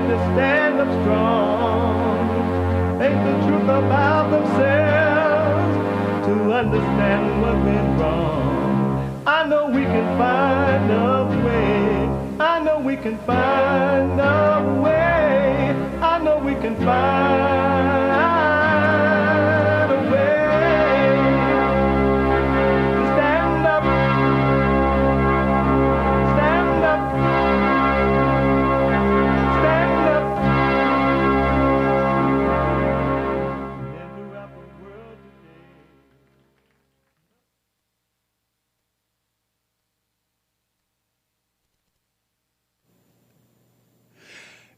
got to stand up strong. Think the truth about themselves to understand what went wrong. I know we can find a way. I know we can find a way. I know we can find a way to stand up, stand up, stand up, and throughout the world today.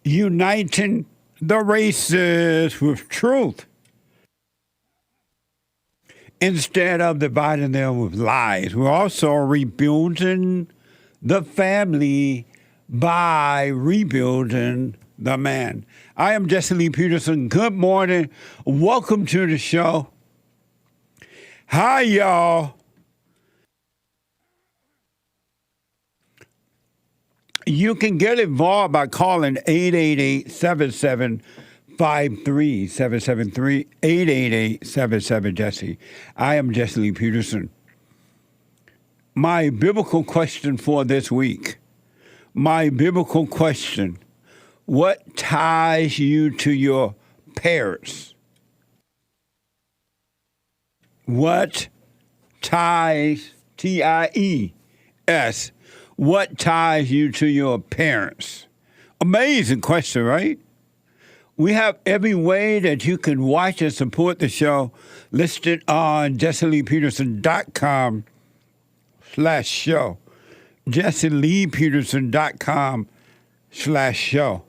Uniting the races with truth instead of dividing them with lies. We're also rebuilding the family by rebuilding the man. I am Jesse Lee Peterson. Good morning. Welcome to the show. Hi, y'all. You can get involved by calling 888-7753, 773-888-77-JESSE. I am Jesse Lee Peterson. My biblical question for this week, what ties you to your parents? What ties, T-I-E-S, what ties you to your parents? Amazing question, right? We have every way that you can watch and support the show listed on JesseLeePeterson.com/show. JesseLeePeterson.com/show.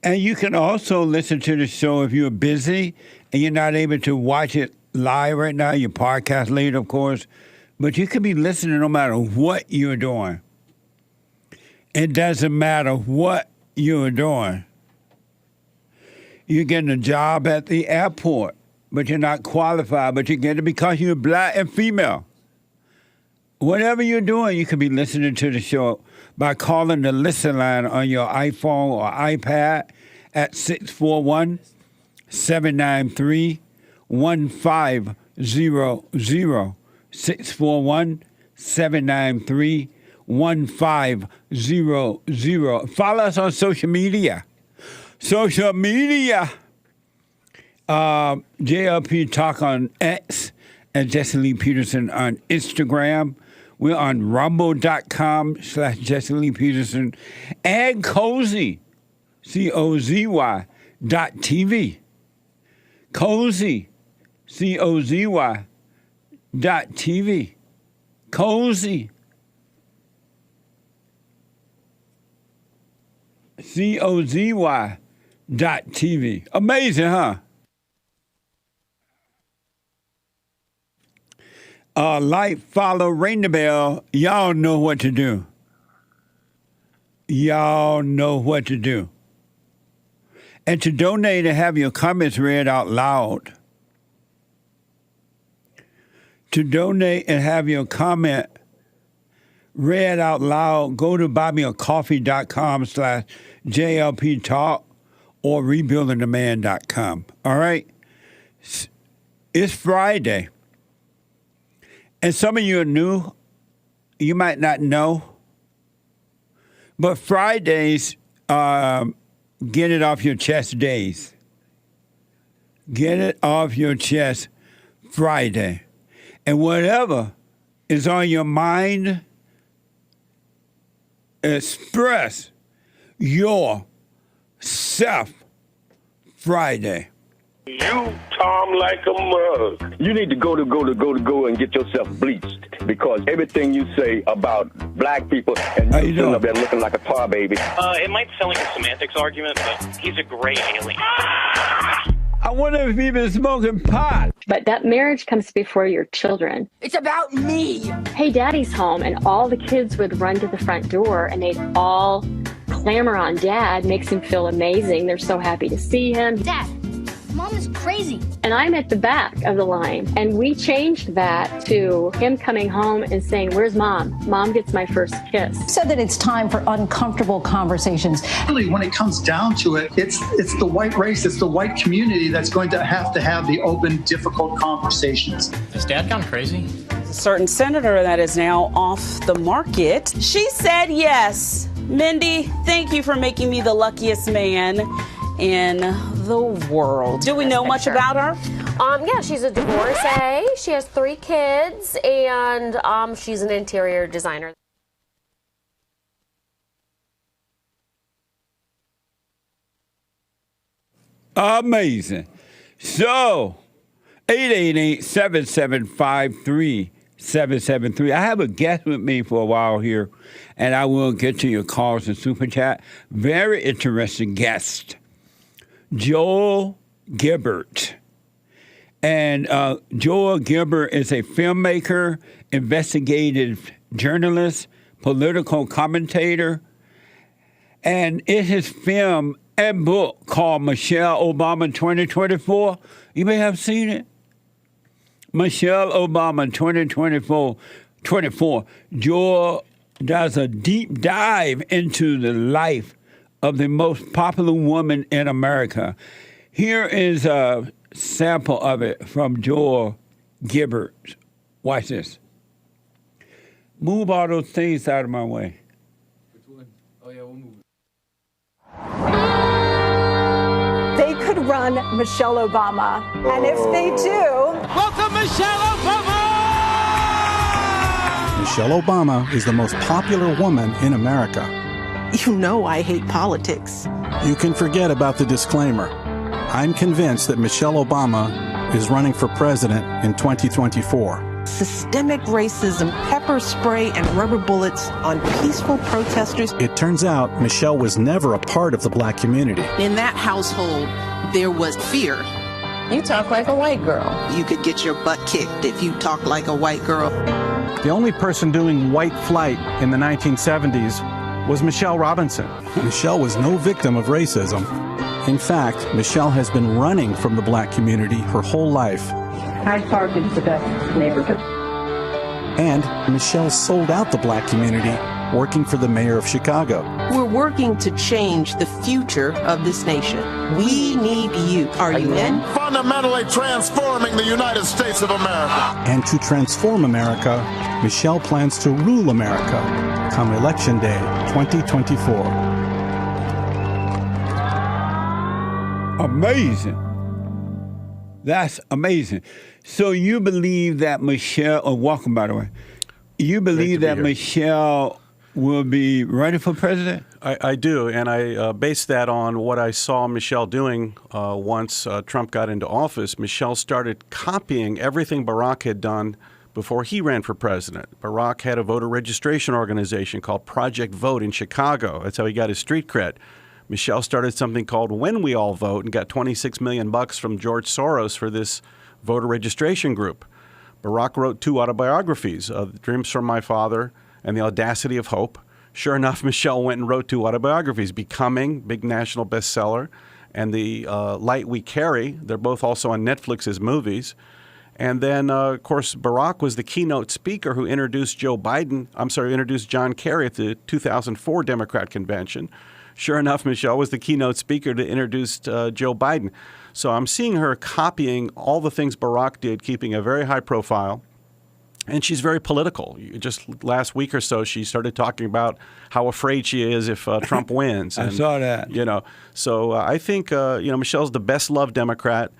And you can also listen to the show if you're busy and you're not able to watch it live right now. Your podcast later, of course. But you can be listening no matter what you're doing. It doesn't matter what you're doing. You're getting a job at the airport, but you're not qualified, but you get it because you're black and female. Whatever you're doing, you can be listening to the show by calling the listen line on your iPhone or iPad at 641-793-1500. 641-793-1500. Follow us on social media. JLP Talk on X and Jesse Lee Peterson on Instagram. We're on rumble.com/Jesse Lee Peterson and Cozy, COZY.TV. Cozy, COZY.TV. Cozy. COZY.TV. Amazing, huh? Like, follow, ring the bell. Y'all know what to do. Y'all know what to do. And to donate and have your comments read out loud. To donate and have your comment read out loud, go to buymeacoffee.com/JLP Talk or rebuildingtheman.com. All right? It's Friday. And some of you are new. You might not know. But Fridays get it off your chest days. Get it off your chest Friday. And whatever is on your mind, express yourself Friday. You Tom like a mug. You need to go and get yourself bleached because everything you say about black people and you sitting up there looking like a tar baby. It might sound like a semantics argument, but he's a gray alien. I wonder if he's been smoking pot. But that marriage comes before your children. It's about me. Hey, daddy's home, and all the kids would run to the front door, and they'd all clamor on dad. Makes him feel amazing. They're so happy to see him. Dad, Mom Mom is crazy. And I'm at the back of the line. And we changed that to him coming home and saying, where's Mom? Mom gets my first kiss. Said that it's time for uncomfortable conversations. Really, when it comes down to it, it's the white race, it's the white community that's going to have the open, difficult conversations. Is Dad gone crazy? A certain senator that is now off the market. She said yes. Mindy, thank you for making me the luckiest man in the world. Do we know much about her? Yeah, she's a divorcee. She has 3 kids, and she's an interior designer. Amazing. So, 888-775-3773. I have a guest with me for a while here, and I will get to your calls and super chat. Very interesting guest, Joel Gilbert. And Joel Gilbert is a filmmaker, investigative journalist, political commentator, and in his film and book called Michelle Obama 2024, you may have seen it. Michelle Obama 2024, Joel does a deep dive into the life of the most popular woman in America. Here is a sample of it from Joel Gilbert. Watch this. Move all those things out of my way. Which one? Oh, yeah, we'll move. They could run Michelle Obama. And if they do... Welcome, Michelle Obama! Michelle Obama is the most popular woman in America. You know I hate politics. You can forget about the disclaimer. I'm convinced that Michelle Obama is running for president in 2024. Systemic racism, pepper spray, and rubber bullets on peaceful protesters. It turns out Michelle was never a part of the black community. In that household, there was fear. You talk like a white girl. You could get your butt kicked if you talk like a white girl. The only person doing white flight in the 1970s was Michelle Robinson. Michelle was no victim of racism. In fact, Michelle has been running from the black community her whole life. Hyde Park is the best neighborhood. And Michelle sold out the black community working for the mayor of Chicago. We're working to change the future of this nation. We need you. Are you in? Fundamentally transforming the United States of America. And to transform America, Michelle plans to rule America come Election Day 2024. Amazing. That's amazing. So you believe that Michelle, welcome by the way, you believe that Michelle will be running for president? I do, and I base that on what I saw Michelle doing once Trump got into office. Michelle started copying everything Barack had done before he ran for president. Barack had a voter registration organization called Project Vote in Chicago. That's how he got his street cred. Michelle started something called When We All Vote and got $26 million from George Soros for this voter registration group. Barack wrote 2 autobiographies, Dreams from My Father and The Audacity of Hope. Sure enough, Michelle went and wrote 2 autobiographies, Becoming, big national bestseller, and The Light We Carry. They're both also on Netflix as movies. And then, of course, Barack was the keynote speaker who introduced introduced John Kerry at the 2004 Democrat convention. Sure enough, Michelle was the keynote speaker to introduce Joe Biden. So I'm seeing her copying all the things Barack did, keeping a very high profile. And she's very political. Just last week or so, she started talking about how afraid she is if Trump wins. I saw that. So I think, Michelle's the best-loved Democrat.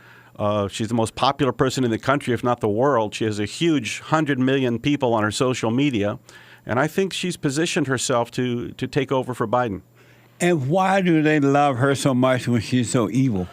She's the most popular person in the country, if not the world. She has a huge 100 million people on her social media. And I think she's positioned herself to take over for Biden. And why do they love her so much when she's so evil?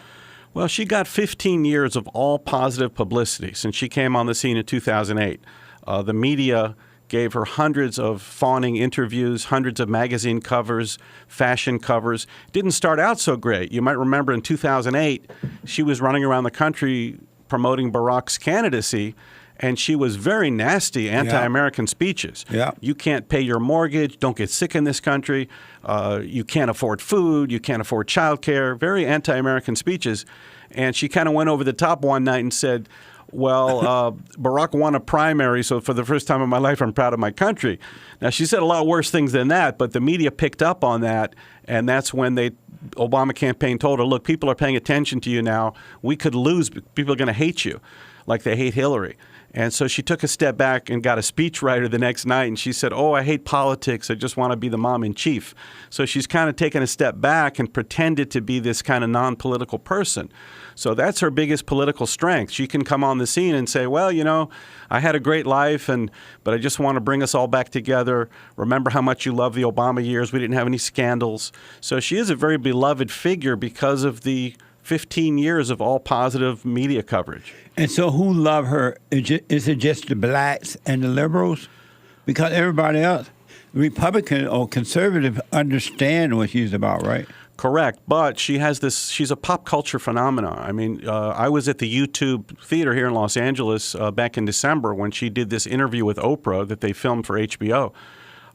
Well, she got 15 years of all positive publicity since she came on the scene in 2008. The media gave her hundreds of fawning interviews, hundreds of magazine covers, fashion covers. Didn't start out so great. You might remember in 2008, she was running around the country promoting Barack's candidacy, and she was very nasty, anti-American speeches. Yeah. You can't pay your mortgage. Don't get sick in this country. You can't afford food. You can't afford childcare. Very anti-American speeches. And she kind of went over the top one night and said, well, Barack won a primary, so for the first time in my life, I'm proud of my country. Now, she said a lot worse things than that, but the media picked up on that, and that's when the Obama campaign told her, look, people are paying attention to you now. We could lose. People are going to hate you like they hate Hillary. And so she took a step back and got a speechwriter the next night, and she said, oh, I hate politics. I just want to be the mom in chief. So she's kind of taken a step back and pretended to be this kind of non-political person. So that's her biggest political strength. She can come on the scene and say, well, you know, I had a great life, but I just want to bring us all back together. Remember how much you love the Obama years. We didn't have any scandals. So she is a very beloved figure because of the 15 years of all positive media coverage. And so who love her? Is it just the blacks and the liberals? Because everybody else, Republican or conservative, understand what she's about, right? Correct, but she's a pop culture phenomenon. I mean, I was at the YouTube Theater here in Los Angeles back in December when she did this interview with Oprah that they filmed for HBO.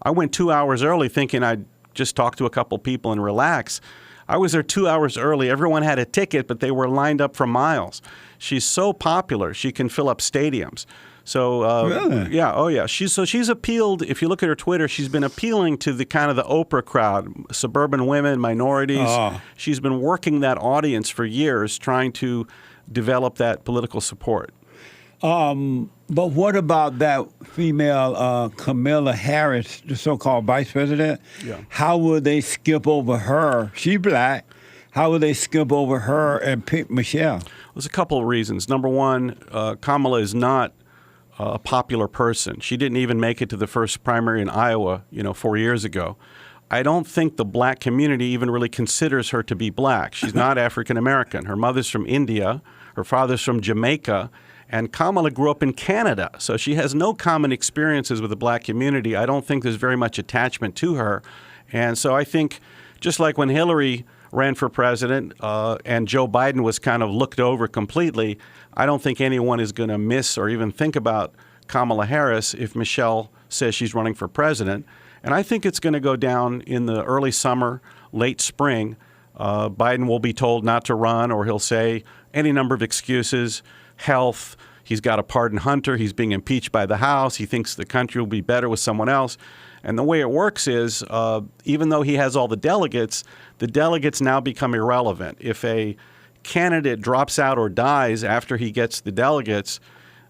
I went 2 hours early thinking I'd just talk to a couple people and relax. I was there 2 hours early. Everyone had a ticket, but they were lined up for miles. She's so popular, she can fill up stadiums. So, really? Yeah, oh yeah. She's appealed, if you look at her Twitter, she's been appealing to the kind of the Oprah crowd, suburban women, minorities. Oh. She's been working that audience for years, trying to develop that political support. But what about that female Kamala Harris, the so-called vice president? Yeah. How would they skip over her? She black. How would they skip over her and pick Michelle? There's a couple of reasons. Number one, Kamala is not a popular person. She didn't even make it to the first primary in Iowa, 4 years ago. I don't think the black community even really considers her to be black. She's not African American. Her mother's from India. Her father's from Jamaica. And Kamala grew up in Canada, so she has no common experiences with the black community. I don't think there's very much attachment to her. And so I think just like when Hillary ran for president and Joe Biden was kind of looked over completely, I don't think anyone is going to miss or even think about Kamala Harris if Michelle says she's running for president. And I think it's going to go down in the early summer, late spring. Biden will be told not to run, or he'll say any number of excuses. Health, he's got to pardon Hunter, he's being impeached by the House, he thinks the country will be better with someone else. And the way it works is, even though he has all the delegates now become irrelevant. If a candidate drops out or dies after he gets the delegates,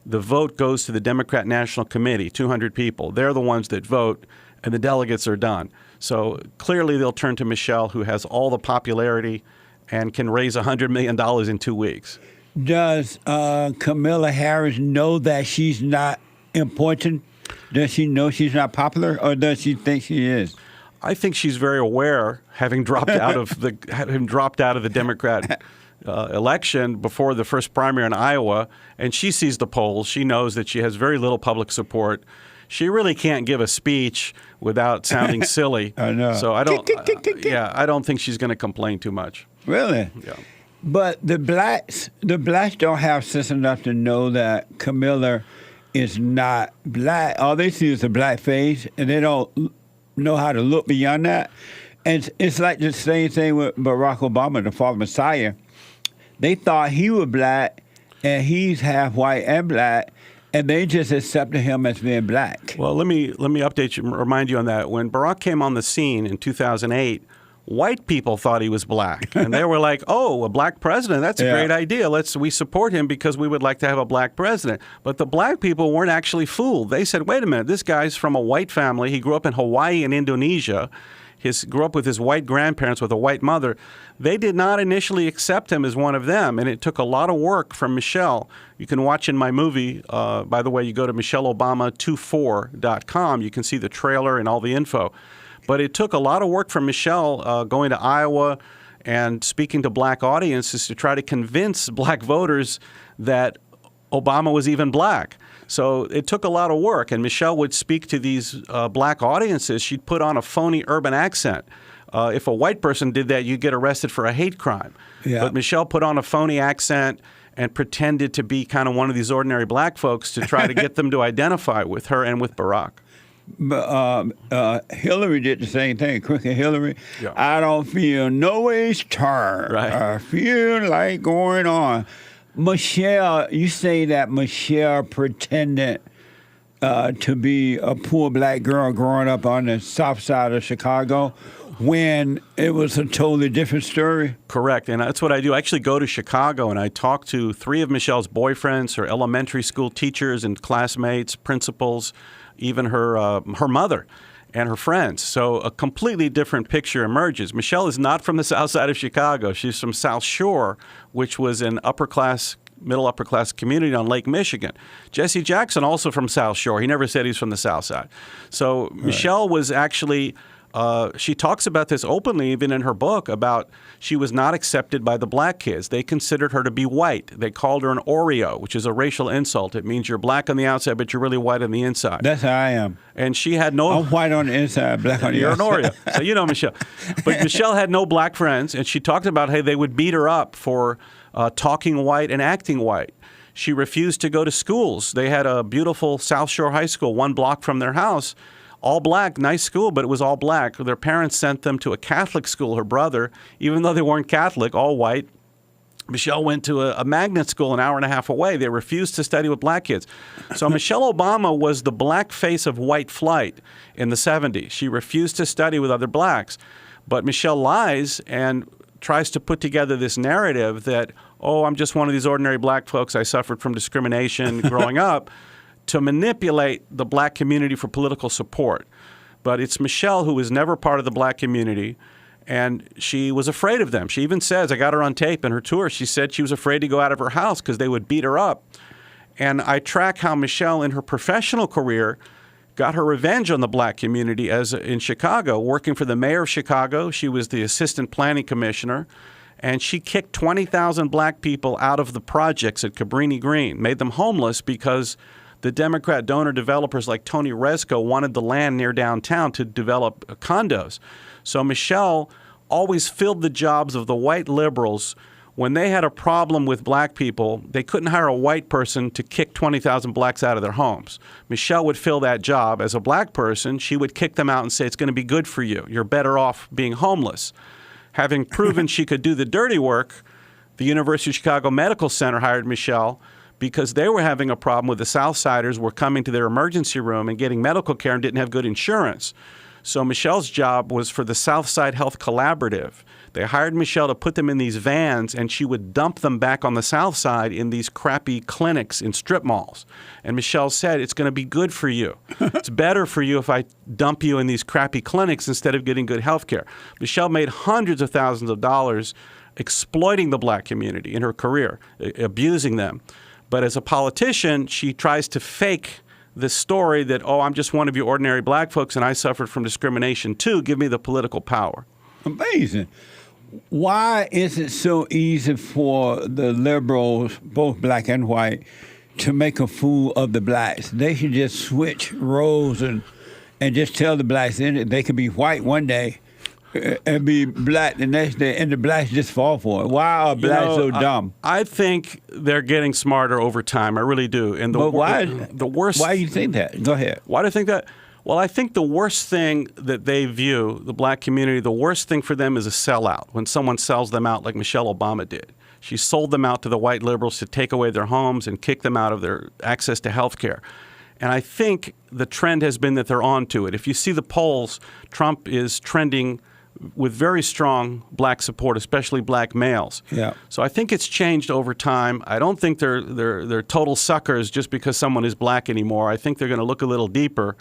the vote goes to the Democrat National Committee, 200 people. They're the ones that vote, and the delegates are done. So clearly they'll turn to Michelle, who has all the popularity and can raise $100 million in 2 weeks. Does Kamala Harris know that she's not important? Does she know she's not popular, or does she think she is? I think she's very aware, having dropped out of the Democrat election before the first primary in Iowa, and she sees the polls. She knows that she has very little public support. She really can't give a speech without sounding silly. I know. So I don't. I don't think she's going to complain too much. Really? Yeah. But the blacks don't have sense enough to know that Kamala is not black. All they see is a black face, and they don't know how to look beyond that. And it's like the same thing with Barack Obama, the false messiah. They thought he was black, and he's half white and black, and they just accepted him as being black. Well, let me update you, remind you on that. When Barack came on the scene in 2008, white people thought he was black, and they were like, "Oh, a black president, that's a great idea. We support him because we would like to have a black president." But the black people weren't actually fooled. They said, "Wait a minute, this guy's from a white family. He grew up in Hawaii and Indonesia. He grew up with his white grandparents with a white mother." They did not initially accept him as one of them, and it took a lot of work from Michelle. You can watch in my movie, by the way, you go to michelleobama24.com. You can see the trailer and all the info. But it took a lot of work from Michelle going to Iowa and speaking to black audiences to try to convince black voters that Obama was even black. So it took a lot of work. And Michelle would speak to these black audiences. She'd put on a phony urban accent. If a white person did that, you'd get arrested for a hate crime. Yeah. But Michelle put on a phony accent and pretended to be kind of one of these ordinary black folks to try to get them to identify with her and with Barack. Hillary did the same thing. Crooked Hillary. Yeah. I don't feel no ways turned. Right. I feel like going on. Michelle, you say that Michelle pretended to be a poor black girl growing up on the south side of Chicago when it was a totally different story? Correct, and that's what I do. I actually go to Chicago and I talk to 3 of Michelle's boyfriends, her elementary school teachers and classmates, principals, even her mother and her friends. So a completely different picture emerges. Michelle is not from the south side of Chicago. She's from South Shore, which was an middle upper class community on Lake Michigan. Jesse Jackson, also from South Shore. He never said he's from the south side. So Michelle was actually... she talks about this openly, even in her book, about she was not accepted by the black kids. They considered her to be white. They called her an Oreo, which is a racial insult. It means you're black on the outside, but you're really white on the inside. That's how I am. And she had no... I'm white on the inside, black on the outside. You're an Oreo. So you know Michelle. But Michelle had no black friends, and she talked about how they would beat her up for talking white and acting white. She refused to go to schools. They had a beautiful South Shore High School 1 block from their house. All black, nice school, but it was all black. Their parents sent them to a Catholic school, her brother, even though they weren't Catholic, all white. Michelle went to a magnet school an hour and a half away. They refused to study with black kids. So Michelle Obama was the black face of white flight in the 70s. She refused to study with other blacks. But Michelle lies and tries to put together this narrative that, oh, I'm just one of these ordinary black folks. I suffered from discrimination growing up, to manipulate the black community for political support. But it's Michelle who was never part of the black community, and she was afraid of them. She even says, I got her on tape in her tour, she said she was afraid to go out of her house because they would beat her up. And I track how Michelle, in her professional career, got her revenge on the black community as in Chicago, working for the mayor of Chicago. She was the assistant planning commissioner, and she kicked 20,000 black people out of the projects at Cabrini Green, made them homeless because the Democrat donor developers like Tony Rezko wanted the land near downtown to develop condos. So Michelle always filled the jobs of the white liberals. When they had a problem with black people, they couldn't hire a white person to kick 20,000 blacks out of their homes. Michelle would fill that job. As a black person, she would kick them out and say, it's going to be good for you. You're better off being homeless. Having proven she could do the dirty work, the University of Chicago Medical Center hired Michelle because they were having a problem with the Southsiders were coming to their emergency room and getting medical care and didn't have good insurance. So Michelle's job was for the Southside Health Collaborative. They hired Michelle to put them in these vans, and she would dump them back on the South Side in these crappy clinics in strip malls. And Michelle said, it's going to be good for you. It's better for you if I dump you in these crappy clinics instead of getting good health care. Michelle made hundreds of thousands of dollars exploiting the black community in her career, abusing them. But as a politician, she tries to fake this story that, oh, I'm just one of you ordinary black folks and I suffered from discrimination too. Give me the political power. Amazing. Why is it so easy for the liberals, both black and white, to make a fool of the blacks? They should just switch roles and just tell the blacks they could be white one day and be black the next day, and the blacks just fall for it. Why are blacks so dumb? I think they're getting smarter over time. I really do. And the worst. Why do you think that? Go ahead. Why do I think that? Well, I think the worst thing that they view, the black community, the worst thing for them is a sellout. When someone sells them out like Michelle Obama did. She sold them out to the white liberals to take away their homes and kick them out of their access to health care. And I think the trend has been that they're on to it. If you see the polls, Trump is trending with very strong black support, especially black males. Yeah. So I think it's changed over time. I don't think they're total suckers just because someone is black anymore. I think they're going to look a little deeper.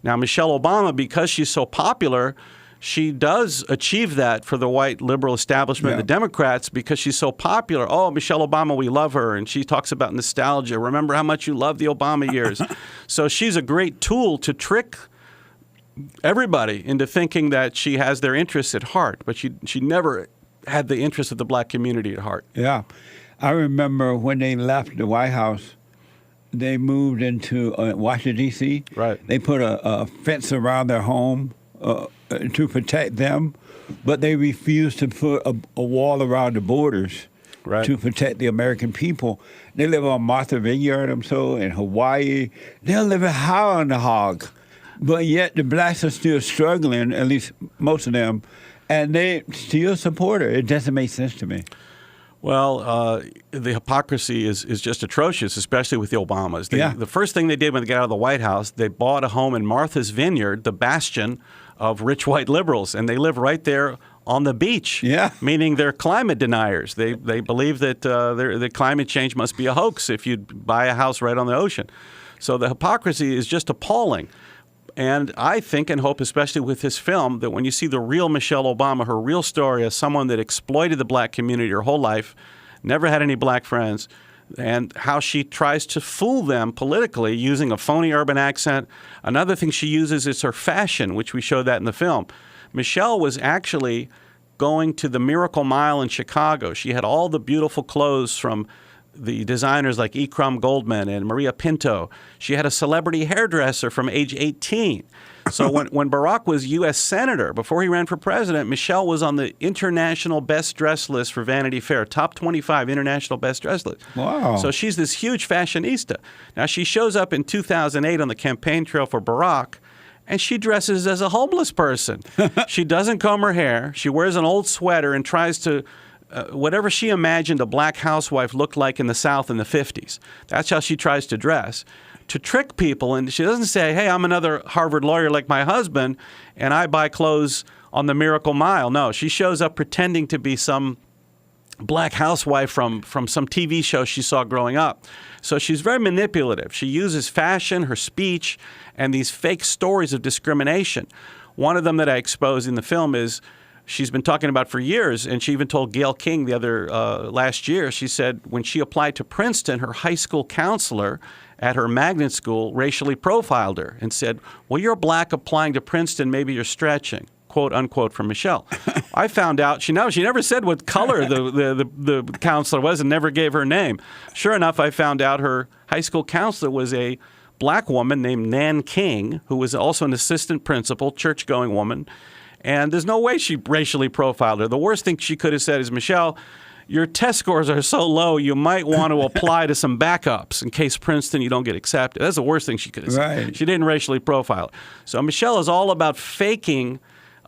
Now, Michelle Obama, because she's so popular, she does achieve that for the white liberal establishment, the Democrats, because she's so popular. Oh, Michelle Obama, we love her. And she talks about nostalgia. Remember how much you loved the Obama years. So she's a great tool to trick everybody into thinking that she has their interests at heart, but she never had the interests of the black community at heart. Yeah. I remember when they left the White House, they moved into Washington, D.C. Right. They put a fence around their home to protect them, but they refused to put a wall around the borders to protect the American people. They live on Martha Vineyard, in Hawaii. They're living high on the hog. But yet the blacks are still struggling, at least most of them, and they still support her. It doesn't make sense to me. Well, the hypocrisy is just atrocious, especially with the Obamas. The first thing they did when they got out of the White House, they bought a home in Martha's Vineyard, the bastion of rich white liberals, and they live right there on the beach, meaning they're climate deniers. They believe that the climate change must be a hoax if you buy a house right on the ocean. So the hypocrisy is just appalling. And I think and hope, especially with this film, that when you see the real Michelle Obama, her real story as someone that exploited the black community her whole life, never had any black friends, and how she tries to fool them politically using a phony urban accent. Another thing she uses is her fashion, which we showed that in the film. Michelle was actually going to the Miracle Mile in Chicago. She had all the beautiful clothes from the designers like Ikram Goldman and Maria Pinto. She had a celebrity hairdresser from age 18. So when Barack was U.S. Senator, before he ran for president, Michelle was on the international best dress list for Vanity Fair, top 25 international best dress list. Wow. So she's this huge fashionista. Now she shows up in 2008 on the campaign trail for Barack, and she dresses as a homeless person. She doesn't comb her hair. She wears an old sweater and tries to whatever she imagined a black housewife looked like in the South in the 50s. That's how she tries to dress, to trick people. And she doesn't say, hey, I'm another Harvard lawyer like my husband, and I buy clothes on the Miracle Mile. No, she shows up pretending to be some black housewife from some TV show she saw growing up. So she's very manipulative. She uses fashion, her speech, and these fake stories of discrimination. One of them that I expose in the film is she's been talking about for years, and she even told Gayle King the other last year. She said when she applied to Princeton, her high school counselor at her magnet school racially profiled her and said, well, you're black applying to Princeton, maybe you're stretching, quote unquote, from Michelle. I found out, she never said what color the counselor was and never gave her name. Sure enough, I found out her high school counselor was a black woman named Nan King, who was also an assistant principal, church-going woman. And there's no way she racially profiled her. The worst thing she could have said is, Michelle, your test scores are so low, you might want to apply to some backups in case Princeton you don't get accepted. That's the worst thing she could have said. Right. She didn't racially profile it. So Michelle is all about faking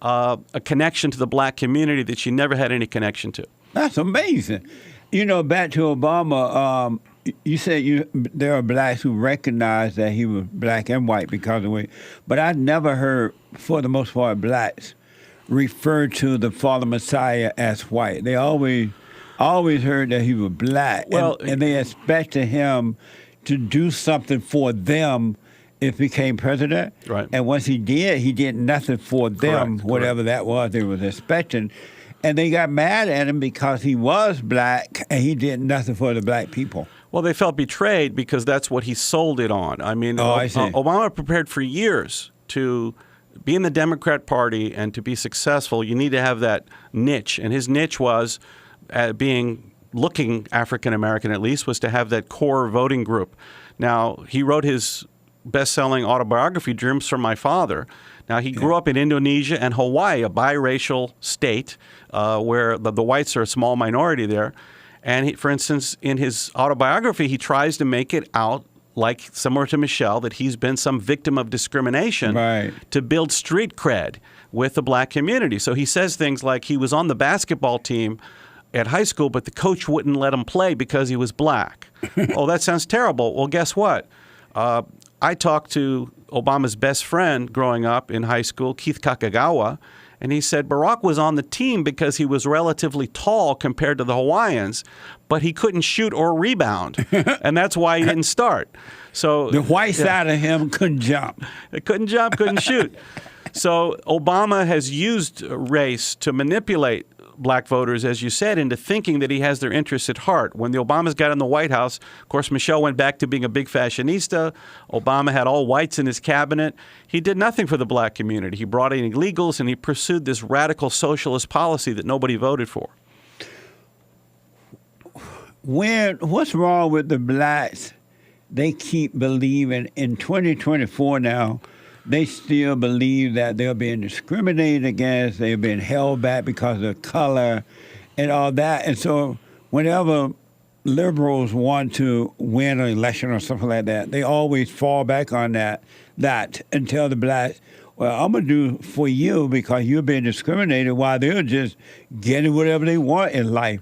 a connection to the black community that she never had any connection to. That's amazing. You know, back to Obama, you said there are blacks who recognize that he was black and white because of the way, but I never heard, for the most part, blacks refer to the fallen Messiah as white. They always heard that he was black, and they expected him to do something for them if he became president. Right. And once he did nothing for them, Correct. whatever that was they was expecting. And they got mad at him because he was black and he did nothing for the black people. Well, they felt betrayed because that's what he sold it on. I mean, I see. Obama prepared for years to be in the Democrat Party and to be successful. You need to have that niche. And his niche was looking African-American at least, was to have that core voting group. Now, he wrote his best-selling autobiography, Dreams from My Father. Now, he grew up in Indonesia and Hawaii, a biracial state where the whites are a small minority there. And for instance, in his autobiography, he tries to make it out like, similar to Michelle, that he's been some victim of discrimination to build street cred with the black community. So he says things like he was on the basketball team at high school, but the coach wouldn't let him play because he was black. Oh, that sounds terrible. Well, guess what? I talked to Obama's best friend growing up in high school, Keith Kakagawa, and he said Barack was on the team because he was relatively tall compared to the Hawaiians, but he couldn't shoot or rebound, and that's why he didn't start. So the white side of him couldn't jump. It couldn't jump, couldn't shoot. So Obama has used race to manipulate black voters, as you said, into thinking that he has their interests at heart. When the Obamas got in the White House, of course, Michelle went back to being a big fashionista. Obama had all whites in his cabinet. He did nothing for the black community. He brought in illegals, and he pursued this radical socialist policy that nobody voted for. What's wrong with the blacks? They keep believing in 2024 now, they still believe that they're being discriminated against, they're being held back because of color and all that. And so whenever liberals want to win an election or something like that, they always fall back on that and tell the blacks, well, I'm going to do for you because you're being discriminated while they're just getting whatever they want in life.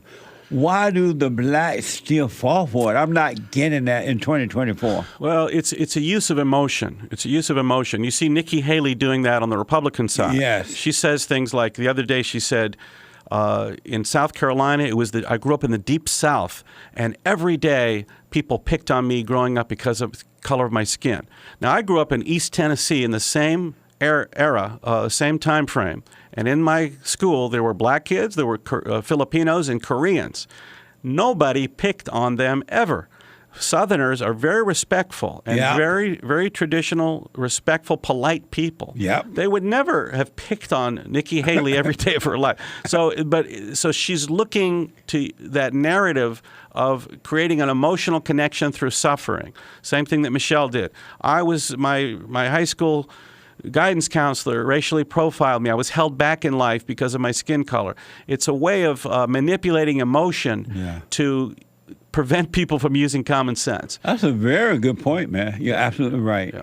Why do the blacks still fall for it? I'm not getting that in 2024. Well, it's a use of emotion. It's a use of emotion. You see Nikki Haley doing that on the Republican side. Yes. She says things like, the other day she said, in South Carolina, I grew up in the deep South, and every day people picked on me growing up because of the color of my skin. Now, I grew up in East Tennessee in the same era, same time frame. And in my school, there were black kids, there were Filipinos and Koreans. Nobody picked on them ever. Southerners are very respectful and very, very traditional, respectful, polite people. Yep. They would never have picked on Nikki Haley every day of her life. So she's looking to that narrative of creating an emotional connection through suffering. Same thing that Michelle did. My high school guidance counselor racially profiled me. I was held back in life because of my skin color. It's a way of manipulating emotion to prevent people from using common sense. That's a very good point, man. You're absolutely right.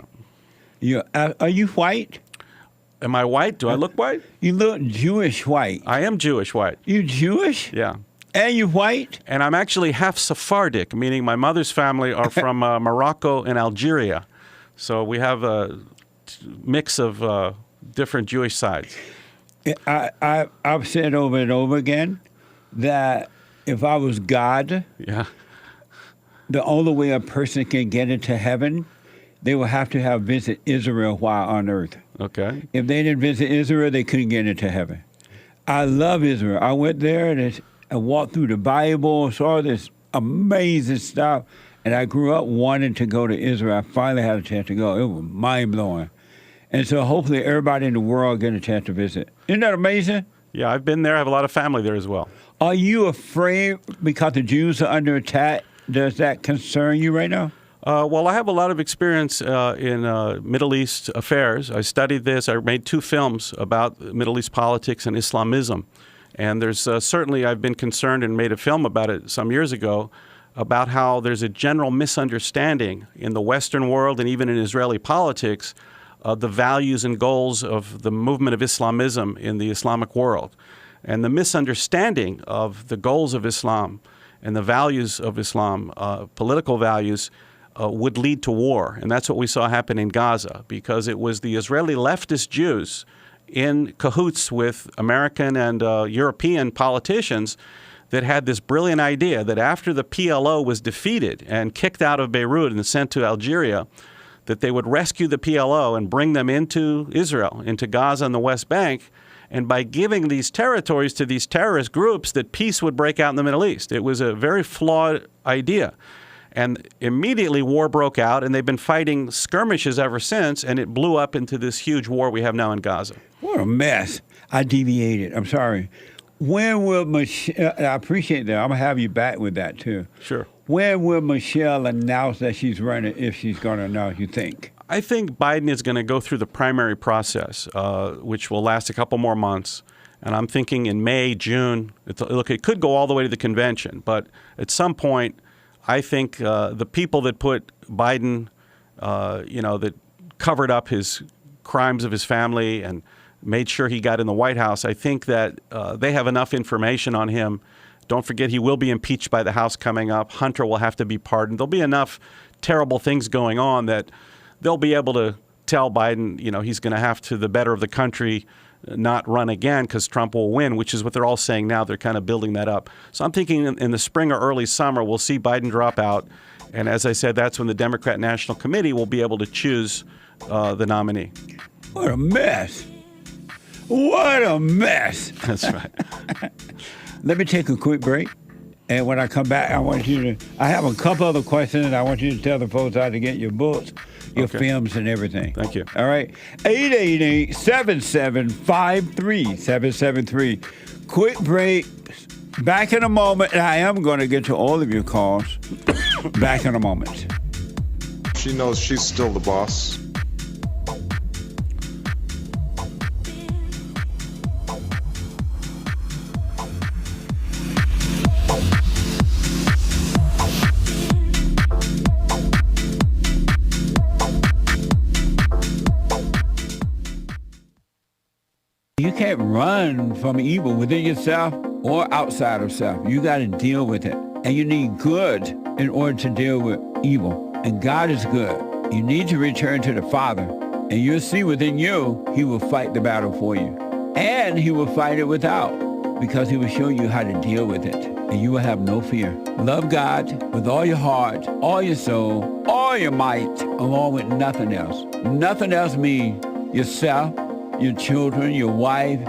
Yeah. Are you white? Am I white? Do I look white? You look Jewish white. I am Jewish white. You Jewish? Yeah. And you white? And I'm actually half Sephardic, meaning my mother's family are from Morocco and Algeria. So we have a mix of different Jewish sides. I've said over and over again that if I was God, the only way a person can get into heaven, they will have to visit Israel while on earth. Okay. If they didn't visit Israel, they couldn't get into heaven. I love Israel. I went there and I walked through the Bible, saw this amazing stuff, and I grew up wanting to go to Israel. I finally had a chance to go. It was mind-blowing. And so hopefully everybody in the world get a chance to visit. Isn't that amazing? Yeah, I've been there. I have a lot of family there as well. Are you afraid because the Jews are under attack? Does that concern you right now? Well, I have a lot of experience in Middle East affairs. I studied this. I made 2 films about Middle East politics and Islamism. And there's certainly, I've been concerned and made a film about it some years ago, about how there's a general misunderstanding in the Western world and even in Israeli politics of the values and goals of the movement of Islamism in the Islamic world. And the misunderstanding of the goals of Islam and the values of Islam, political values, would lead to war. And that's what we saw happen in Gaza, because it was the Israeli leftist Jews in cahoots with American and European politicians that had this brilliant idea that after the PLO was defeated and kicked out of Beirut and sent to Algeria, that they would rescue the PLO and bring them into Israel, into Gaza and the West Bank, and by giving these territories to these terrorist groups, that peace would break out in the Middle East. It was a very flawed idea. And immediately war broke out, and they've been fighting skirmishes ever since, and it blew up into this huge war we have now in Gaza. What a mess. I deviated. I'm sorry. When will Michelle, I appreciate that. I'm going to have you back with that, too. Sure. When will Michelle announce that she's running, if she's going to announce, you think? I think Biden is going to go through the primary process, which will last a couple more months. And I'm thinking in May, June. Look, it could go all the way to the convention. But at some point, I think the people that put Biden, that covered up his crimes of his family and made sure he got in the White House, I think that they have enough information on him. Don't forget, he will be impeached by the House coming up. Hunter will have to be pardoned. There'll be enough terrible things going on that they'll be able to tell Biden, he's going to have to, the better of the country, not run again because Trump will win, which is what they're all saying now. They're kind of building that up. So I'm thinking in the spring or early summer, we'll see Biden drop out. And as I said, that's when the Democrat National Committee will be able to choose the nominee. What a mess. What a mess. That's right. Let me take a quick break. And when I come back, I have a couple other questions, and I want you to tell the folks how to get your books, your films, and everything. Thank you. All right. 888-7753-773. Quick break. Back in a moment. And I am going to get to all of your calls. Back in a moment. She knows she's still the boss. You can't run from evil within yourself or outside of self. You got to deal with it. And you need good in order to deal with evil. And God is good. You need to return to the Father. And you'll see within you, he will fight the battle for you. And he will fight it without, because he will show you how to deal with it. And you will have no fear. Love God with all your heart, all your soul, all your might, along with nothing else. Nothing else means yourself, your children, your wife,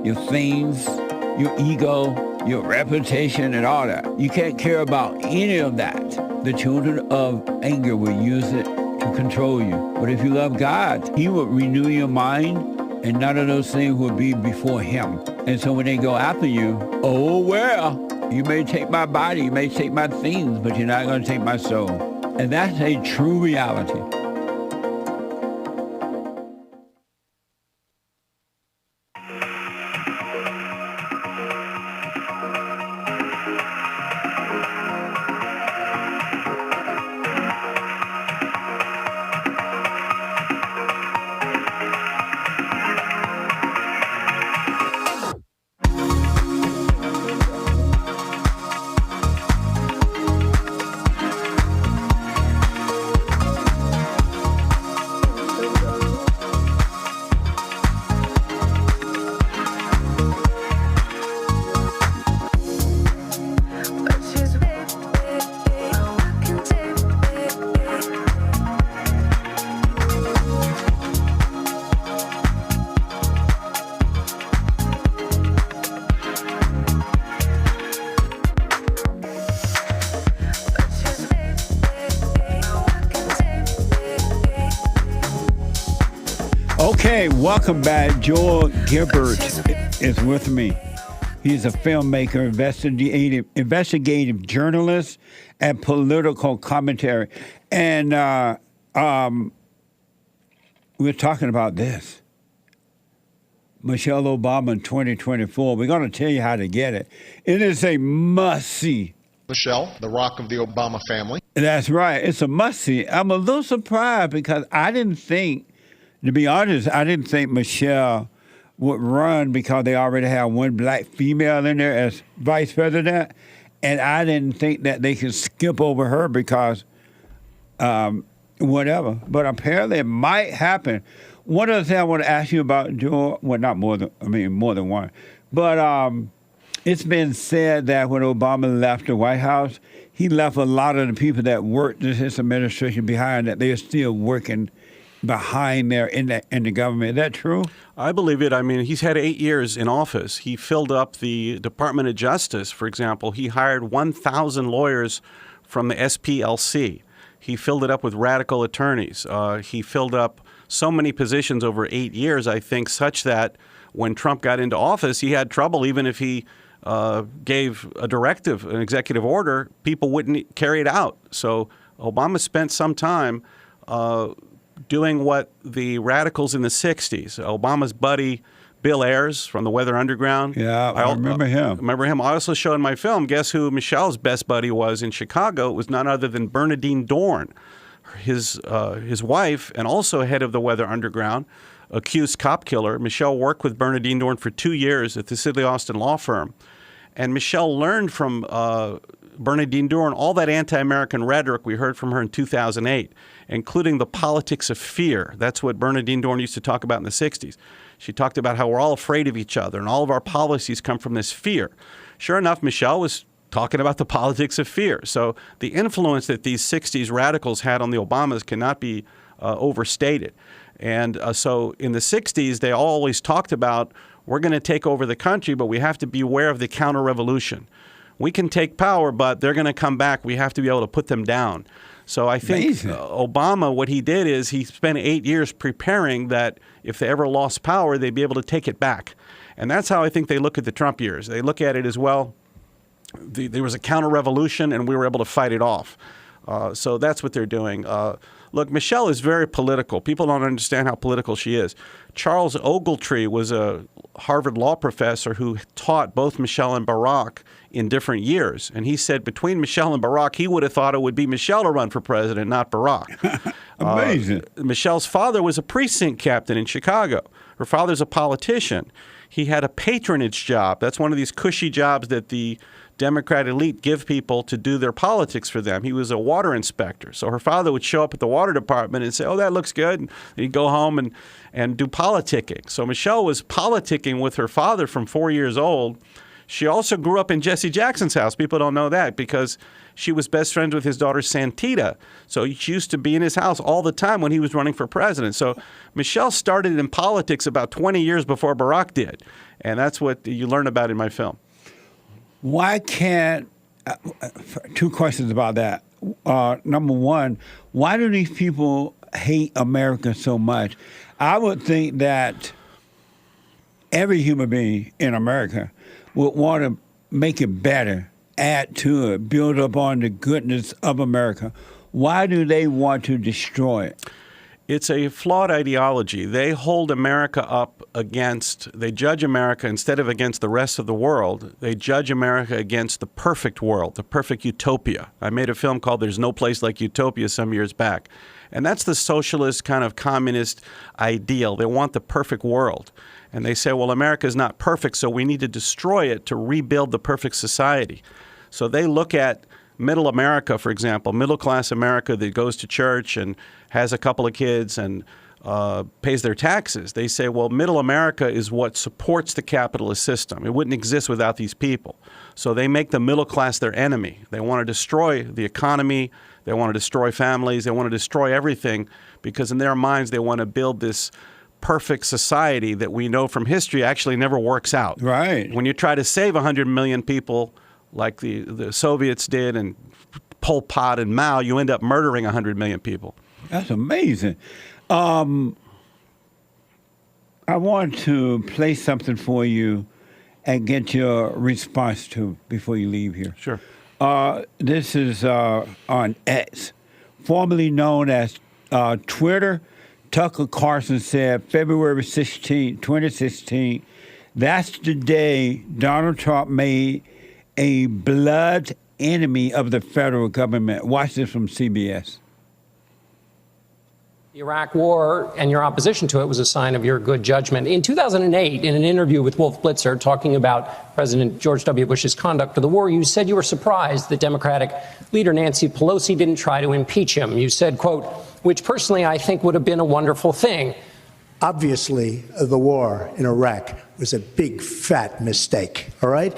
your things, your ego, your reputation, and all that. You can't care about any of that. The children of anger will use it to control you. But if you love God, he will renew your mind, and none of those things will be before him. And so when they go after you, oh, well, you may take my body, you may take my things, but you're not going to take my soul. And that's a true reality. Okay, welcome back. Joel Gilbert is with me. He's a filmmaker, investigative journalist, and political commentary. And we're talking about this. Michelle Obama in 2024. We're going to tell you how to get it. It is a must-see. Michelle, the rock of the Obama family. That's right. It's a must-see. I'm a little surprised because I didn't think, to be honest, I didn't think Michelle would run because they already have one black female in there as vice president. And I didn't think that they could skip over her because whatever. But apparently it might happen. One other thing I want to ask you about, Joel, well, not more than, more than one. But it's been said that when Obama left the White House, he left a lot of the people that worked in his administration behind, that they are still working behind there in the government. Is that true? I believe it. I mean, he's had 8 years in office. He filled up the Department of Justice, for example. He hired 1,000 lawyers from the SPLC. He filled it up with radical attorneys. He filled up so many positions over 8 years, I think, such that when Trump got into office, he had trouble. Even if he gave a directive, an executive order, people wouldn't carry it out. So Obama spent some time doing what the radicals in the 60s, Obama's buddy Bill Ayers from the Weather Underground. Yeah, I remember him. I also show in my film, guess who Michelle's best buddy was in Chicago? It was none other than Bernadine Dorn, his wife, and also head of the Weather Underground, accused cop killer. Michelle worked with Bernadine Dorn for 2 years at the Sidley Austin law firm. And Michelle learned from Bernadine Dorn all that anti-American rhetoric we heard from her in 2008, including the politics of fear. That's what Bernadine Dorn used to talk about in the 60s. She talked about how we're all afraid of each other and all of our policies come from this fear. Sure enough, Michelle was talking about the politics of fear. So the influence that these 60s radicals had on the Obamas cannot be overstated. And so in the 60s, they always talked about, we're going to take over the country, but we have to be aware of the counter-revolution. We can take power, but they're going to come back. We have to be able to put them down. So I think Obama, what he did is he spent 8 years preparing that if they ever lost power, they'd be able to take it back. And that's how I think they look at the Trump years. They look at it as, well, there was a counter-revolution and we were able to fight it off. So that's what they're doing. Look, Michelle is very political. People don't understand how political she is. Charles Ogletree was a Harvard law professor who taught both Michelle and Barack in different years. And he said between Michelle and Barack, he would have thought it would be Michelle to run for president, not Barack. Amazing. Michelle's father was a precinct captain in Chicago. Her father's a politician. He had a patronage job. That's one of these cushy jobs that the Democrat elite give people to do their politics for them. He was a water inspector. So her father would show up at the water department and say, oh, that looks good. And he'd go home and do politicking. So Michelle was politicking with her father from 4 years old. She also grew up in Jesse Jackson's house. People don't know that because she was best friends with his daughter Santita. So she used to be in his house all the time when he was running for president. So Michelle started in politics about 20 years before Barack did. And that's what you learn about in my film. Why can't, two questions about that. Number one, why do these people hate America so much? I would think that every human being in America would want to make it better, add to it, build up on the goodness of America. Why do they want to destroy it? It's a flawed ideology. They hold America up they judge America instead of against the rest of the world. They judge America against the perfect world, the perfect utopia. I made a film called There's No Place Like Utopia some years back. And that's the socialist kind of communist ideal. They want the perfect world. And they say, well, America is not perfect, so we need to destroy it to rebuild the perfect society. So they look at middle America, for example, middle-class America that goes to church and has a couple of kids and pays their taxes. They say, well, middle America is what supports the capitalist system. It wouldn't exist without these people. So they make the middle class their enemy. They want to destroy the economy. They want to destroy families. They want to destroy everything because in their minds they want to build this perfect society that we know from history actually never works out. Right. When you try to save 100 million people like the Soviets did and Pol Pot and Mao, you end up murdering 100 million people. That's amazing. I want to play something for you and get your response to before you leave here. Sure. This is on X, formerly known as Twitter. Tucker Carlson said February 16, 2016, that's the day Donald Trump made a blood enemy of the federal government. Watch this from CBS. The Iraq War and your opposition to it was a sign of your good judgment. In 2008, in an interview with Wolf Blitzer talking about President George W. Bush's conduct of the war, you said you were surprised that Democratic leader Nancy Pelosi didn't try to impeach him. You said, quote, which personally I think would have been a wonderful thing. Obviously, the war in Iraq was a big, fat mistake, all right?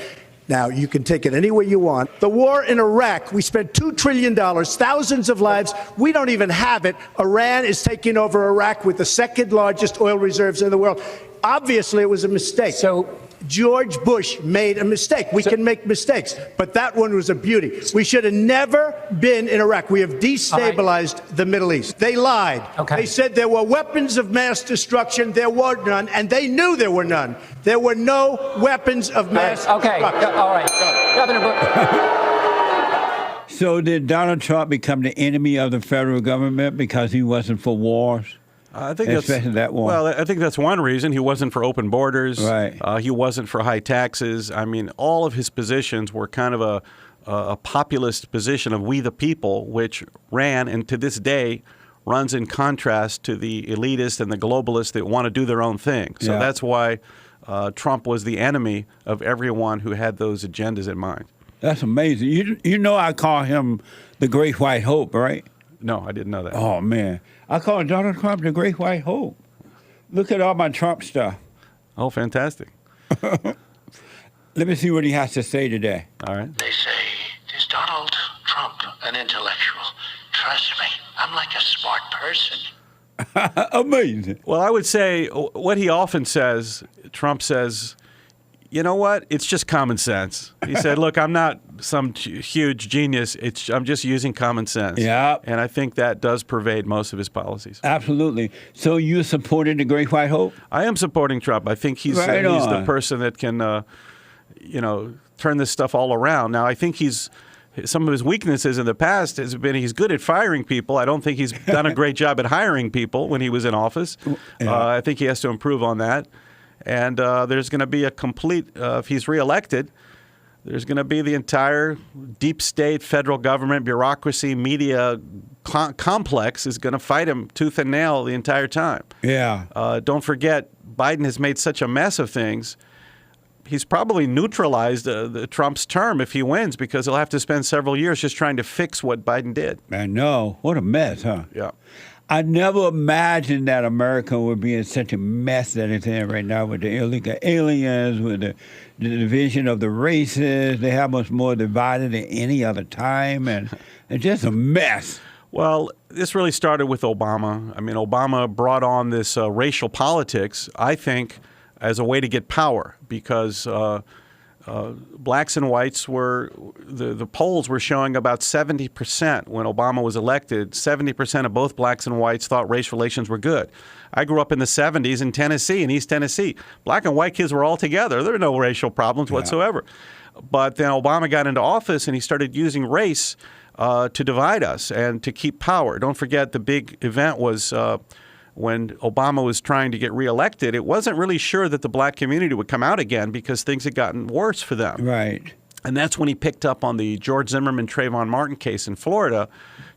Now, you can take it any way you want. The war in Iraq, we spent $2 trillion, thousands of lives. We don't even have it. Iran is taking over Iraq with the second largest oil reserves in the world. Obviously, it was a mistake. So George Bush made a mistake. We can make mistakes, but that one was a beauty. We should have never been in Iraq. We have destabilized the Middle East. They lied. They said there were weapons of mass destruction. There were none, and they knew there were none. There were no weapons of mass destruction. All right. Governor Bush. So did Donald Trump become the enemy of the federal government because he wasn't for wars? I think especially that one. Well, I think that's one reason. He wasn't for open borders. Right. He wasn't for high taxes. I mean, all of his positions were kind of a populist position of we the people, which ran and to this day runs in contrast to the elitists and the globalists that want to do their own thing. So that's why Trump was the enemy of everyone who had those agendas in mind. That's amazing. You know I call him the Great White Hope, right? No, I didn't know that. Oh, man. I call Donald Trump the Great White Hope. Look at all my Trump stuff. Oh, fantastic. Let me see what he has to say today. All right. They say, is Donald Trump an intellectual? Trust me, I'm like a smart person. Amazing. Well, I would say what he often says, Trump says, you know what? It's just common sense. He said, look, I'm not some huge genius. I'm just using common sense. Yeah. And I think that does pervade most of his policies. Absolutely. So you supported the Great White Hope? I am supporting Trump. I think he's the person that can, turn this stuff all around. Now, I think some of his weaknesses in the past has been he's good at firing people. I don't think he's done a great job at hiring people when he was in office. Yeah. I think he has to improve on that. And there's going to be a complete, if he's reelected, there's going to be the entire deep state, federal government, bureaucracy, media complex is going to fight him tooth and nail the entire time. Yeah. Don't forget, Biden has made such a mess of things, he's probably neutralized the Trump's term if he wins, because he'll have to spend several years just trying to fix what Biden did. I know. What a mess, huh? Yeah. I never imagined that America would be in such a mess that it's in right now with the illegal aliens, with the division of the races. They have us more divided than any other time, and it's just a mess. Well, this really started with Obama. I mean, Obama brought on this racial politics, I think, as a way to get power, because blacks and whites were, the polls were showing about 70% when Obama was elected. 70% of both blacks and whites thought race relations were good. I grew up in the 70s in Tennessee, in East Tennessee. Black and white kids were all together. There were no racial problems whatsoever. But then Obama got into office and he started using race to divide us and to keep power. Don't forget, the big event was when Obama was trying to get reelected. It wasn't really sure that the black community would come out again because things had gotten worse for them. Right. And that's when he picked up on the George Zimmerman, Trayvon Martin case in Florida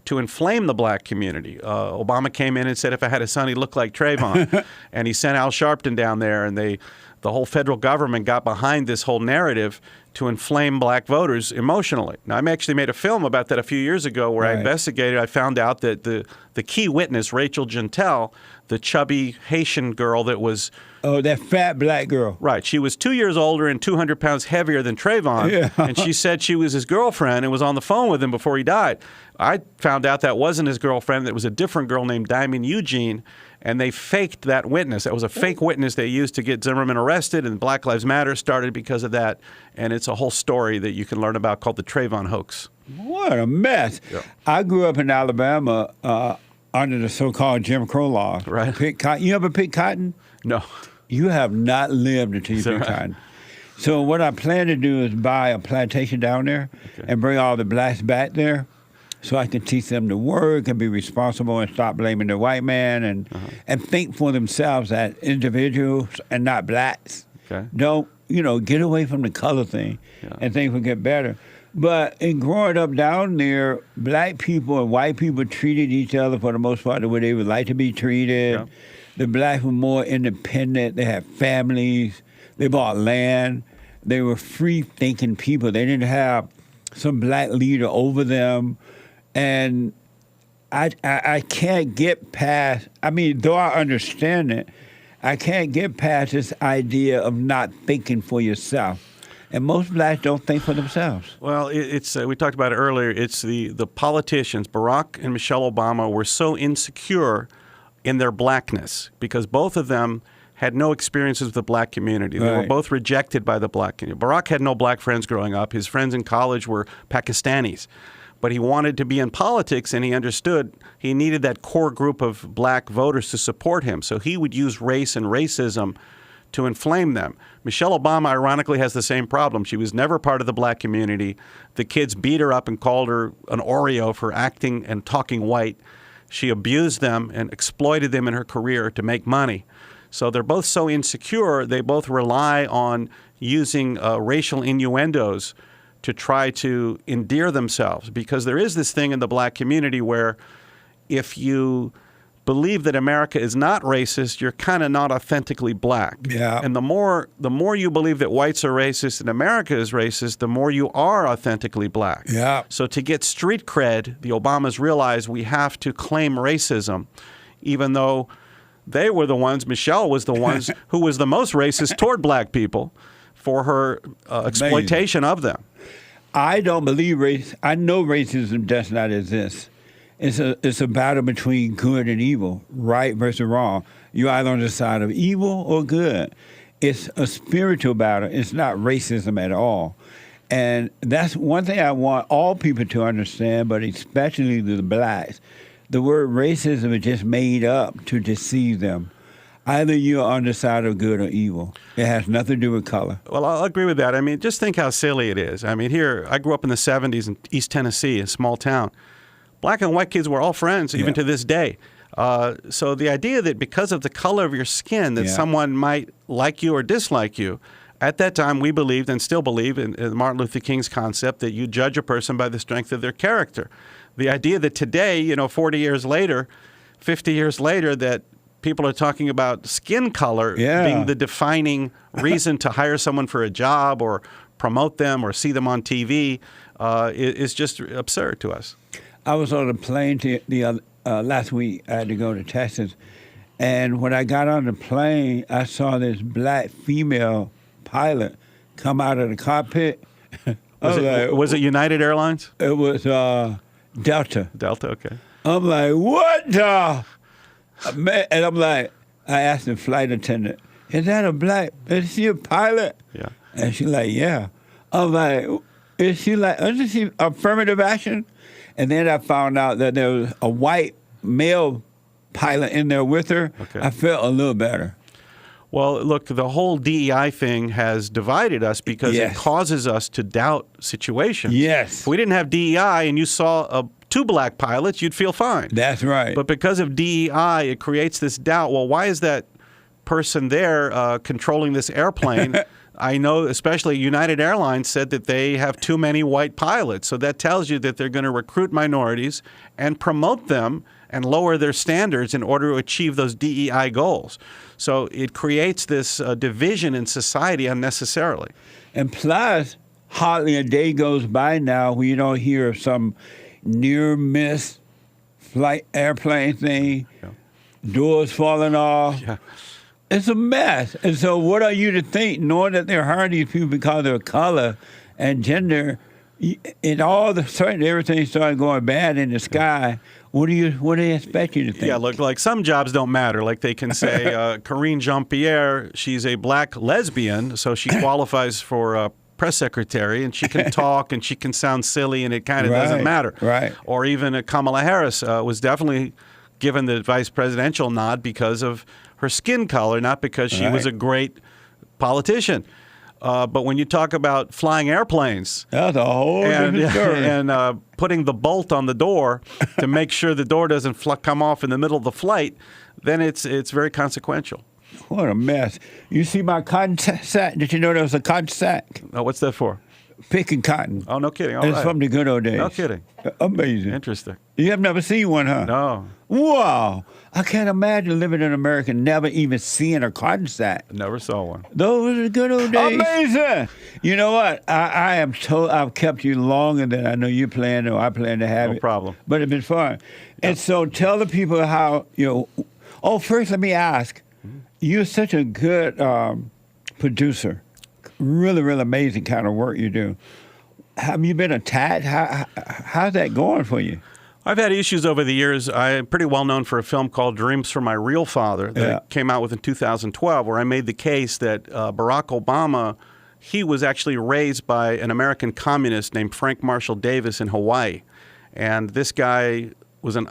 to inflame the black community. Obama came in and said, if I had a son, he'd look like Trayvon. And he sent Al Sharpton down there, and the whole federal government got behind this whole narrative to inflame black voters emotionally. Now, I actually made a film about that a few years ago where I investigated. I found out that the key witness, Rachel Gentel, the chubby Haitian girl that was... Oh, that fat black girl. Right. She was 2 years older and 200 pounds heavier than Trayvon. Yeah. And she said she was his girlfriend and was on the phone with him before he died. I found out that wasn't his girlfriend. That was a different girl named Diamond Eugene. And they faked that witness. That was a fake witness they used to get Zimmerman arrested, and Black Lives Matter started because of that. And it's a whole story that you can learn about called the Trayvon hoax. What a mess. Yeah. I grew up in Alabama under the so-called Jim Crow law. Right. Pick cotton. You ever pick cotton? No. You have not lived until you pick cotton. So what I plan to do is buy a plantation down there and bring all the blacks back there, so I can teach them to work and be responsible and stop blaming the white man and think for themselves as individuals and not blacks. Okay. Don't, get away from the color thing and things will get better. But in growing up down there, black people and white people treated each other for the most part the way they would like to be treated. Yeah. The blacks were more independent. They had families. They bought land. They were free-thinking people. They didn't have some black leader over them. And I can't get past, though I understand it, I can't get past this idea of not thinking for yourself. And most blacks don't think for themselves. Well, it's we talked about it earlier. It's the politicians, Barack and Michelle Obama, were so insecure in their blackness because both of them had no experiences with the black community. They were both rejected by the black community. Barack had no black friends growing up. His friends in college were Pakistanis. But he wanted to be in politics, and he understood he needed that core group of black voters to support him. So he would use race and racism to inflame them. Michelle Obama, ironically, has the same problem. She was never part of the black community. The kids beat her up and called her an Oreo for acting and talking white. She abused them and exploited them in her career to make money. So they're both so insecure, they both rely on using racial innuendos to try to endear themselves, because there is this thing in the black community where if you believe that America is not racist, you're kind of not authentically black. Yeah. And the more you believe that whites are racist and America is racist, the more you are authentically black. Yeah. So to get street cred, the Obamas realized we have to claim racism, even though they were the ones, Michelle was the ones who was the most racist toward black people for her exploitation of them. I don't believe race. I know racism does not exist. It's a battle between good and evil, right versus wrong. You're either on the side of evil or good. It's a spiritual battle. It's not racism at all. And that's one thing I want all people to understand, but especially the blacks. The word racism is just made up to deceive them. Either you're on the side of good or evil. It has nothing to do with color. Well, I'll agree with that. Just think how silly it is. Here, I grew up in the 70s in East Tennessee, a small town. Black and white kids were all friends, even to this day. So the idea that because of the color of your skin that someone might like you or dislike you, at that time we believed and still believe in Martin Luther King's concept that you judge a person by the strength of their character. The idea that today, 40 years later, 50 years later, that people are talking about skin color Yeah. being the defining reason to hire someone for a job or promote them or see them on TV is just absurd to us. I was on a plane last week. I had to go to Texas. And when I got on the plane, I saw this black female pilot come out of the cockpit. Was it United Airlines? It was Delta. Delta, okay. I'm like, what the? And I'm like, I asked the flight attendant, is she a pilot? Yeah. And she's like, yeah. I'm like, is she affirmative action? And then I found out that there was a white male pilot in there with her. Okay. I felt a little better. Well, look, the whole DEI thing has divided us because Yes. it causes us to doubt situations. Yes. If we didn't have DEI and you saw two black pilots, you'd feel fine. That's right. But because of DEI, it creates this doubt. Well, why is that person there controlling this airplane? I know especially United Airlines said that they have too many white pilots. So that tells you that they're going to recruit minorities and promote them and lower their standards in order to achieve those DEI goals. So it creates this division in society unnecessarily. And plus, hardly a day goes by now where you don't hear of some near-miss flight airplane thing, doors falling off. Yeah. It's a mess. And so what are you to think, knowing that they're hiring these people because of their color and gender, and all of a sudden everything started going bad in the sky, what do they expect you to think? Yeah, look, like some jobs don't matter. Like they can say, Karine Jean-Pierre, she's a black lesbian, so she qualifies for press secretary, and she can talk and she can sound silly, and it kind of doesn't matter. Right. Or even Kamala Harris was definitely given the vice presidential nod because of her skin color, not because she was a great politician. But when you talk about flying airplanes, that's a whole different story. And putting the bolt on the door to make sure the door doesn't come off in the middle of the flight, then it's very consequential. What a mess. You see my cotton sack? Did you know there was a cotton sack? Oh, what's that for? Picking cotton. Oh, no kidding. All It's right. from the good old days. No kidding. Amazing. Interesting. You have never seen one, huh? No. Wow. I can't imagine living in America and never even seeing a cotton sack. Never saw one. Those are the good old days. Amazing. You know what? I've kept you longer than I know you planned or I plan to have it. No problem. But it's been fun. And so tell the people how, first let me ask, you're such a good producer. Really, really amazing kind of work you do. Have you been attacked? How's that going for you? I've had issues over the years. I'm pretty well known for a film called Dreams from My Real Father that came out in 2012, where I made the case that Barack Obama, he was actually raised by an American communist named Frank Marshall Davis in Hawaii. And this guy was a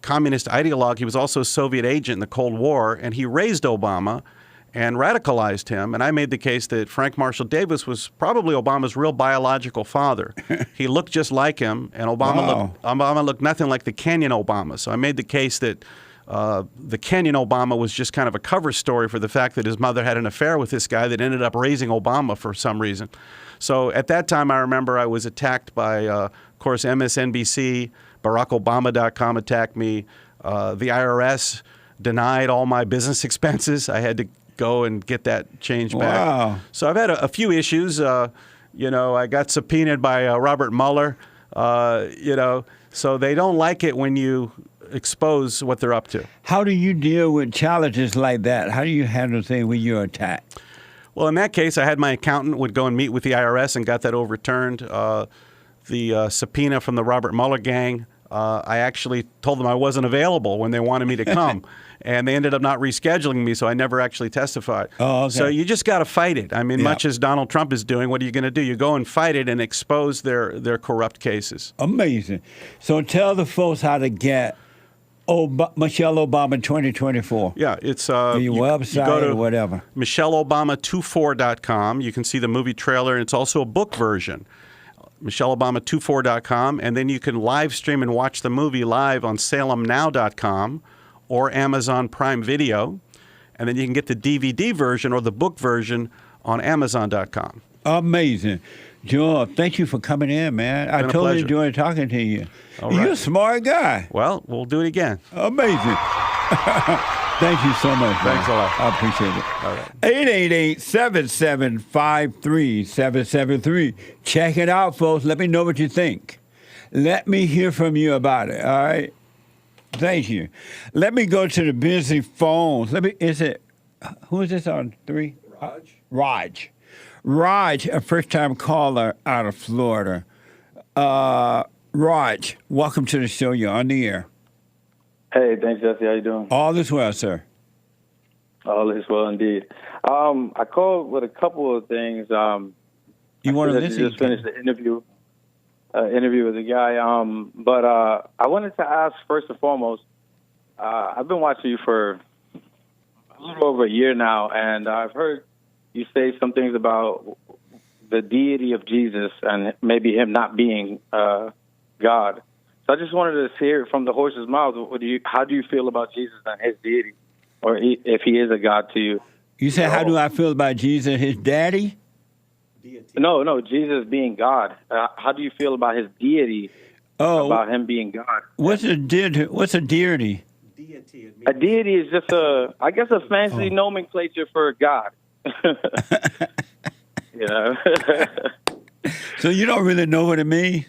communist ideologue. He was also a Soviet agent in the Cold War, and he raised Obama and radicalized him. And I made the case that Frank Marshall Davis was probably Obama's real biological father. He looked just like him, and Obama looked nothing like the Kenyan Obama. So I made the case that the Kenyan Obama was just kind of a cover story for the fact that his mother had an affair with this guy that ended up raising Obama for some reason. So at that time, I remember I was attacked by, of course, MSNBC, BarackObama.com attacked me. The IRS denied all my business expenses. I had to go and get that changed back. Wow. So I've had a few issues. I got subpoenaed by Robert Mueller. So they don't like it when you expose what they're up to. How do you deal with challenges like that? How do you handle things when you're attacked? Well, in that case, I had my accountant would go and meet with the IRS and got that overturned. The subpoena from the Robert Mueller gang, I actually told them I wasn't available when they wanted me to come. And they ended up not rescheduling me, so I never actually testified. Oh, okay. So you just got to fight it. I mean, much as Donald Trump is doing, what are you going to do? You go and fight it and expose their corrupt cases. Amazing. So tell the folks how to get Michelle Obama 2024. Yeah, it's your website you go to or whatever. MichelleObama24.com. You can see the movie trailer, and it's also a book version. MichelleObama24.com, and then you can live stream and watch the movie live on SalemNow.com or Amazon Prime Video, and then you can get the DVD version or the book version on Amazon.com. Amazing. Joel, thank you for coming in, man. I totally enjoyed talking to you. All right. You're a smart guy. Well, we'll do it again. Amazing. Thank you so much. Thanks a lot. I appreciate it. All right. 888-775-3773. Check it out, folks. Let me know what you think. Let me hear from you about it, all right? Thank you. Let me go to the busy phones. Who is this on 3? Raj, a first-time caller out of Florida. Raj, welcome to the show. You're on the air. Hey, thanks, Jesse. How you doing? All is well, sir. All is well, indeed. I called with a couple of things. You want to listen? You just finished the interview with the guy. But I wanted to ask, first and foremost, I've been watching you for a little over a year now, and I've heard you say some things about the deity of Jesus and maybe him not being God. So I just wanted to hear it from the horse's mouth. How do you feel about Jesus and his deity, or if he is a God to you? You said, how do I feel about Jesus and his daddy? No, Jesus being God. How do you feel about his deity? About him being God. What's a deity? A deity is just a fancy nomenclature for God. You know. So you don't really know what it means?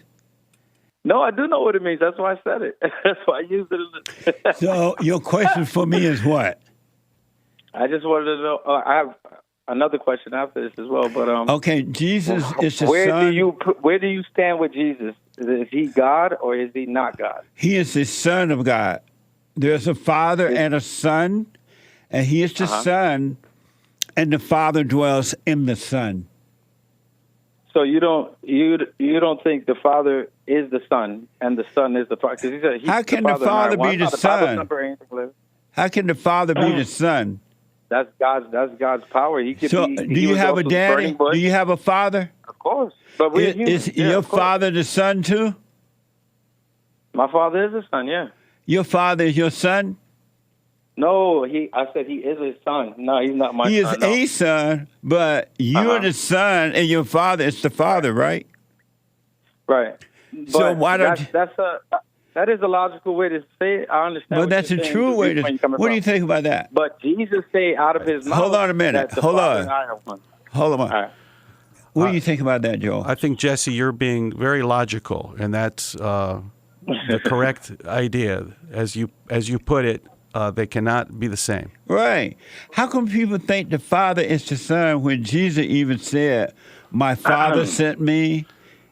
No, I do know what it means. That's why I said it. That's why I used it. So your question for me is what? I just wanted to know. I have another question after this as well. But okay, Jesus is the Son. Where do you stand with Jesus? Is he God or is he not God? He is the Son of God. There's a Father and a Son, and he is the Son, and the Father dwells in the Son. So you don't think the Father is the Son and the Son is the Father? Because he said how can the Father be the Son? How can the Father be the Son? That's God's power. He could so be. Do you have a daddy? Do you have a father? Of course, but we're is your father the Son too? My father is a son. Yeah. Your father is your son? No, I said he is his son. No, he's not my son. He is a son, but you're the son, and your father is the father, right? Right. So but why don't that is a logical way to say it. I understand. But that's a true way to. What do you think about that? But Jesus say out of his mouth. Hold on a minute. Hold on. Hold on. All right. What do you think about that, Joel? I think, Jesse, you're being very logical, and that's the correct idea. As you put it, they cannot be the same. Right. How come people think the Father is the Son when Jesus even said, my Father sent me?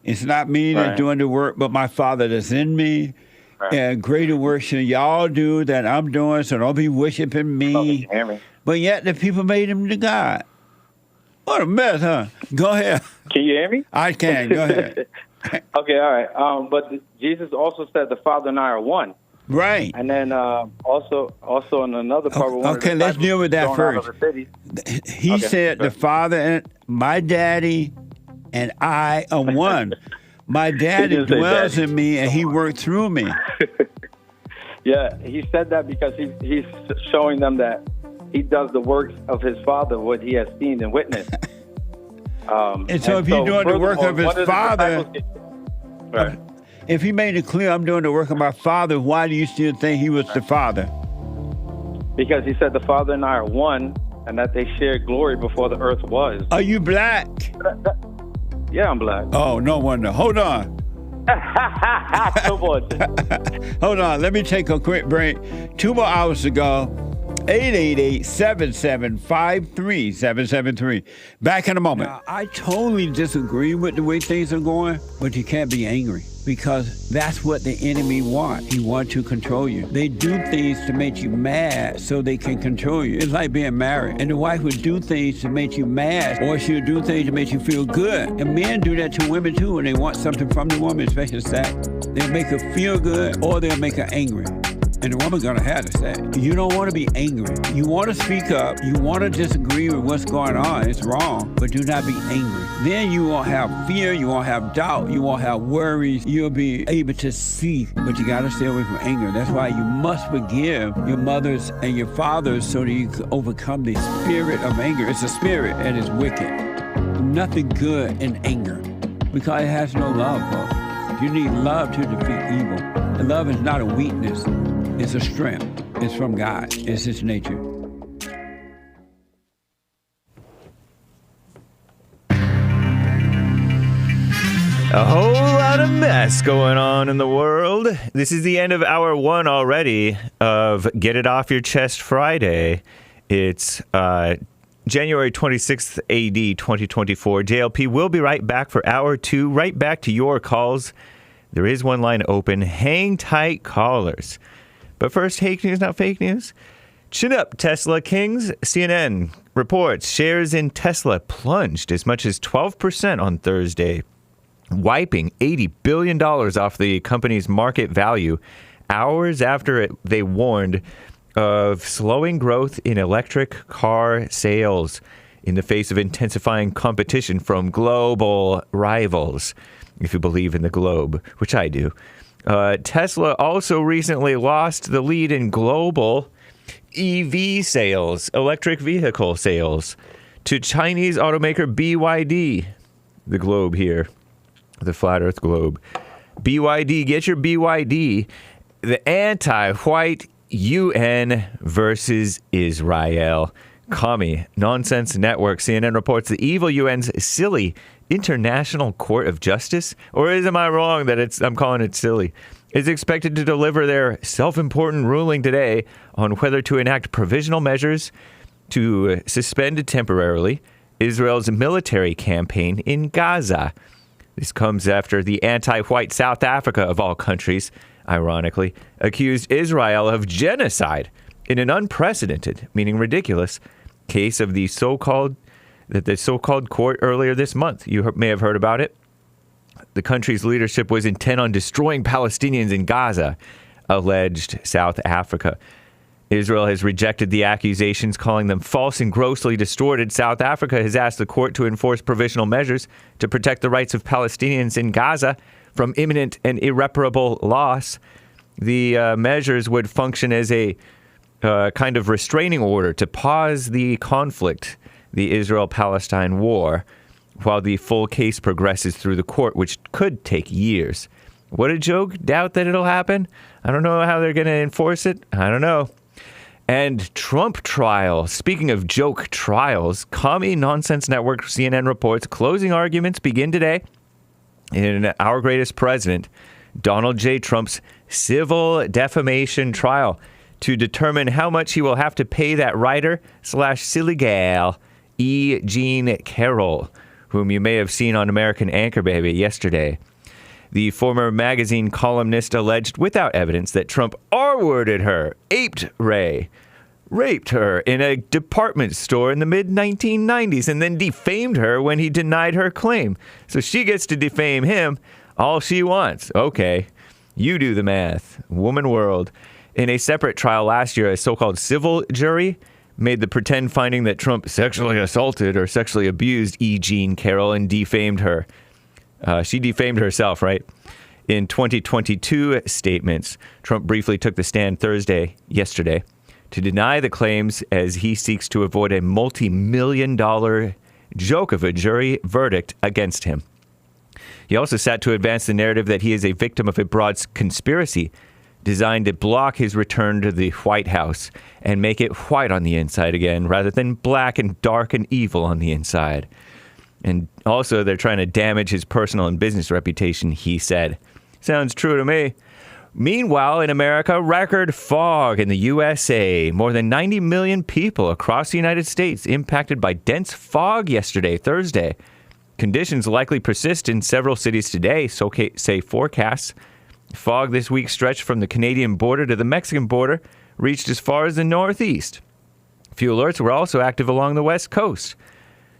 It's not me that's doing the work, but my Father that's in me. Right. And greater work shall y'all do that I'm doing, so don't be worshiping me. But yet the people made him the God. What a mess, huh? Go ahead. Can you hear me? I can. Go ahead. Okay, all right. But Jesus also said the Father and I are one. Right. And then also in another part. Okay, let's deal with that first. He said the Father and my daddy and I are one. My daddy dwells in me, and he worked through me. Yeah, he said that because he's showing them that he does the works of his Father, what he has seen and witnessed. And so if you're doing the work of his Father, if he made it clear, I'm doing the work of my Father, why do you still think he was the Father? Because he said the Father and I are one, and that they shared glory before the earth was. Are you black? Yeah, I'm black. Oh, no wonder. Hold on. Hold on. Let me take a quick break. 2 more hours to go. 888-775-3773. Back in a moment. Now, I totally disagree with the way things are going, but you can't be angry because that's what the enemy wants. He wants to control you. They do things to make you mad so they can control you. It's like being married. And the wife would do things to make you mad, or she'll do things to make you feel good. And men do that to women too when they want something from the woman, especially sex. They'll make her feel good or they'll make her angry. And the woman's gonna have to say, you don't want to be angry. You want to speak up. You want to disagree with what's going on. It's wrong, but do not be angry. Then you won't have fear. You won't have doubt. You won't have worries. You'll be able to see, but you got to stay away from anger. That's why you must forgive your mothers and your fathers so that you can overcome the spirit of anger. It's a spirit and it's wicked. Nothing good in anger because it has no love, folks. You need love to defeat evil. And love is not a weakness. It's a strength. It's from God. It's His nature. A whole lot of mess going on in the world. This is the end of hour one already of Get It Off Your Chest Friday. It's January 26th, AD 2024. JLP will be right back for hour two, right back to your calls. There is one line open. Hang tight, callers. But first, Hake news, not fake news. Chin up, Tesla kings. CNN reports shares in Tesla plunged as much as 12% on Thursday, wiping $80 billion off the company's market value hours after they warned of slowing growth in electric car sales in the face of intensifying competition from global rivals, if you believe in the globe, which I do. Tesla also recently lost the lead in global EV sales, electric vehicle sales, to Chinese automaker BYD. The globe here. The flat earth globe. BYD, get your BYD. The anti-white UN versus Israel. Commie Nonsense Network. CNN reports the evil UN's silly International Court of Justice, or am I wrong that I'm calling it silly, is expected to deliver their self-important ruling today on whether to enact provisional measures to suspend temporarily Israel's military campaign in Gaza. This comes after the anti-white South Africa, of all countries, ironically, accused Israel of genocide in an unprecedented, meaning ridiculous, case of the so-called court earlier this month. You may have heard about it. The country's leadership was intent on destroying Palestinians in Gaza, alleged South Africa. Israel has rejected the accusations, calling them false and grossly distorted. South Africa has asked the court to enforce provisional measures to protect the rights of Palestinians in Gaza from imminent and irreparable loss. The measures would function as a kind of restraining order to pause the conflict, the Israel-Palestine war, while the full case progresses through the court, which could take years. What a joke. Doubt that it'll happen. I don't know how they're going to enforce it. I don't know. And Trump trial. Speaking of joke trials, Commie Nonsense Network CNN reports closing arguments begin today in Our Greatest President, Donald J. Trump's civil defamation trial to determine how much he will have to pay that writer/silly gal, E. Jean Carroll, whom you may have seen on American Anchor Baby yesterday. The former magazine columnist alleged without evidence that Trump R-worded her, raped her in a department store in the mid-1990s, and then defamed her when he denied her claim. So she gets to defame him all she wants. Okay, you do the math. Woman world. In a separate trial last year, a so-called civil jury made the pretend finding that Trump sexually assaulted or sexually abused E. Jean Carroll and defamed her. She defamed herself, right? In 2022 statements, Trump briefly took the stand yesterday, to deny the claims as he seeks to avoid a multi-million-dollar joke of a jury verdict against him. He also sought to advance the narrative that he is a victim of a broad conspiracy designed to block his return to the White House and make it white on the inside again, rather than black and dark and evil on the inside. And also, they're trying to damage his personal and business reputation, he said. Sounds true to me. Meanwhile, in America, record fog in the USA. More than 90 million people across the United States impacted by dense fog yesterday, Thursday. Conditions likely persist in several cities today, so say forecasts. Fog this week stretched from the Canadian border to the Mexican border, reached as far as the Northeast. Few alerts were also active along the West Coast.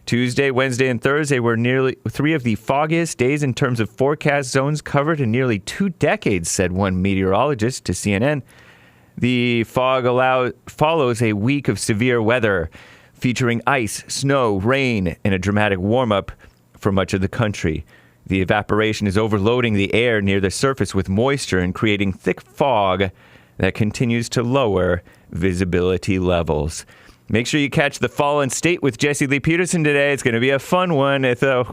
Tuesday, Wednesday, and Thursday were nearly 3 of the foggiest days in terms of forecast zones covered in nearly 2 decades, said one meteorologist to CNN. The fog follows a week of severe weather, featuring ice, snow, rain, and a dramatic warm-up for much of the country. The evaporation is overloading the air near the surface with moisture and creating thick fog that continues to lower visibility levels. Make sure you catch The Fallen State with Jesse Lee Peterson today. It's going to be a fun one. It's a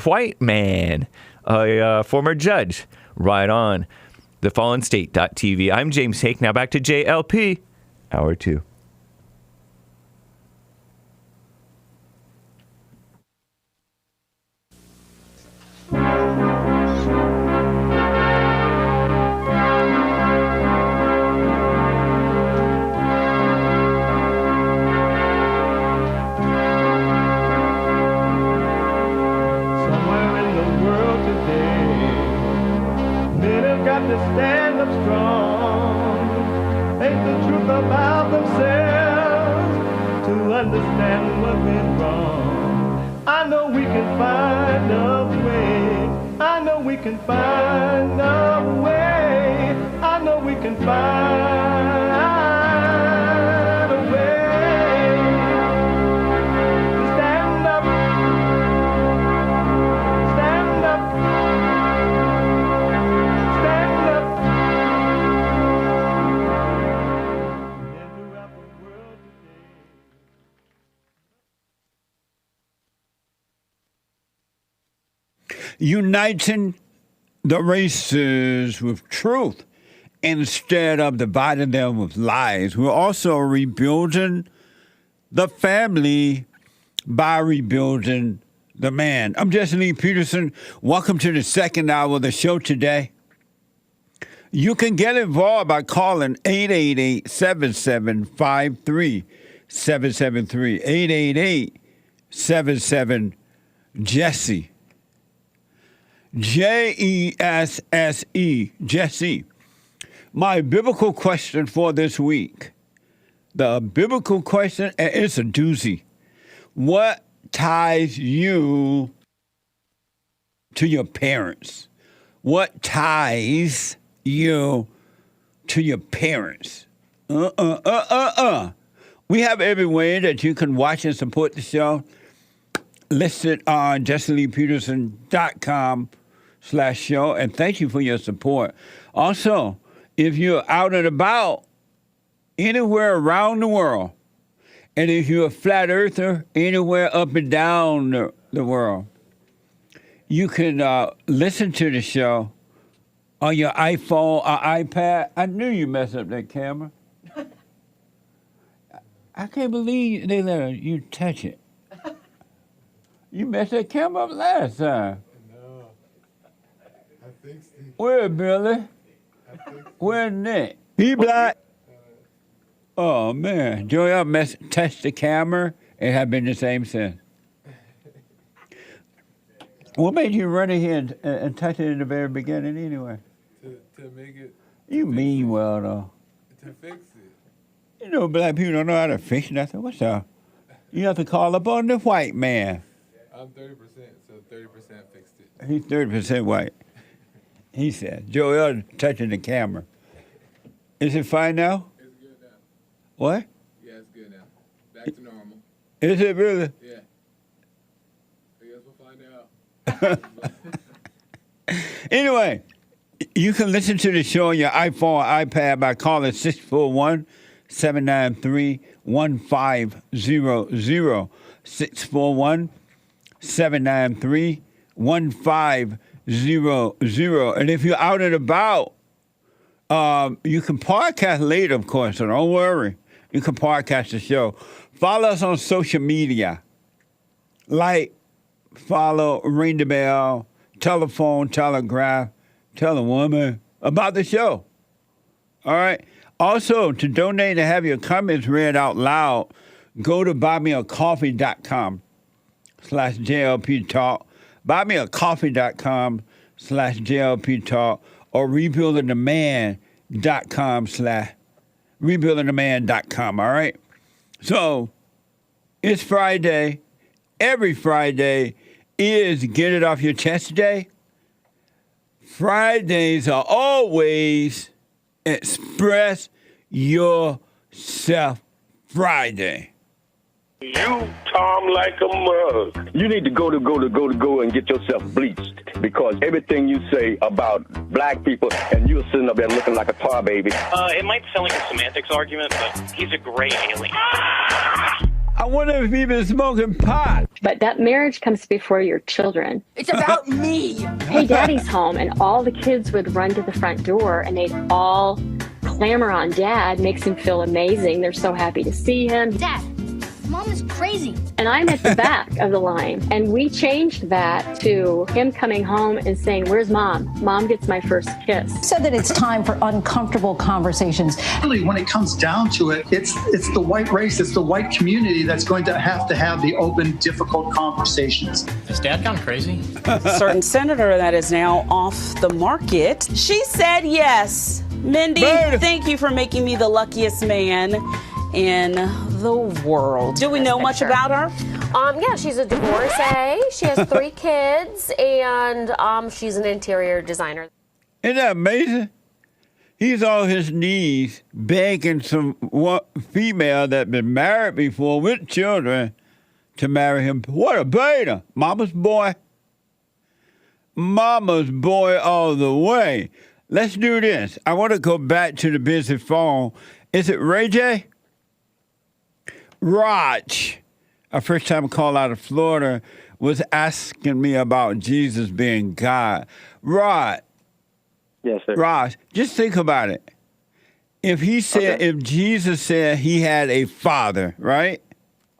white man, a former judge. Right on. TheFallenState.tv. I'm James Hake. Now back to JLP. Hour 2. To stand up strong, face the truth about themselves, to understand what went wrong. I know we can find a way. I know we can find a way. I know we can find a way to stand up, stand up. Uniting the races with truth instead of dividing them with lies. We're also rebuilding the family by rebuilding the man. I'm Jesse Lee Peterson. Welcome to the second hour of the show today. You can get involved by calling 888-7753-773. 888-77-JESSE. Jesse, Jesse. My biblical question for this week. The biblical question, and it's a doozy. What ties you to your parents? What ties you to your parents? We have every way that you can watch and support the show listed on JesseLeePeterson.com/show, and thank you for your support. Also, if you're out and about anywhere around the world, and if you're a flat earther anywhere up and down the world, you can listen to the show on your iPhone or iPad. I knew you messed up that camera. I can't believe they let you touch it. You messed that camera up last time. No. I fixed it. Where, Billy? Where Nick? He black. Oh, man. Joey touched the camera and have been the same since. What made you run ahead and touch it in the very beginning anyway? To make it. You mean well, though. To fix it. You know, black people don't know how to fix nothing. What's up? You have to call up on the white man. I'm 30%, so 30% fixed it. He's 30% white. He said, Joel touching the camera. Is it fine now? It's good now. What? Yeah, it's good now. Back to normal. Is it really? Yeah. I guess we'll find out. Anyway, you can listen to the show on your iPhone or iPad by calling 641-793-1500. 641-793-1500. And if you're out and about, you can podcast later, of course, so don't worry. You can podcast the show. Follow us on social media. Like, follow, ring the bell, telephone, telegraph, tell a woman about the show. All right? Also, to donate and have your comments read out loud, go to buymeacoffee.com/JLP Talk, buymeacoffee.com/JLP Talk, or rebuildingtheman.com, all right? So, it's Friday. Every Friday is Get It Off Your Chest Day. Fridays are always Express Yourself Friday. You Tom like a mug. You need to go and get yourself bleached, because everything you say about black people, and you're sitting up there looking like a tar baby. It might sound like a semantics argument, but he's a gray alien. I wonder if he's been smoking pot. But that marriage comes before your children. It's about me. Hey, daddy's home, and all the kids would run to the front door, and they'd all clamor on Dad makes him feel amazing. They're so happy to see him. Dad, Mom is crazy. And I'm at the back of the line. And we changed that to him coming home and saying, where's Mom? Mom gets my first kiss. Said that it's time for uncomfortable conversations. Really, when it comes down to it, it's the white race, it's the white community that's going to have the open, difficult conversations. Has Dad gone crazy? Certain senator that is now off the market. She said yes. Mindy, thank you for making me the luckiest man in the world. Do we know much about her? Yeah, she's a divorcee. She has 3 kids, and she's an interior designer. Isn't that amazing? He's on his knees begging some female that been married before with children to marry him. What a beta. Mama's boy. Mama's boy all the way. Let's do this. I want to go back to the busy phone. Is it Ray J? Raj, a first-time call out of Florida, was asking me about Jesus being God. Raj. Yes, sir. Raj, just think about it. If he said, if Jesus said he had a father, right?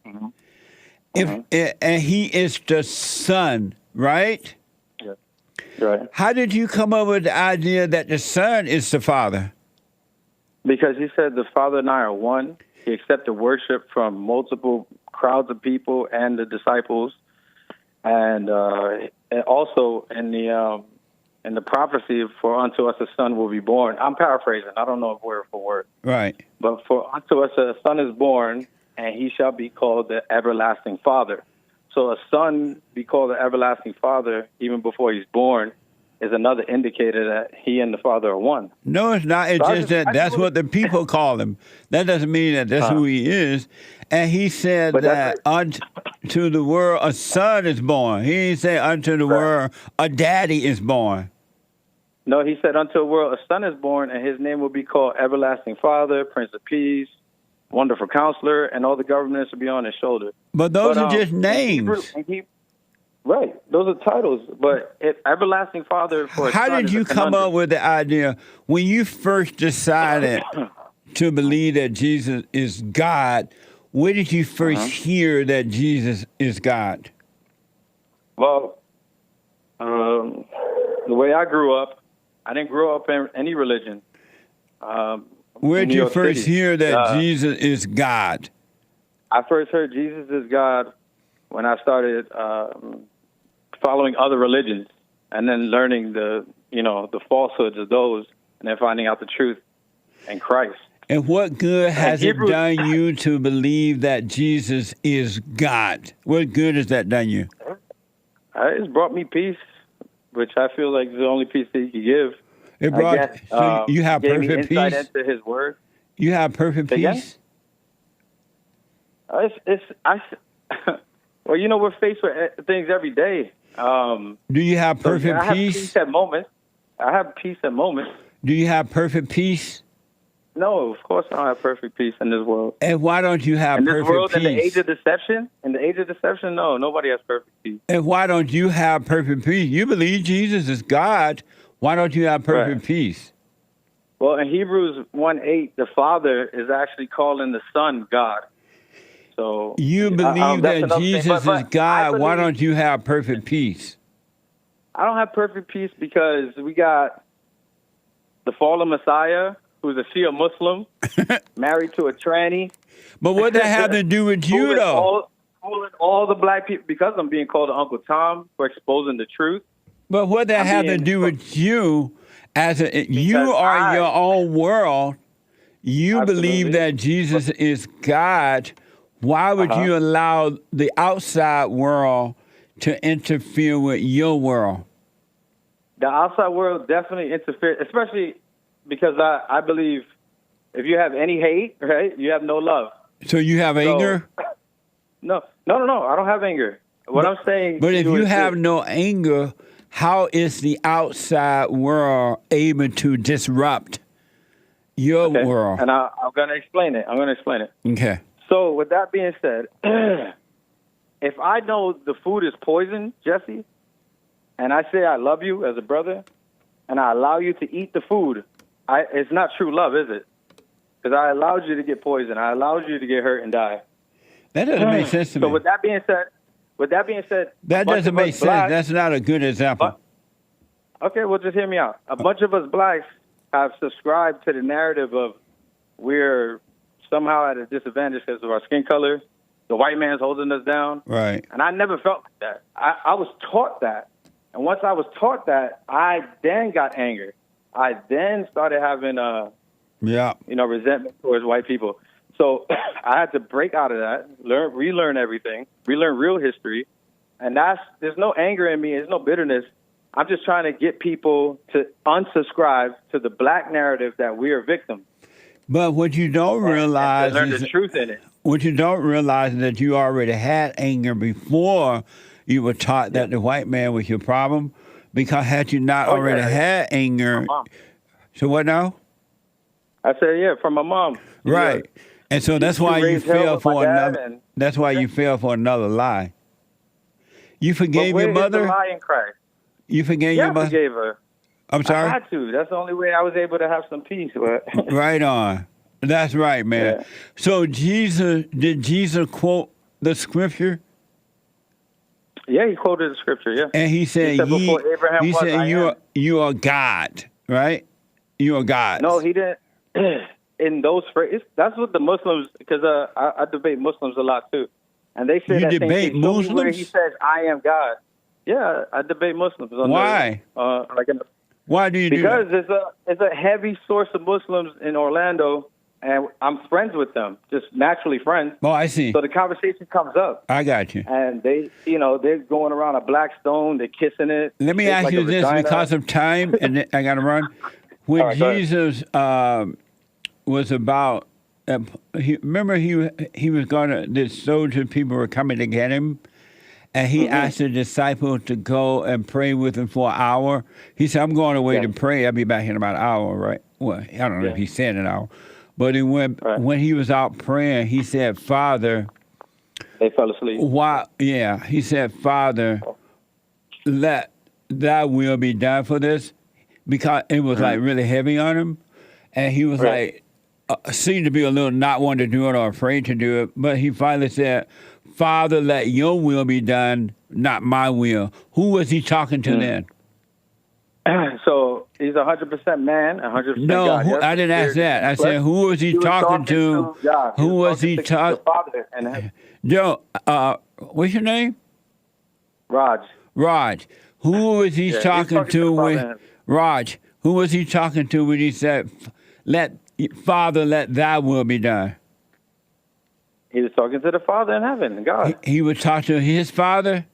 Mm-hmm. And he is the son, right? Yeah. Right. How did you come up with the idea that the son is the father? Because he said the Father and I are one. He accepted worship from multiple crowds of people and the disciples, and also in the prophecy, for unto us a son will be born. I'm paraphrasing. I don't know if word for word. Right. But for unto us a son is born, and he shall be called the everlasting Father. So a son be called the everlasting Father even before he's born is another indicator that he and the Father are one. No, it's not. It's just that that's what the people call him. That doesn't mean that that's who he is. And he said that unto the world a son is born. He didn't say unto the world a daddy is born. No, he said unto the world a son is born, and his name will be called Everlasting Father, Prince of Peace, Wonderful Counselor, and all the governments will be on his shoulder. But those are just names. Right, those are titles, but Everlasting Father for a How son did you come up with the idea when you first decided to believe that Jesus is God? Where did you first hear that Jesus is God? Well, the way I grew up, I didn't grow up in any religion. Where did you first hear that Jesus is God? I first heard Jesus is God when I started following other religions, and then learning the falsehoods of those, and then finding out the truth in Christ. And what good has it done you to believe that Jesus is God? What good has that done you? It's brought me peace, which I feel like is the only peace that he can give. It brought so you have perfect insight peace into his word. You have perfect peace. Well, we're faced with things every day. Do you have perfect I have peace? Peace at moments. I have peace at moments. Do you have perfect peace? No, of course I don't have perfect peace in this world. And why don't you have perfect peace? In this world, in the age of deception, no, nobody has perfect peace. And why don't you have perfect peace? You believe Jesus is God. Why don't you have perfect peace? Well, in Hebrews 1:8, the Father is actually calling the Son God. So you believe that Jesus is God. Why don't you have perfect peace? I don't have perfect peace because we got the fallen Messiah, who's a Shia Muslim, married to a tranny. But what that have to do with you, though? All the black people, because I'm being called Uncle Tom for exposing the truth. But what that have to do with you? You are your own world. You believe that Jesus is God. Why would you allow the outside world to interfere with your world? The outside world definitely interferes, especially because I believe if you have any hate, right, you have no love. So you have anger? No. I don't have anger. I'm saying. But if you have no anger, how is the outside world able to disrupt your world? And I'm going to explain it. Okay. So with that being said, if I know the food is poison, Jesse, and I say I love you as a brother, and I allow you to eat the food, it's not true love, is it? Because I allowed you to get poisoned. I allowed you to get hurt and die. That doesn't make sense to me. So with that being said, that doesn't make sense. That's not a good example. Okay, well, just hear me out. A bunch of us blacks have subscribed to the narrative of we're somehow at a disadvantage because of our skin color. The white man's holding us down. Right. And I never felt like that. I was taught that. And once I was taught that, I then got angry. I then started having resentment towards white people. So I had to break out of that, relearn everything, relearn real history. And there's no anger in me. There's no bitterness. I'm just trying to get people to unsubscribe to the black narrative that we are victims. But what you don't realize learn is the truth in it. What you don't realize is that you already had anger before you were taught that the white man was your problem. Because had you not already had anger, so what now? I said, yeah, from my mom. Right. And so that's why you fell for another. That's why you fell for another lie. You forgave your mother? The lie in Christ? You forgave your mother? I forgave her. I'm sorry? I had to. That's the only way I was able to have some peace. Right on. That's right, man. Yeah. So did Jesus quote the scripture? Yeah, he quoted the scripture, yeah. And he said before Abraham you are God, right? You are God. No, he didn't. In those phrases, that's what the Muslims, because I debate Muslims a lot too. And they say you that debate thing. Muslims? Where he says, I am God. Yeah, I debate Muslims. Why? Why do you do that? Because there's a heavy source of Muslims in Orlando, and I'm friends with them, just naturally friends. Oh, I see. So the conversation comes up. I got you. And they're going around a black stone, they're kissing it. Let me ask you this because of time, and I got to run. When Jesus was about, remember he was going to, the soldier people were coming to get him, and he asked the disciples to go and pray with him for an hour. He said, I'm going away to pray. I'll be back in about an hour, right? Well, I don't know if he said an hour. But when he was out praying, he said, Father. They fell asleep. He said, Father, let thy will be done for this. Because it was like really heavy on him. And he was like, seemed to be a little not wanting to do it or afraid to do it. But he finally said, Father, let your will be done, not my will. Who was he talking to then? So he's 100% man, 100% God. No, I didn't ask that. I said, who was he talking to? Who was he talking to? Joe, what's your name? Raj. Who was he talking to when Raj? Who was he talking to when he said, Father, let thy will be done? He was talking to the Father in heaven, God. He would talk to his Father?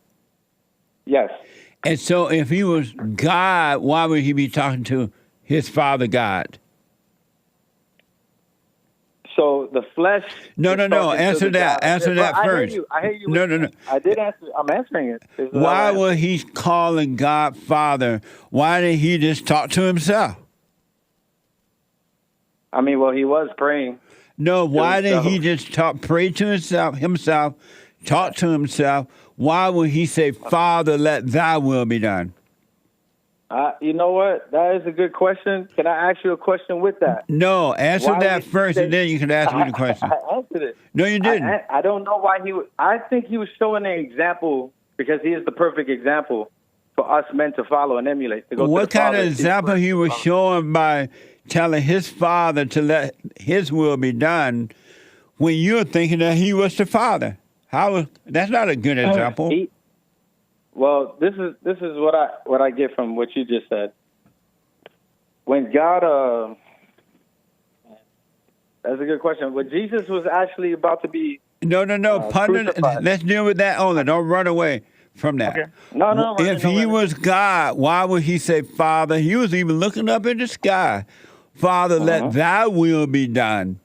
Yes. And so if he was God, why would he be talking to his Father God? So the flesh... No. Answer that. Answer that first. I hear you. No. I did answer. I'm answering it. Why was he calling God Father? Why didn't he just talk to himself? I mean, well, he was praying. No, why didn't he just pray to himself, talk to himself? Why would he say, Father, let thy will be done? You know what? That is a good question. Can I ask you a question with that? No, answer that first, and then you can ask me the question. I answered it. No, you didn't. I don't know why he would. I think he was showing an example because he is the perfect example for us men to follow and emulate. To go what kind of example he was showing by telling his Father to let his will be done when you're thinking that he was the Father? That's not a good example. Well, this is what I get from what you just said. When God, that's a good question. When Jesus was actually about to be let's deal with that only. Don't run away from that. Okay. No. If he was God, why would he say, Father? He was even looking up in the sky. Father, let thy will be done.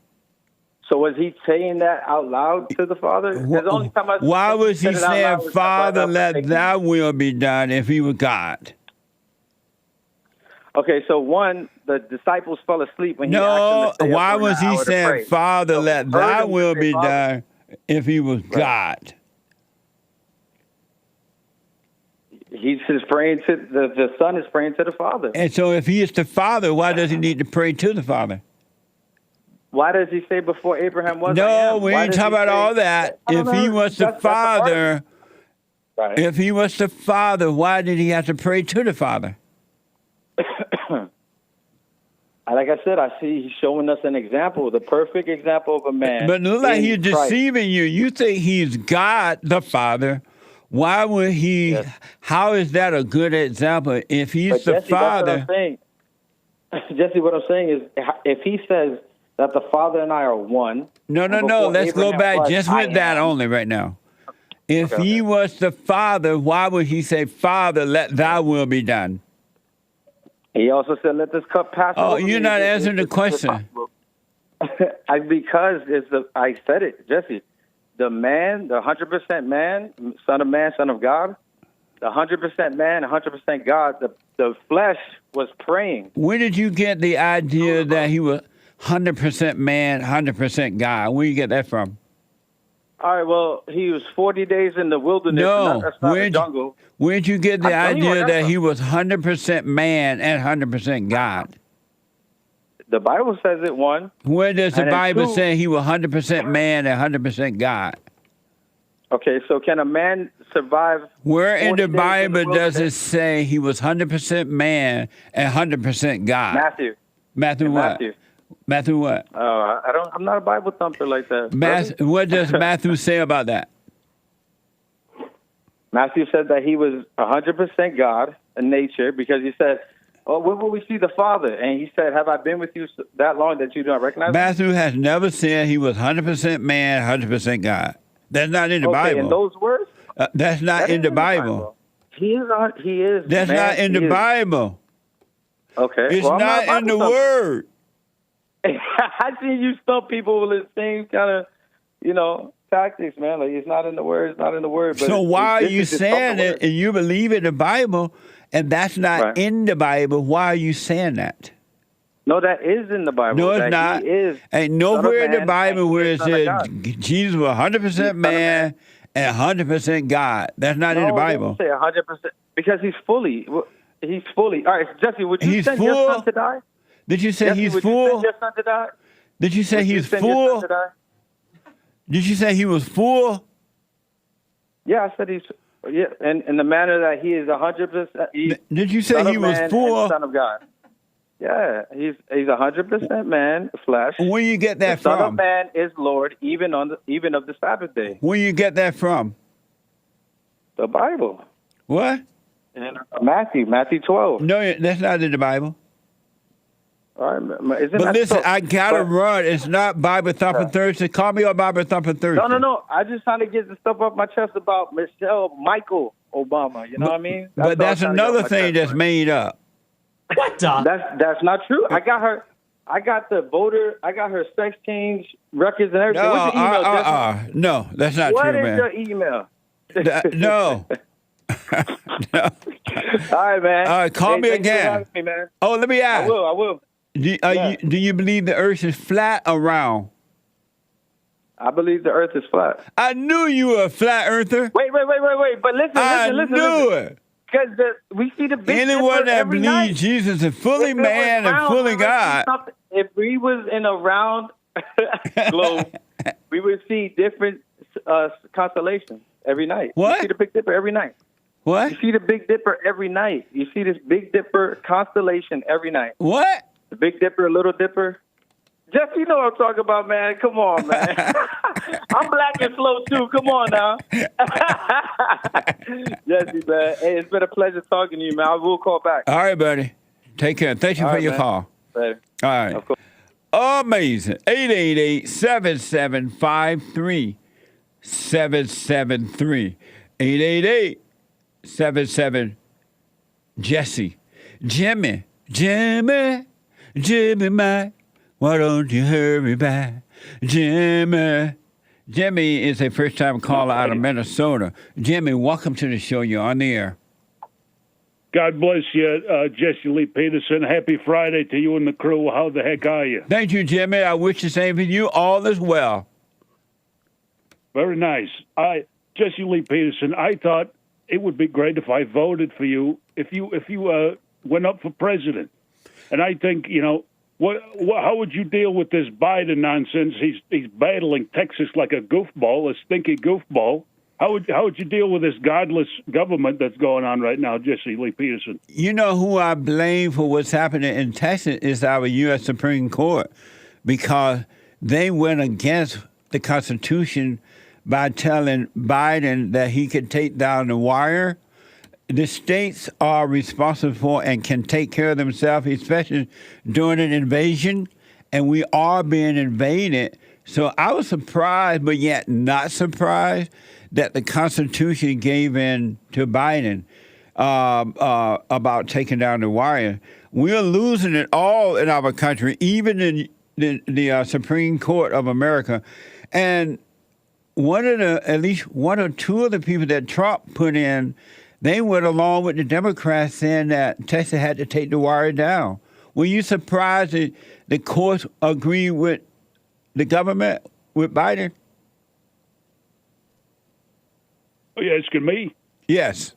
So was he saying that out loud to the Father? Why was he saying, Father, let thy will be done if he was God? Okay, so one, the disciples fell asleep when he asked them to why was he saying, Father, let thy will be done if he was God? He's just praying to the son is praying to the Father. And so if he is the Father, why does he need to pray to the Father? Why does he say before Abraham was? No, we ain't talking about all that. If he was the Father, right. If he was the Father, why did he have to pray to the Father? Like I said, I see he's showing us an example, the perfect example of a man. But look like he's Christ. deceiving you. You think he's God the Father. Why would he? Yes. How is that a good example? If he's But the Jesse, Father. that's what I'm saying. Jesse, what I'm saying is, if he says that the Father and I are one. No. Let's go back just with that only right now. If he was the Father, why would he say, Father, let thy will be done? He also said, let this cup pass over me. You're not answering the question. Because I said it, Jesse. The man, the 100% man, son of God, the 100% man, 100% God, the flesh was praying. Where did you get the idea that he was 100% man, 100% God? Where you get that from? All right, well, he was 40 days in the wilderness. No, That's not the jungle. Where'd you get the idea that he was 100% man and 100% God? The Bible says it, one. Where does the Bible say he was 100% man and 100% God? Okay, so can a man survive? Where in the Bible does it say he was 100% man and 100% God? Matthew. Matthew what? Matthew what? I'm not a Bible thumper like that. What does Matthew say about that? Matthew said that he was 100% God in nature because he said, "Oh, when will we see the Father?" And he said, "Have I been with you that long that you don't recognize me?" Matthew has never said he was 100% man, 100% God. That's not in the Bible. In those words? That's not in the Bible. He is. That's not in the Bible. Okay. It's not in the Word. I seen you stump people with the same kind of, tactics, man. Like, it's not in the Word. It's not in the Word. But so why are you saying it and you believe in the Bible and that's not in the Bible? Why are you saying that? No, that is in the Bible. No, it's not. Ain't nowhere in the Bible where it says Jesus was 100% man and 100% God. That's not in the Bible. Say 100% because he's fully. He's fully. All right, Jesse, would you send your son to die? Did you say Jesse, he's would full? You send your son to die? Did you say he's full? Did you say he was full? Yeah, I said he's. Yeah, and in the manner that he is 100%. Did you say he was full? Son of God. Yeah, he's 100% man, flesh. Where you get that from? from? Son of Man is Lord, even of the Sabbath day. Where you get that from? The Bible. What? And Matthew 12. No, that's not in the Bible. All right, but listen, I gotta run. It's not Bible Thumping Thursday. Call me on Bible Thumping Thursday. No. I just trying to get the stuff off my chest about Michael Obama. You know what I mean? But that's another thing that's made up. What the? That's not true. I got her. I got the voter. I got her sex change records and everything. What's your email? No, that's not what true, man. What is your email? No. No. All right, man. All right, call me again. Me, man. Oh, let me ask. I will. Do you believe the earth is flat or round? I believe the earth is flat. I knew you were a flat earther. Wait. But listen. I knew it. Because we see the big anyone that believes night. Jesus is fully man and fully God. If we was in a round globe, we would see different constellations every night. What? You see the Big Dipper every night. What? You see the Big Dipper every night. You see this Big Dipper constellation every night. What? The Big Dipper, Little Dipper. Jeff, you know what I'm talking about, man. Come on, man. I'm black and slow, too. Come on now. Jesse, man. Hey, it's been a pleasure talking to you, man. I will call back. All right, buddy. Take care. Thank you for your call. Later. All right. Of course. Amazing. 888-7753. 773. 888-77 Jesse. Jimmy, my, why don't you hurry back? Jimmy is a first-time caller out of Minnesota. Jimmy, welcome to the show. You're on the air. God bless you, Jesse Lee Peterson. Happy Friday to you and the crew. How the heck are you? Thank you, Jimmy. I wish the same for you. All is well. Very nice. Jesse Lee Peterson, I thought it would be great if I voted for you if you went up for president. And I think, how would you deal with this Biden nonsense? He's battling Texas like a goofball, a stinky goofball. How would you deal with this godless government that's going on right now, Jesse Lee Peterson? You know who I blame for what's happening in Texas is our U.S. Supreme Court, because they went against the Constitution by telling Biden that he could take down the wire. The states are responsible for and can take care of themselves, especially during an invasion, and we are being invaded. So I was surprised, but yet not surprised, that the Constitution gave in to Biden about taking down the wire. We're losing it all in our country, even in the Supreme Court of America. And at least one or two of the people that Trump put in, they went along with the Democrats saying that Texas had to take the wire down. Were you surprised that the courts agreed with the government, with Biden? Are you asking me? Yes.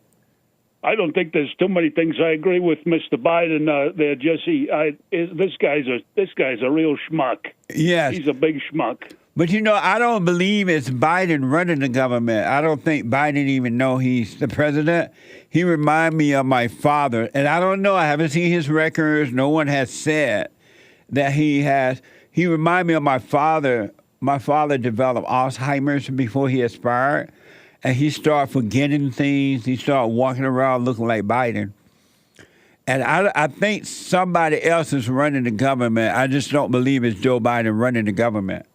I don't think there's too many things I agree with Mr. Biden there, Jesse. This guy's a real schmuck. Yes. He's a big schmuck. But, I don't believe it's Biden running the government. I don't think Biden even know he's the president. He reminds me of my father. And I don't know. I haven't seen his records. No one has said that he has. He reminds me of my father. My father developed Alzheimer's before he expired. And he started forgetting things. He started walking around looking like Biden. And I think somebody else is running the government. I just don't believe it's Joe Biden running the government.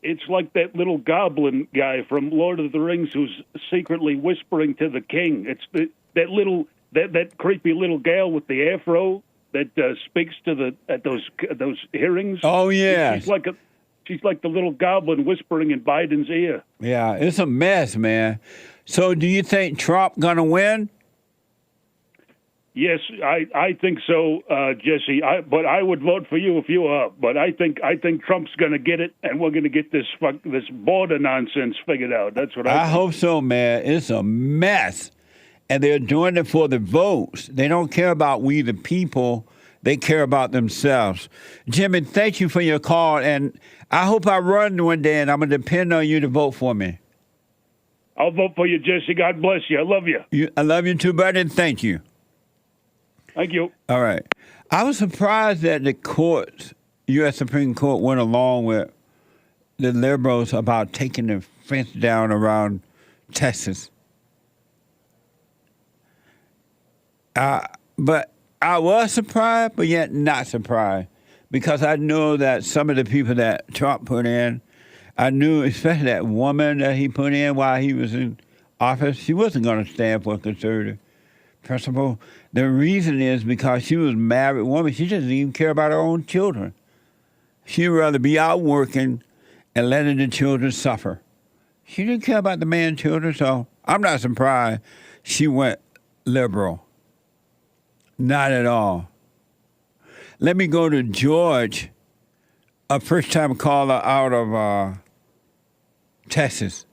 It's like that little goblin guy from Lord of the Rings who's secretly whispering to the king. It's that creepy little gal with the afro that speaks to at those hearings. Oh yeah, she's like the little goblin whispering in Biden's ear. Yeah, it's a mess, man. So, do you think Trump gonna win? Yes, I think so, Jesse. But I would vote for you if you are. But I think Trump's going to get it, and we're going to get this border nonsense figured out. That's what I think. Hope so, man. It's a mess, and they're doing it for the votes. They don't care about we the people. They care about themselves. Jimmy, thank you for your call, and I hope I run one day, and I'm going to depend on you to vote for me. I'll vote for you, Jesse. God bless you. I love you. I love you too, buddy, and thank you. Thank you. All right. I was surprised that the courts, U.S. Supreme Court, went along with the liberals about taking the fence down around Texas. But I was surprised, but yet not surprised, because I know that some of the people that Trump put in, I knew, especially that woman that he put in while he was in office, she wasn't going to stand for a conservative principle. The reason is because she was a married woman. She doesn't even care about her own children. She'd rather be out working and letting the children suffer. She didn't care about the man's children, so I'm not surprised she went liberal. Not at all. Let me go to George, a first-time caller out of Texas.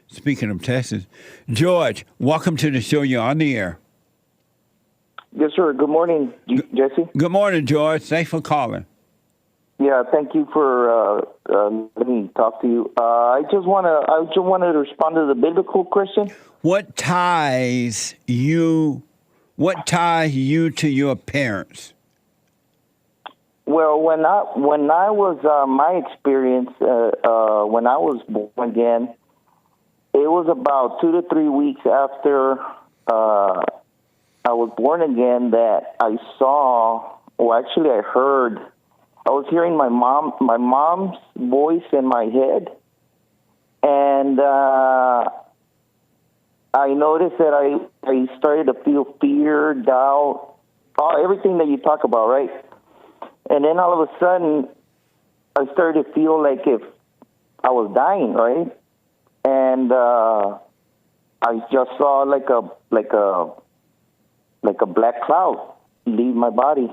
Speaking of Texas, George, welcome to the show. You're on the air. Yes, sir. Good morning, Jesse. Good morning, George. Thanks for calling. Yeah, thank you for letting me talk to you. I just wanted to respond to the biblical question. What ties you to your parents? Well, when I was my experience when I was born again, it was about 2 to 3 weeks after I was born again that I saw, or actually I heard, I was hearing my mom's voice in my head, and I noticed that I started to feel fear, doubt, everything that you talk about, right? And then all of a sudden, I started to feel like if I was dying, right? And I just saw like a black cloud leave my body.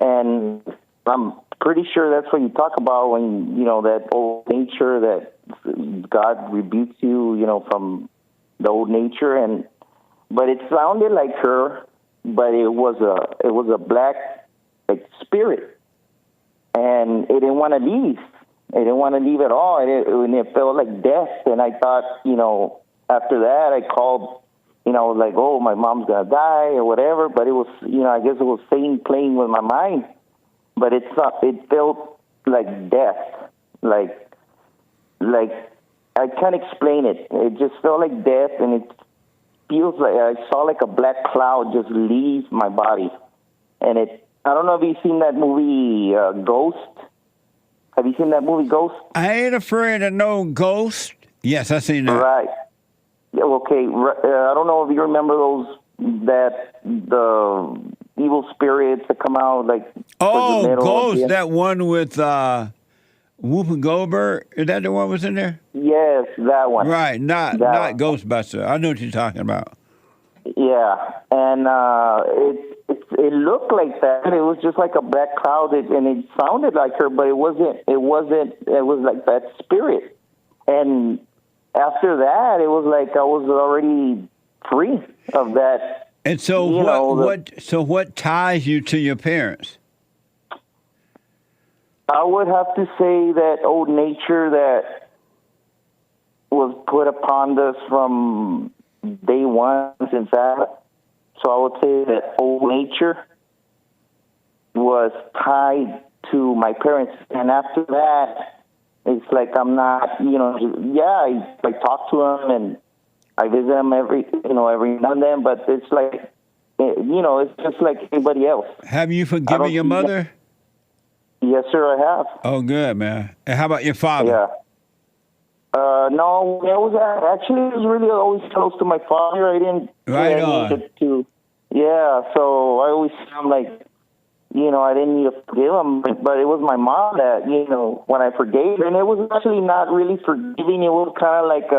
And I'm pretty sure that's what you talk about when, that old nature that God rebukes you, from the old nature, but it sounded like her, but it was a black spirit, and it didn't want to leave. It didn't want to leave at all, and it felt like death. And I thought, after that, I called, like, oh, my mom's gonna die or whatever. But it was, I guess it was Satan playing with my mind. But it felt like death, like I can't explain it. It just felt like death, and it feels like I saw like a black cloud just leave my body. And I don't know if you've seen that movie Ghost. Have you seen that movie Ghost? I ain't afraid of no ghost. Yes, I've seen that. Right. Yeah, okay. I don't know if you remember the evil spirits that come out like. Oh, the middle, Ghost, that one with Whoopi Goldberg. Is that the one was in there? Yes, that one. Right, not Ghostbuster. I know what you're talking about. Yeah, and it looked like that. It was just like a black cloud, and it sounded like her, but it wasn't. It was like that spirit. And after that, it was like I was already free of that. And so what ties you to your parents? I would have to say that old nature that was put upon us from day one since Adam. So I would say that old nature was tied to my parents. And after that, it's like I'm not, I talk to them and I visit them every now and then, but it's like, it's just like anybody else. Have you forgiven your mother? Yes, sir, I have. Oh, good, man. And how about your father? Yeah. No, it was really always close to my father. I didn't. Right on. Yeah, so I always sound like, I didn't need to forgive him, but it was my mom that, when I forgave, and it was actually not really forgiving. It was kind of like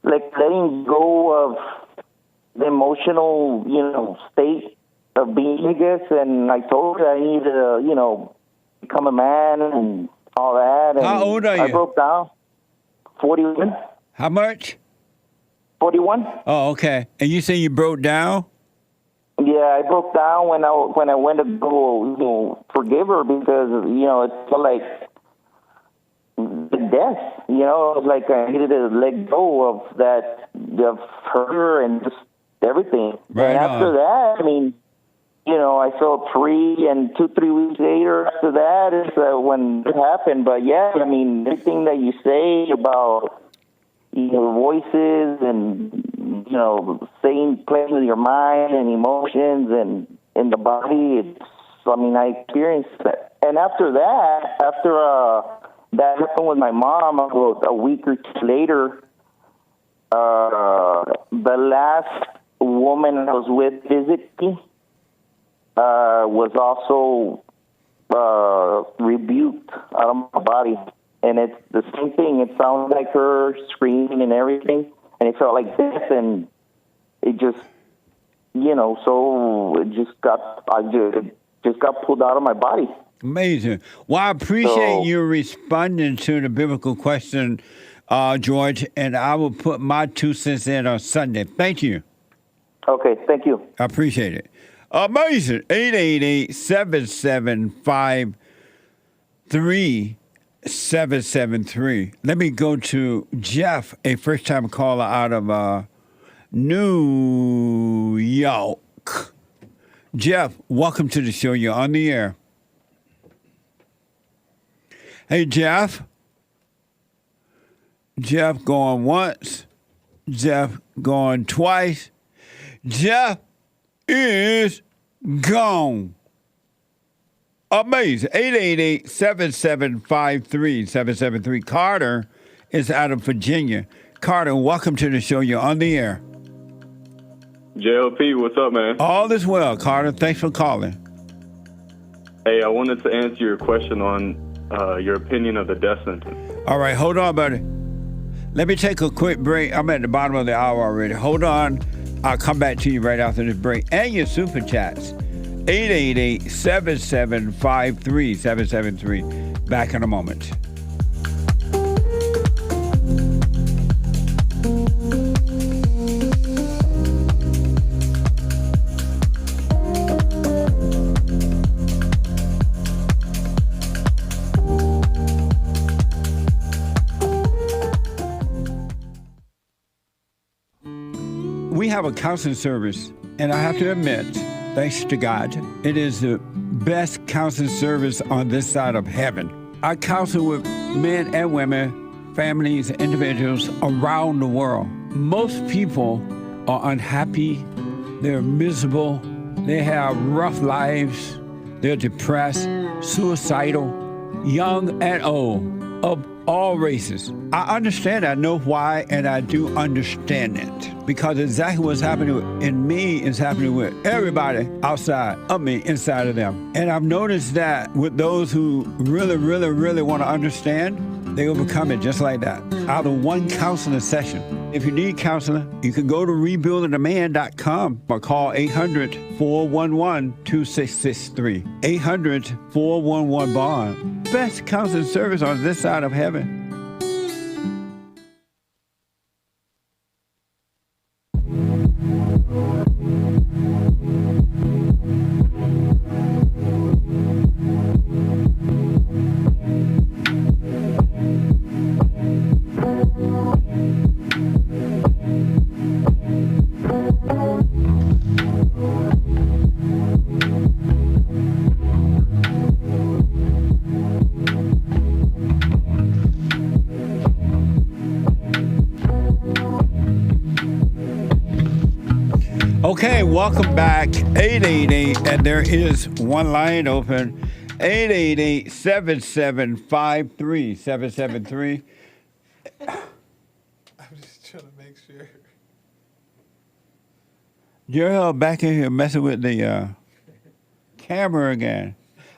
letting go of the emotional, state of being, I guess. And I told her I needed to, become a man and all that. And how old are you? I broke down. 41. How much? 41. Oh, okay. And you say you broke down? Yeah, I broke down when I went to go forgive her because it felt like death. It was like I needed to let go of that, of her and just everything. Right and after that, I felt free, and 2-3 weeks later after that is when it happened. But yeah, everything that you say about voices and saying, playing with your mind and emotions and in the body, I experienced that. And after that, that happened with my mom, a week or two later, the last woman I was with physically was also rebuked out of my body. And it's the same thing. It sounded like her screaming and everything. And it felt like death. And it just, so it just got pulled out of my body. Amazing. Well, I appreciate you responding to the biblical question, George. And I will put my 2 cents in on Sunday. Thank you. Okay, thank you. I appreciate it. Amazing. 888-775-3773. Let me go to Jeff, a first-time caller out of New York. Jeff, welcome to the show. You're on the air. Hey, Jeff. Jeff going once. Jeff going twice. Jeff is gone. Amazing. 888-775-3773. Carter is out of Virginia. Carter, welcome to the show. You're on the air. JLP, what's up, man? All is well, Carter. Thanks for calling. Hey, I wanted to answer your question on your opinion of the death sentence. All right, hold on, buddy. Let me take a quick break. I'm at the bottom of the hour already. Hold on. I'll come back to you right after this break. And your super chats. 888-775-3773. Back in a moment. we have a counseling service, and I have to admit, thanks to God, it is the best counseling service on this side of heaven. I counsel with men and women, families, individuals around the world. Most people are unhappy, they're miserable, they have rough lives, they're depressed, suicidal, young and old, of all races. I understand, I know why, and I do understand it. Because exactly what's happening in me is happening with everybody outside of me, inside of them. And I've noticed that with those who really want to understand, they overcome it just like that, out of one counseling session. If you need counseling, you can go to rebuildingaman.com or call 800-411-2663. 800-411-BOND. Best counseling service on this side of heaven. Okay, welcome back. 888, and there is one line open. 888-7753-773. I'm just trying to make sure. You're back in here messing with the camera again.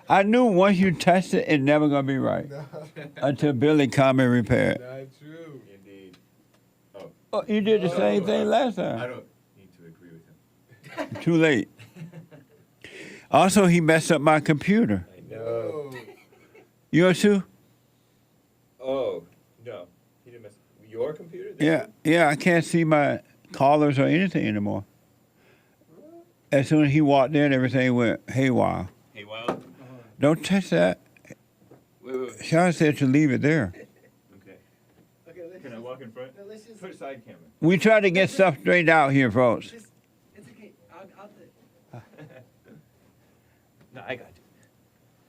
I knew once you touched it, it's never going to be right. No. Until Billy come and repair it. Not true. Indeed. Oh, you did the same thing last time. I don't need to agree with him. Too late. Also, he messed up my computer. I know. Yours too? Oh, no. He didn't mess up your computer? Yeah, I can't see my callers or anything anymore. As soon as he walked in, everything went haywire. Haywire? Don't touch that. Wait. Sean said to leave it there. Okay. Can I walk in front? let's just put a side camera. We try to get stuff straightened out here, folks. It's okay. I'll do it. No, I got you.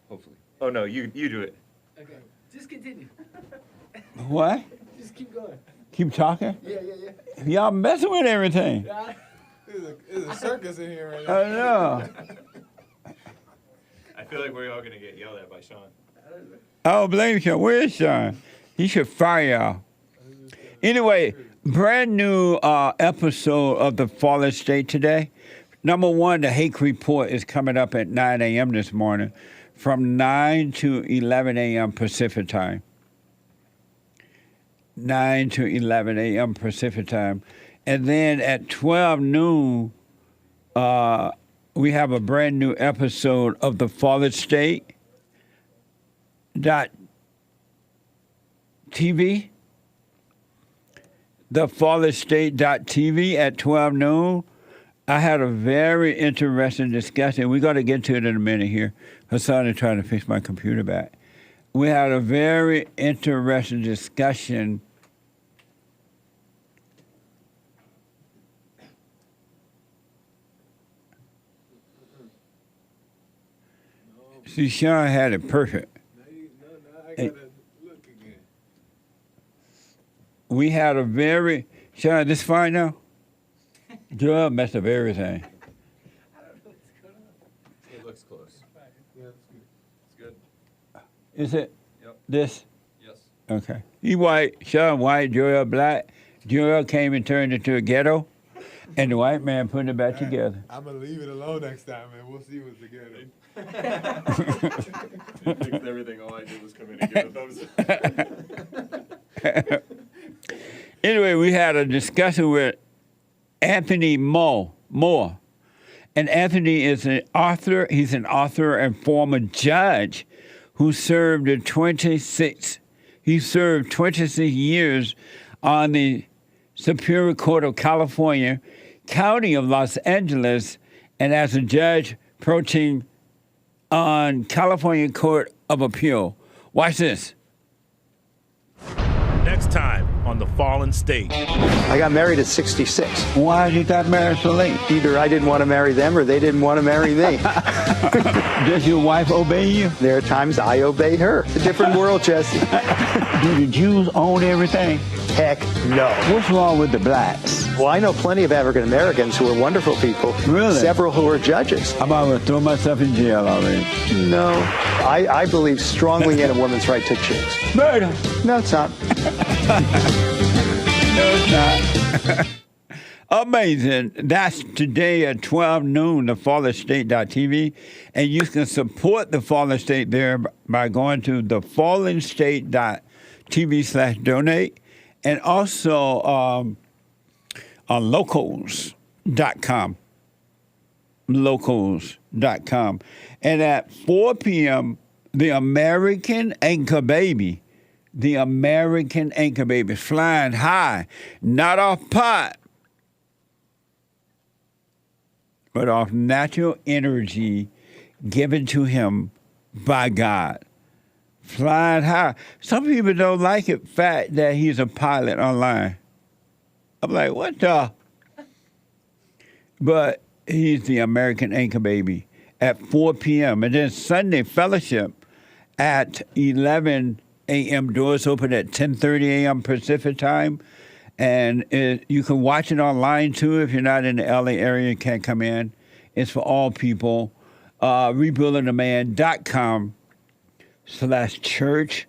Hopefully. Oh, no, you do it. Okay. Just continue. What? Just keep going. Keep talking? Yeah. Y'all messing with everything. There's a circus in here right now. I know. I feel like we're all going to get yelled at by Sean. I don't blame Sean. Where is Sean? He should fire y'all. Anyway, brand new episode of The Fallen State today. Number one, the Hake Report is coming up at 9 a.m. this morning from 9 to 11 a.m. Pacific time. 9 to 11 a.m. Pacific time. And then at 12 noon, we have a brand new episode of The Fallen State TV. TheFallenState.tv at 12 noon. I had a very interesting discussion. We're going to get to it in a minute here. Hassan is trying to fix my computer back. We had a very interesting discussion. See, Sean had it perfect. I gotta look again. We had a very... Sean, this fine now? Joel messed up everything. It looks close. Yeah, it's good. It's good. Is it? Yep. This? Yes. Okay. He white, Sean white, Joel black. Joel came and turned into a ghetto, and the white man put it back together. I'm gonna leave it alone next time, man. We'll see what's together. He fixed everything. All I did was come in and give a thumbs up. Anyway, we had a discussion with Anthony Moore. And Anthony is an author. He's an author and former judge who served 26 years on the Superior Court of California, County of Los Angeles, and as a judge approaching on California Court of Appeal. Watch this. Next time on The Fallen State. I got married at 66. Why did you got married so late? Either I didn't want to marry them or they didn't want to marry me. Does your wife obey you? There are times I obey her. It's a different world, Jesse. Do the Jews own everything? Heck no. What's wrong with the blacks? Well, I know plenty of African Americans who are wonderful people. Really? Several who are judges. I'm about to throw myself in jail already. No. I believe strongly in a woman's right to choose. Murder. No, it's not. No, it's not. Amazing. That's today at 12 noon, thefallenstate.tv. And you can support The Fallen State there by going to thefallenstate.tv/donate. And also on locals.com. Locals.com. And at 4 p.m., the American Anchor Baby. The American Anchor Baby flying high, not off pot, but off natural energy given to him by God. Flying high. Some people don't like it fact that he's a pilot online. I'm like, what the? But he's the American Anchor Baby at 4 p.m. And then Sunday Fellowship at 11 a.m. Doors open at 10:30 a.m. Pacific time. And you can watch it online, too, if you're not in the L.A. area and can't come in. It's for all people. rebuildingtheman.com/church.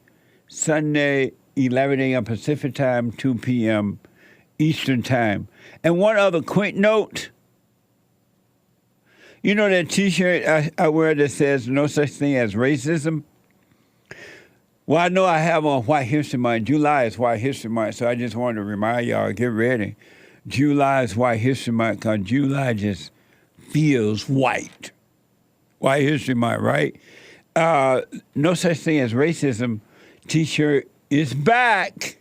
Sunday, 11 a.m. Pacific time, 2 p.m. Eastern time. And one other quick note. You know that T-shirt I wear that says no such thing as racism? Well, I know I have on White History Month. July is White History Month, so I just wanted to remind y'all, get ready. July is White History Month because July just feels white. White History Month, right? No such thing as racism. T-shirt is back.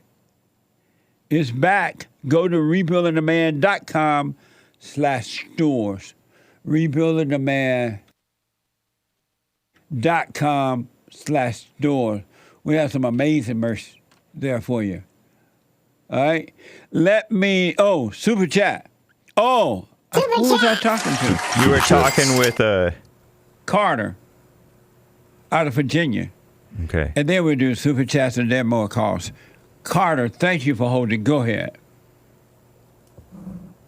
It's back. Go to rebuildingtheman.com/stores. rebuildingtheman.com/stores. We have some amazing merch there for you. All right? Super Chat. Who was I talking to? You were talking with Carter out of Virginia. Okay. And then we do Super Chats and then more calls. Carter, thank you for holding. Go ahead.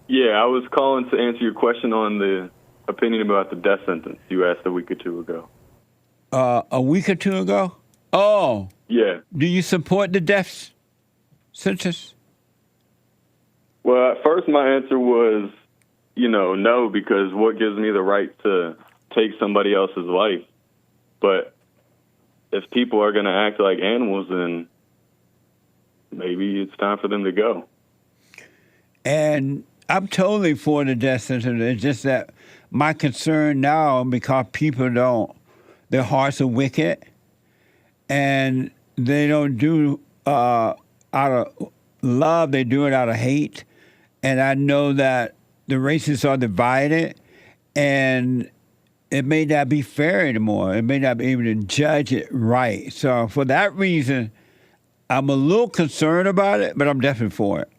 Yeah, I was calling to answer your question on the opinion about the death sentence you asked a week or two ago. A week or two ago? Oh. Yeah. Do you support the death sentence? Well, at first my answer was, no, because what gives me the right to take somebody else's life? But if people are going to act like animals, then maybe it's time for them to go. And I'm totally for the death sentence. It's just that my concern now, because people their hearts are wicked, and they don't do out of love, they do it out of hate. And I know that the races are divided, and it may not be fair anymore. It may not be able to judge it right. So for that reason, I'm a little concerned about it, but I'm definitely for it.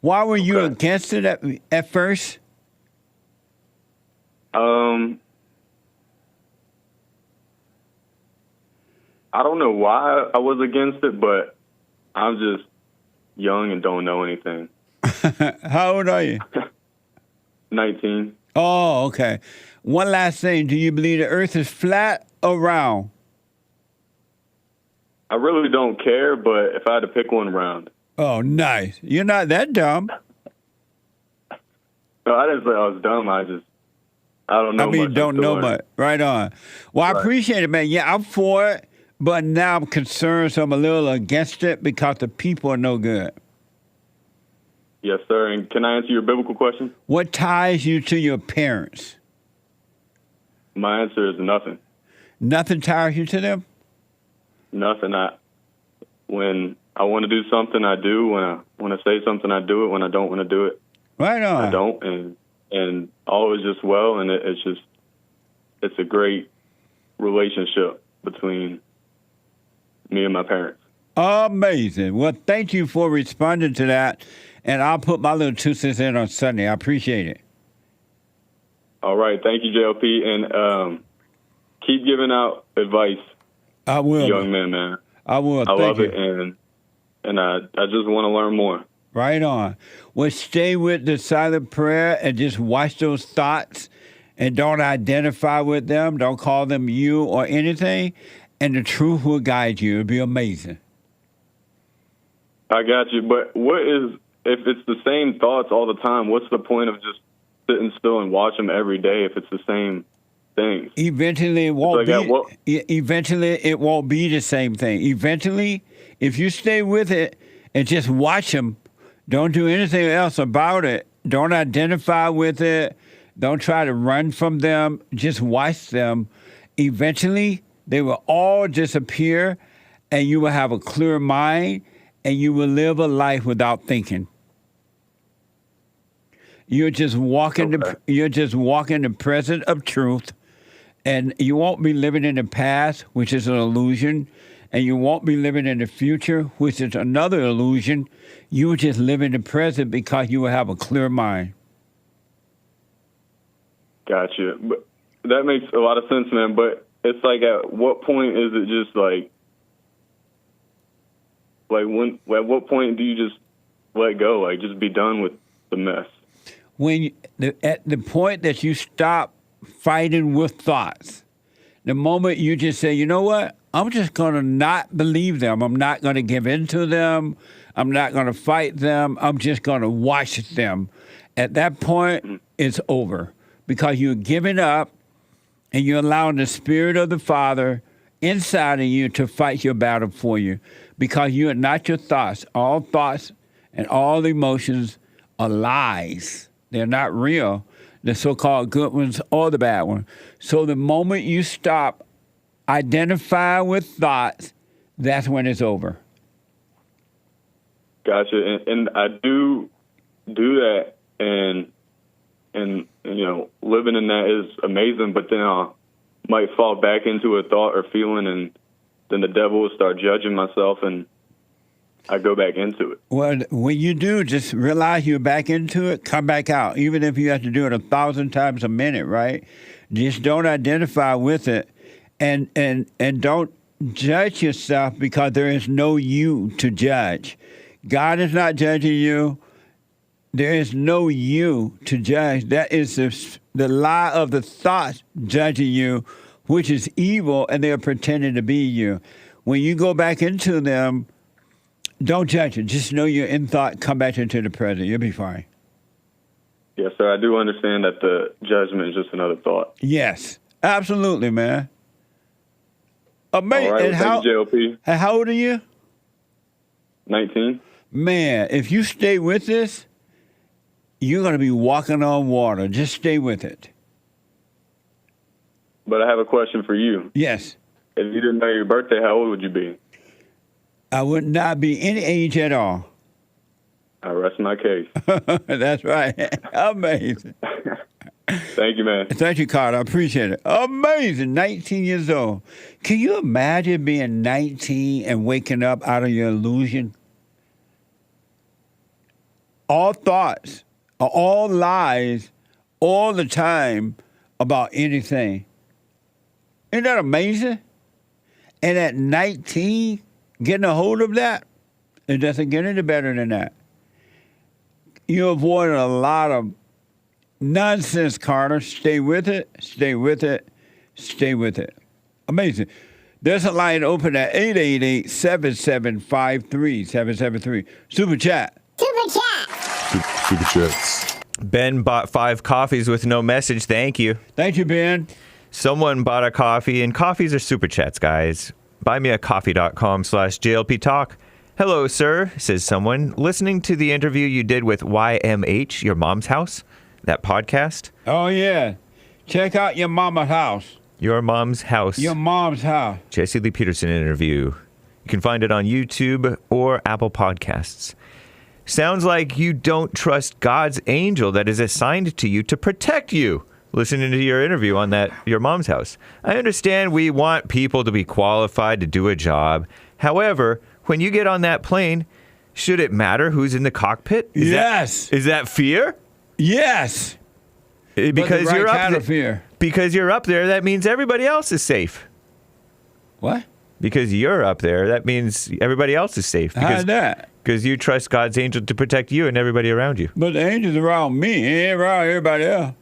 Why were you against it at first? I don't know why I was against it, but I'm just young and don't know anything. How old are you? 19. Oh, okay. One last thing. Do you believe the earth is flat or round? I really don't care, but if I had to pick one, round. Oh, nice. You're not that dumb. No, I didn't say I was dumb. I don't know much. Don't know much. Right on. Well, I appreciate it, man. Yeah, I'm for it, but now I'm concerned, so I'm a little against it because the people are no good. Yes, sir. And can I answer your biblical question? What ties you to your parents? My answer is nothing. Nothing ties you to them? Nothing. When I want to do something, I do. When I want to say something, I do it. When I don't want to do it, right on. I don't. And all is just well, and it's a great relationship between me and my parents. Amazing. Well, thank you for responding to that. And I'll put my little 2 cents in on Sunday. I appreciate it. All right. Thank you, JLP. And keep giving out advice. I will. Young men, man. I will. I love Thank it. you. And I just want to learn more. Right on. Well, stay with the silent prayer and just watch those thoughts and don't identify with them. Don't call them you or anything. And the truth will guide you. It'll be amazing. I got you. But if it's the same thoughts all the time, what's the point of just sitting still and watch them every day if it's the same things? Eventually, it won't Eventually, it won't be the same thing. Eventually, if you stay with it and just watch them, don't do anything else about it. Don't identify with it. Don't try to run from them. Just watch them. Eventually, they will all disappear, and you will have a clear mind, and you will live a life without thinking. You're just walking the present of truth, and you won't be living in the past, which is an illusion, and you won't be living in the future, which is another illusion. You will just live in the present because you will have a clear mind. Gotcha. But that makes a lot of sense, man. But it's like, at what point is it just like at what point do you just let go? Like, just be done with the mess? At the point that you stop fighting with thoughts, the moment you just say, you know what, I'm just going to not believe them. I'm not going to give in to them. I'm not going to fight them. I'm just going to watch them. At that point, it's over because you're giving up and you're allowing the Spirit of the Father inside of you to fight your battle for you because you are not your thoughts. All thoughts and all emotions are lies. They're not real, the so-called good ones or the bad ones. So the moment you stop identifying with thoughts, that's when it's over. Gotcha. And I do that, and you know, living in that is amazing, but then I might fall back into a thought or feeling, and then the devil will start judging myself, and I go back into it. Well, when you do, just realize you're back into it, come back out. Even if you have to do it 1,000 times a minute, right? Just don't identify with it, and don't judge yourself because there is no you to judge. God is not judging you. There is no you to judge. That is the lie of the thoughts judging you, which is evil, and they're pretending to be you. When you go back into them, don't judge it. Just know you're in thought. Come back into the present. You'll be fine. Yes, sir. I do understand that the judgment is just another thought. Yes, absolutely, man. Amazing. All right. Thank you, JLP. And how old are you? 19. Man, if you stay with this, you're going to be walking on water. Just stay with it. But I have a question for you. Yes. If you didn't know your birthday, how old would you be? I would not be any age at all. I rest my case. That's right. Amazing. Thank you, man. Thank you, Carter. I appreciate it. Amazing. 19 years old. Can you imagine being 19 and waking up out of your illusion? All thoughts, all lies, all the time about anything. Isn't that amazing? And at 19, getting a hold of that, it doesn't get any better than that. You avoided a lot of nonsense, Carter. Stay with it, stay with it, stay with it. Amazing. There's a line open at 888-7753-773. Super Chat. Super Chat. Super Chats. Ben bought 5 coffees with no message. Thank you. Thank you, Ben. Someone bought a coffee, and coffees are super chats, guys. Buymeacoffee.com/JLP Talk. Hello, sir, says someone. Listening to the interview you did with YMH, Your Mom's House, that podcast. Oh, yeah. Check out Your Mama's House. Your Mom's House. Your Mom's House. Jesse Lee Peterson interview. You can find it on YouTube or Apple Podcasts. Sounds like you don't trust God's angel that is assigned to you to protect you. Listening to your interview on that Your Mom's House. I understand we want people to be qualified to do a job. However, when you get on that plane, should it matter who's in the cockpit? Yes. Is that fear? Yes. Because right you're up kind there. of fear. Because you're up there, that means everybody else is safe. What? Because you're up there, that means everybody else is safe. How's that? Because you trust God's angel to protect you and everybody around you. But the angels around me, ain't around everybody else.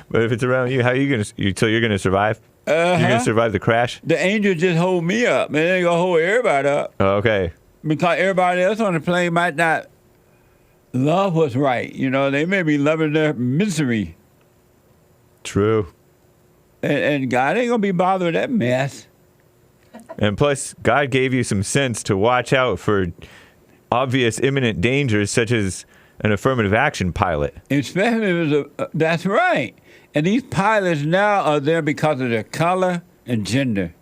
But if it's around you, how are you going to? So you're going to survive? You're going to survive the crash? The angels just hold me up. Man, they ain't gonna hold everybody up. Oh, okay. Because everybody else on the plane might not love what's right. You know, they may be loving their misery. True. And God ain't gonna be bothered with that mess. And plus, God gave you some sense to watch out for obvious imminent dangers, such as an affirmative action pilot. Especially if it was that's right. And these pilots now are there because of their color and gender.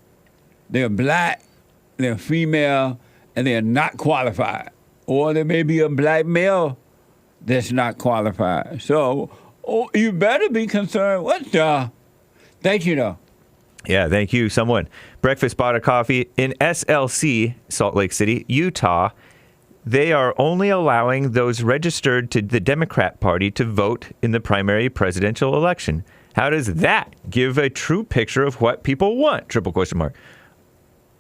They're black, they're female, and they're not qualified. Or there may be a black male that's not qualified. So you better be concerned. What the? Thank you, though. Yeah, thank you, someone. Breakfast bought a coffee in SLC, Salt Lake City, Utah. They are only allowing those registered to the Democrat Party to vote in the primary presidential election. How does that give a true picture of what people want? ?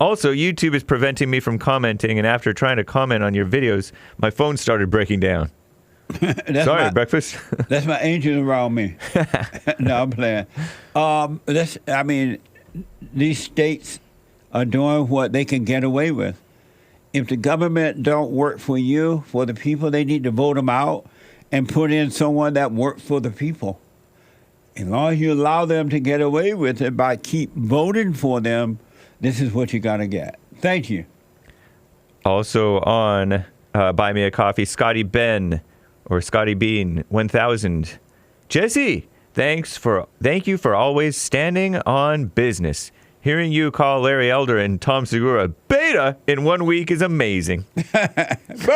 Also, YouTube is preventing me from commenting, and after trying to comment on your videos, my phone started breaking down. Sorry, breakfast. That's my angels around me. No, I'm playing. These states are doing what they can get away with. If the government don't work for you, for the people, they need to vote them out and put in someone that works for the people. As long as you allow them to get away with it by keep voting for them, this is what you got to get. Thank you. Also on Buy Me a Coffee, Scotty Ben, or Scotty Bean, 1000. Jesse, thank you for always standing on business. Hearing you call Larry Elder and Tom Segura beta in 1 week is amazing. That's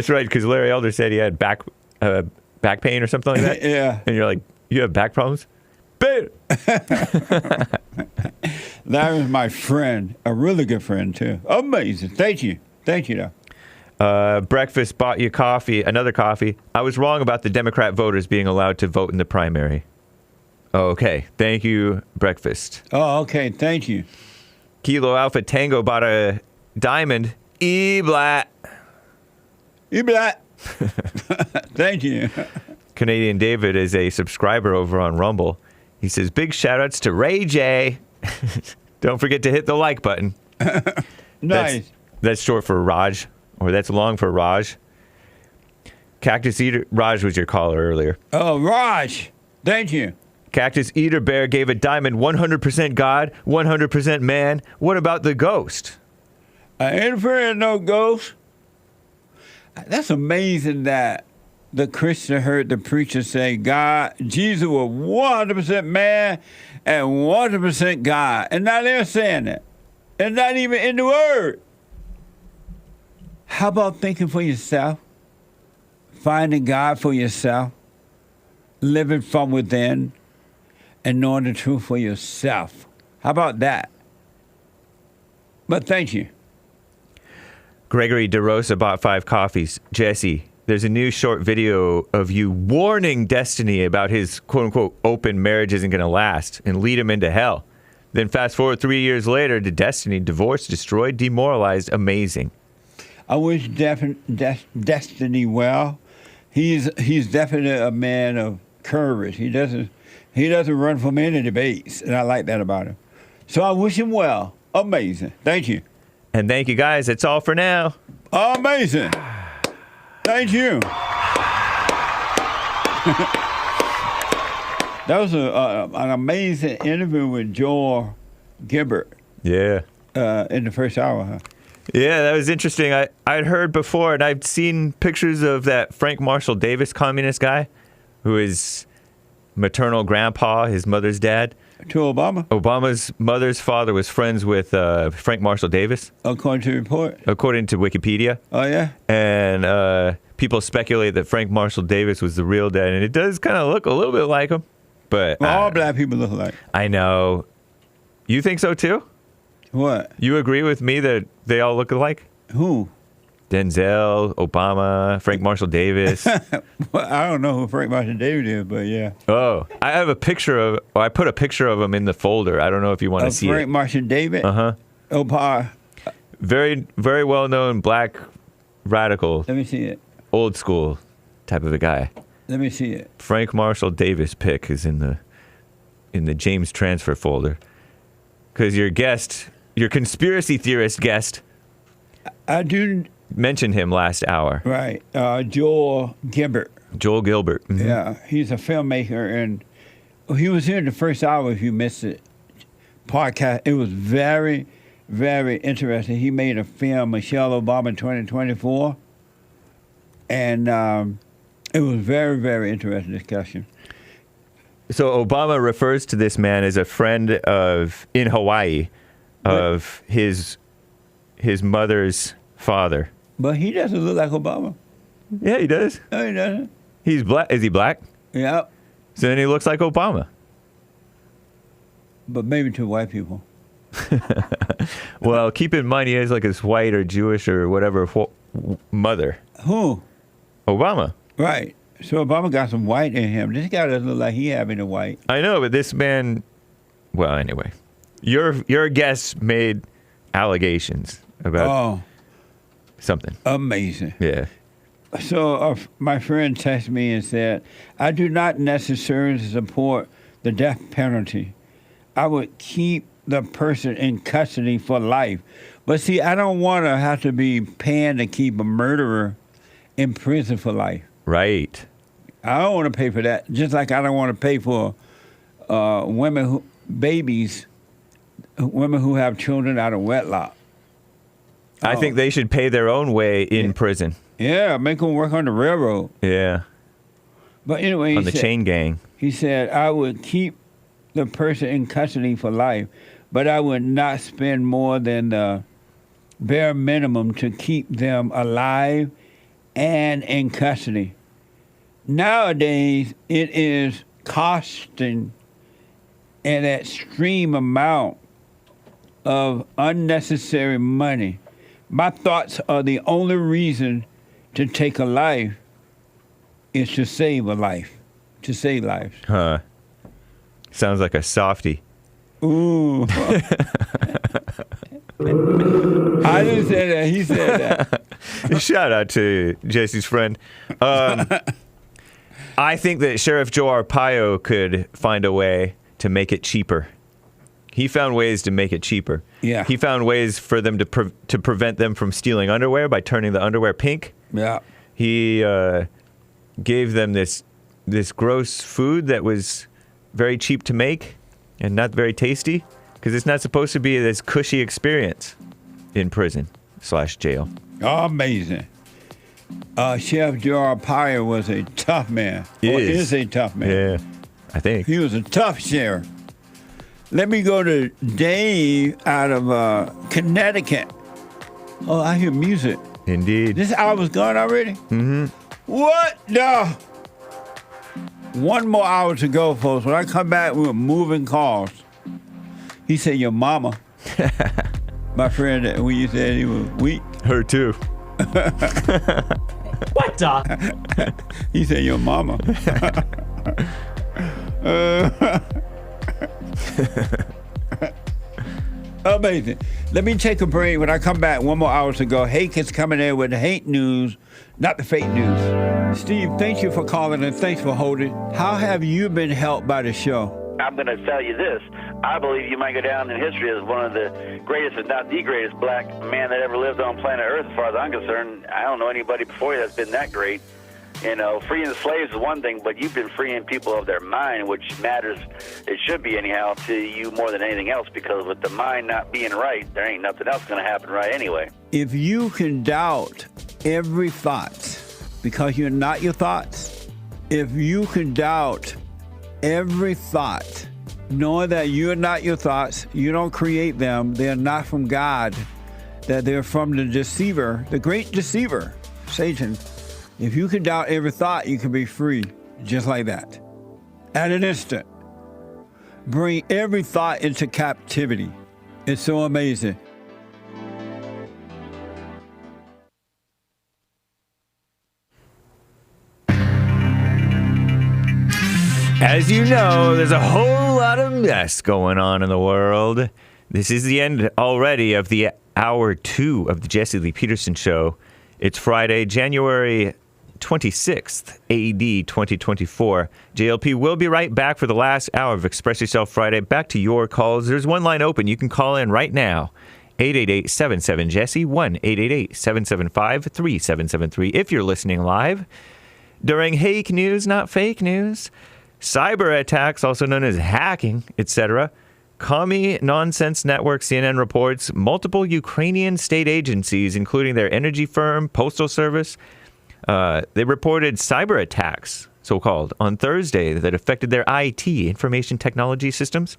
right, because Larry Elder said he had back pain or something like that. Yeah. And you're like, you have back problems? Beta. Larry's my friend, a really good friend, too. Amazing. Thank you. Thank you, though. Breakfast bought you coffee, another coffee. I was wrong about the Democrat voters being allowed to vote in the primary. Okay. Thank you, Breakfast. Oh, okay. Thank you. Kilo Alpha Tango bought a diamond. E-blat. E-blat. Thank you. Canadian David is a subscriber over on Rumble. He says, big shout-outs to Ray J. Don't forget to hit the like button. Nice. That's short for Raj, or that's long for Raj. Cactus Eater, Raj was your caller earlier. Oh, Raj. Thank you. Cactus Eater Bear gave a diamond 100% God, 100% man. What about the ghost? I ain't afraid of no ghost. That's amazing that the Christian heard the preacher say Jesus was 100% man and 100% God. And now they're saying that. And not even in the Word. How about thinking for yourself? Finding God for yourself? Living from within? And knowing the truth for yourself. How about that? But thank you. Gregory DeRosa bought 5 coffees. Jesse, there's a new short video of you warning Destiny about his quote-unquote open marriage isn't going to last and lead him into hell. Then fast forward 3 years later to Destiny, divorced, destroyed, demoralized, amazing. I wish Destiny well. He's definitely a man of courage. He doesn't run from any debates, and I like that about him. So I wish him well. Amazing. Thank you. And thank you, guys. That's all for now. Amazing. Thank you. That was an amazing interview with Joel Gilbert. Yeah. In the first hour, huh? Yeah, that was interesting. I'd heard before, and I've seen pictures of that Frank Marshall Davis communist guy, who is maternal grandpa, his mother's dad. To Obama? Obama's mother's father was friends with Frank Marshall Davis. According to the report? According to Wikipedia. Oh, yeah? And people speculate that Frank Marshall Davis was the real dad, and it does kind of look a little bit like him. But all black people look alike. I know. You think so, too? What? You agree with me that they all look alike? Who? Denzel, Obama, Frank Marshall Davis. Well, I don't know who Frank Marshall Davis is, but yeah. Oh, I have a picture of. Well, I put a picture of him in the folder. I don't know if you want to see Frank it. Marshall Davis. Obama. Very, very well known black radical. Let me see it. Old school type of a guy. Let me see it. Frank Marshall Davis pic is in the James transfer folder. Because your conspiracy theorist guest, I do mentioned him last hour. Right. Joel Gilbert. Joel Gilbert. Mm-hmm. Yeah, he's a filmmaker, and he was here in the first hour. If you missed it, podcast. It was very, very interesting. He made a film, Michelle Obama 2024, and it was very, very interesting discussion. So Obama refers to this man as a friend in Hawaii of his mother's father. But he doesn't look like Obama. Yeah, he does. No, he doesn't. He's black. Is he black? Yeah. So then he looks like Obama. But maybe to white people. Well, keep in mind he has like his white or Jewish or whatever mother. Who? Obama. Right. So Obama got some white in him. This guy doesn't look like he having a white. I know, but this man. Well, anyway, your guest made allegations about something. Amazing. Yeah. So my friend texted me and said, I do not necessarily support the death penalty. I would keep the person in custody for life. But see, I don't want to have to be paying to keep a murderer in prison for life. Right. I don't want to pay for that. Just like I don't want to pay for women who have children out of wedlock. I think they should pay their own way in prison. Yeah, make them work on the railroad. Yeah. But anyway, on the chain gang. He said, I would keep the person in custody for life, but I would not spend more than the bare minimum to keep them alive and in custody. Nowadays, it is costing an extreme amount of unnecessary money. My thoughts are the only reason to take a life is to save a life, to save lives. Huh. Sounds like a softie. Ooh. I didn't say that. He said that. Shout out to Jesse's friend. I think that Sheriff Joe Arpaio could find a way to make it cheaper. He found ways to make it cheaper. Yeah. He found ways for them to prevent them from stealing underwear by turning the underwear pink. Yeah. He gave them this gross food that was very cheap to make and not very tasty because it's not supposed to be this cushy experience in prison/jail. Amazing. Chef Joe Arpaio was a tough man. Is a tough man. Yeah, I think. He was a tough sheriff. Let me go to Dave out of Connecticut. Oh, I hear music. Indeed. This hour's gone already? Mm-hmm. What the? One more hour to go, folks. When I come back, we're moving cars. He said, your mama. My friend, when you said he was weak. Her too. What the? He said, your mama. Amazing. Let me take a break. When I come back, one more hour to go. Hake is coming in with the hate news, not the fake news. Steve, thank you for calling and thanks for holding. How have you been helped by the show? I'm going to tell you this. I believe you might go down in history as one of the greatest, if not the greatest, black man that ever lived on planet Earth, as far as I'm concerned. I don't know anybody before you that's been that great. You know, freeing the slaves is one thing, but you've been freeing people of their mind, which matters, it should be anyhow, to you more than anything else, because with the mind not being right, there ain't nothing else going to happen right anyway. If you can doubt every thought because you're not your thoughts, if you can doubt every thought, knowing that you're not your thoughts, you don't create them, they're not from God, that they're from the deceiver, the great deceiver, Satan. If you can doubt every thought, you can be free, just like that. At an instant. Bring every thought into captivity. It's so amazing. As you know, there's a whole lot of mess going on in the world. This is the end already of the hour 2 of the Jesse Lee Peterson Show. It's Friday, January 26th, AD 2024. JLP will be right back for the last hour of Express Yourself Friday. Back to your calls. There's one line open. You can call in right now. 888-77-JESSE, 1-888-775-3773. If you're listening live during Hake News, not fake news, cyber attacks, also known as hacking, etc. Commie Nonsense Network, CNN reports multiple Ukrainian state agencies, including their energy firm, postal service, they reported cyber attacks, so-called, on Thursday that affected their IT, information technology systems,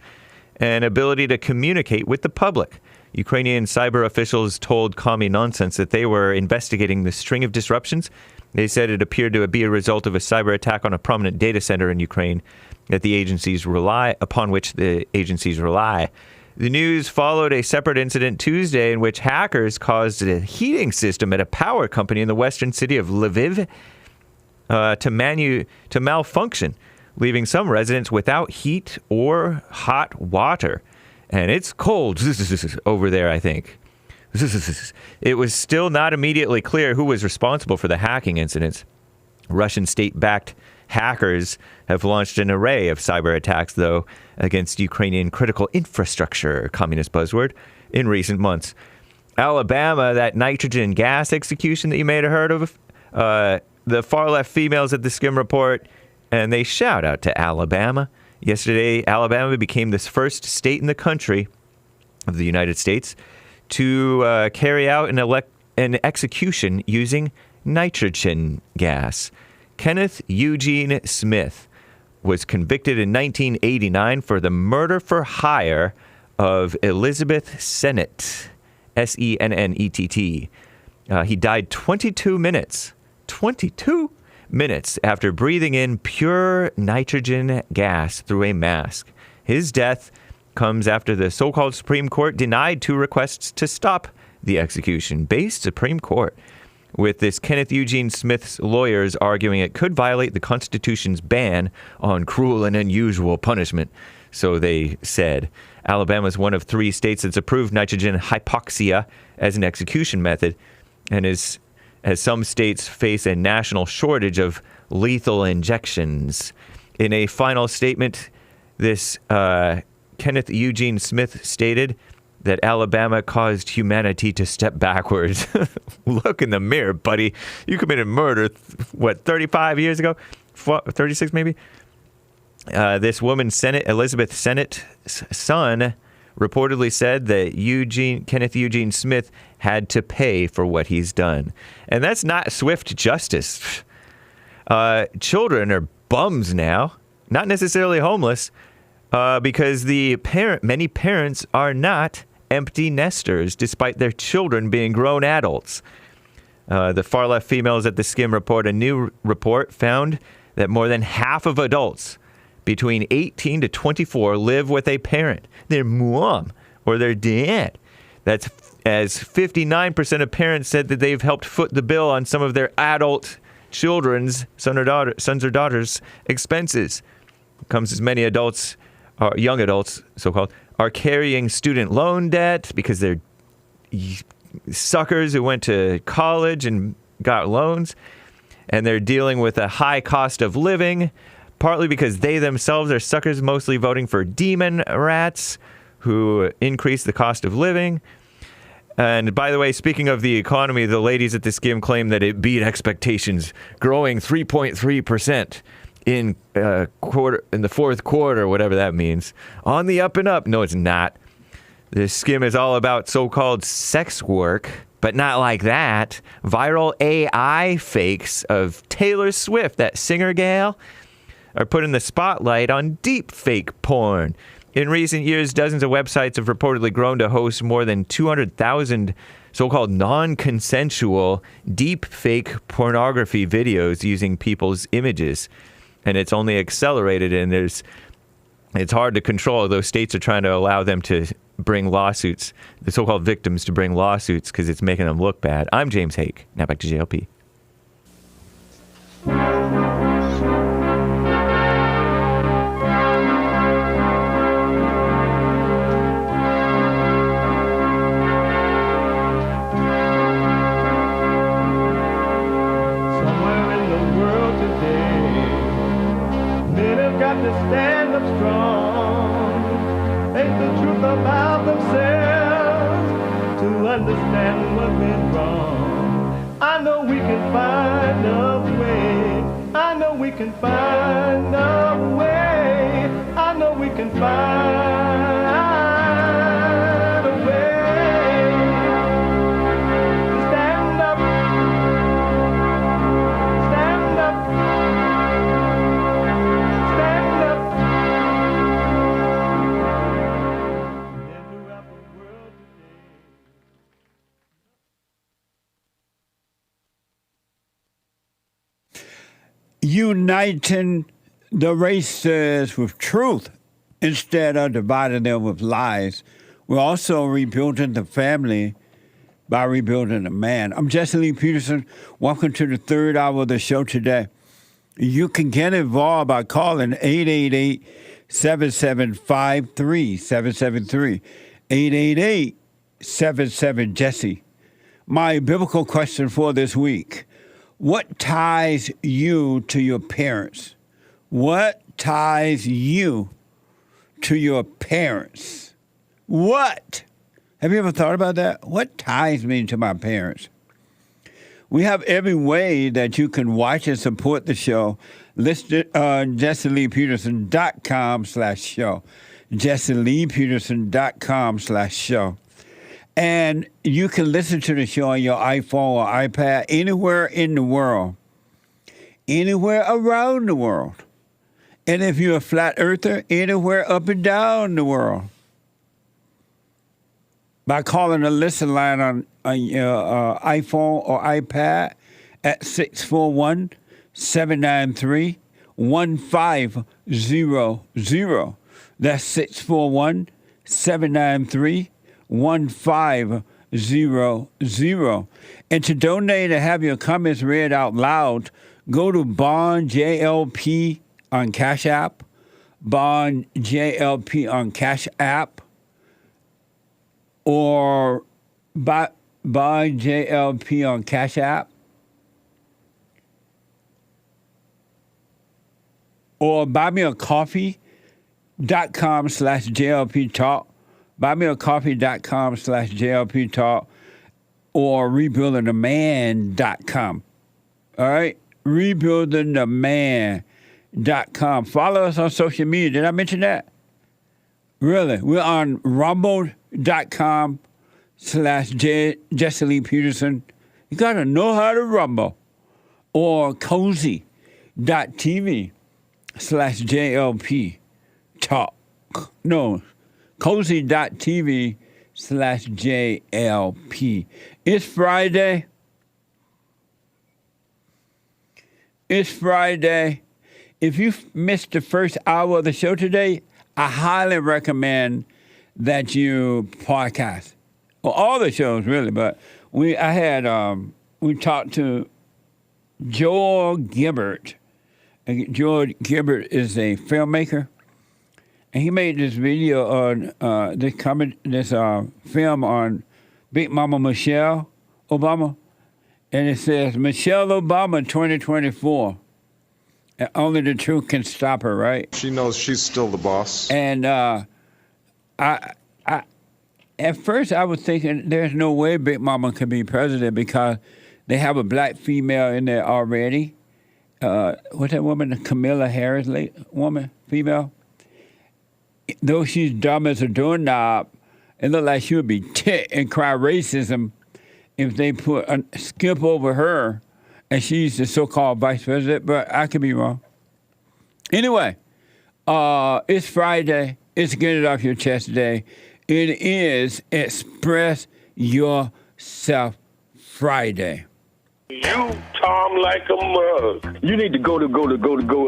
and ability to communicate with the public. Ukrainian cyber officials told Commie Nonsense that they were investigating the string of disruptions. They said it appeared to be a result of a cyber attack on a prominent data center in Ukraine that the agencies upon which the agencies rely. The news followed a separate incident Tuesday in which hackers caused a heating system at a power company in the western city of Lviv to malfunction, leaving some residents without heat or hot water. And it's cold over there, I think. It was still not immediately clear who was responsible for the hacking incidents. Russian state-backed hackers have launched an array of cyber attacks, though, against Ukrainian critical infrastructure, communist buzzword, in recent months. Alabama, that nitrogen gas execution that you may have heard of, the far-left females at the Skim report, and they shout out to Alabama. Yesterday, Alabama became the first state in the country of the United States to carry out an execution using nitrogen gas. Kenneth Eugene Smith was convicted in 1989 for the murder for hire of Elizabeth Sennett, Sennett. He died 22 minutes after breathing in pure nitrogen gas through a mask. His death comes after the so-called Supreme Court denied 2 requests to stop the execution. Based Supreme Court, with this Kenneth Eugene Smith's lawyers arguing it could violate the Constitution's ban on cruel and unusual punishment. So they said. Alabama is one of 3 states that's approved nitrogen hypoxia as an execution method, and as some states face a national shortage of lethal injections. In a final statement, this Kenneth Eugene Smith stated that Alabama caused humanity to step backwards. Look in the mirror, buddy. You committed murder, 35 years ago? 36 maybe? This woman, Elizabeth Sennett's son, reportedly said that Kenneth Eugene Smith had to pay for what he's done. And that's not swift justice. Children are bums now, not necessarily homeless, because many parents are not empty nesters, despite their children being grown adults. The far-left females at the Skim report, a new report found that more than half of adults between 18 to 24 live with a parent, their mom or their dad. That's as 59% of parents said that they've helped foot the bill on some of their adult children's sons or daughters' expenses. Comes as many adults, young adults, so-called, are carrying student loan debt because they're suckers who went to college and got loans, and they're dealing with a high cost of living, partly because they themselves are suckers, mostly voting for demon rats who increase the cost of living. And by the way, speaking of the economy, the ladies at the Skim claim that it beat expectations, growing 3.3%. In the fourth quarter, whatever that means, on the up and up. No, it's not. The Skim is all about so-called sex work, but not like that. Viral AI fakes of Taylor Swift, that singer gal, are put in the spotlight on deep fake porn. In recent years, dozens of websites have reportedly grown to host more than 200,000 so-called non-consensual deep fake pornography videos using people's images. And it's only accelerated, and there's It's hard to control. Those states are trying to allow them to bring lawsuits, the so-called victims to bring lawsuits because it's making them look bad. I'm James Hake. Now back to JLP. Somewhere in the world today, men have got to stand up strong, face the truth about themselves, to understand what went wrong. I know we can find a way. I know we can find a way. I know we can find a way. Stand up. Stand up. Stand up. Uniting the races with truth instead of dividing them with lies. We're also rebuilding the family by rebuilding the man. I'm Jesse Lee Peterson. Welcome to the third hour of the show today. You can get involved by calling 888-7753-773. 888-77-JESSE. My biblical question for this week. What ties you to your parents? What ties you to your parents? What? Have you ever thought about that? What ties me to my parents? We have every way that you can watch and support the show listed on JesseLeePeterson.com/show. JesseLeePeterson.com/show. And you can listen to the show on your iPhone or iPad anywhere in the world, anywhere around the world. And if you're a flat earther, anywhere up and down the world. By calling the listen line on your iPhone or iPad at 641-793-1500. That's 641-793-1500. And to donate and have your comments read out loud, go to Bond JLP on Cash App, Bond JLP on Cash App, or Bond JLP on Cash App, or buymeacoffee.com/JLP Talk, buymeacoffee.com/JLP Talk, or rebuildingtheman.com. All right? Rebuildingtheman.com. Follow us on social media. Did I mention that? Really? We're on rumble.com/Jesse Lee Peterson. You got to know how to rumble. Or cozy.tv/JLP Talk. No, cozy.tv/JLP. It's Friday. It's Friday. If you missed the first hour of the show today, I highly recommend that you podcast. Well, all the shows really, but we talked to Joel Gilbert. Joel Gilbert is a filmmaker, and he made this video on this film on Big Mama Michelle Obama, and it says Michelle Obama 2024. And only the truth can stop her, right? She knows she's still the boss. And at first I was thinking there's no way Big Mama could be president because they have a black female in there already. What's that woman, the Kamala Harris female? Though she's dumb as a doorknob, it looked like she would be ticked and cry racism if they skip over her and she's the so-called vice president, but I could be wrong. Anyway, it's Friday. It's Get It Off Your Chest Day. It is Express Yourself Friday. You Tom like a mug. You need to go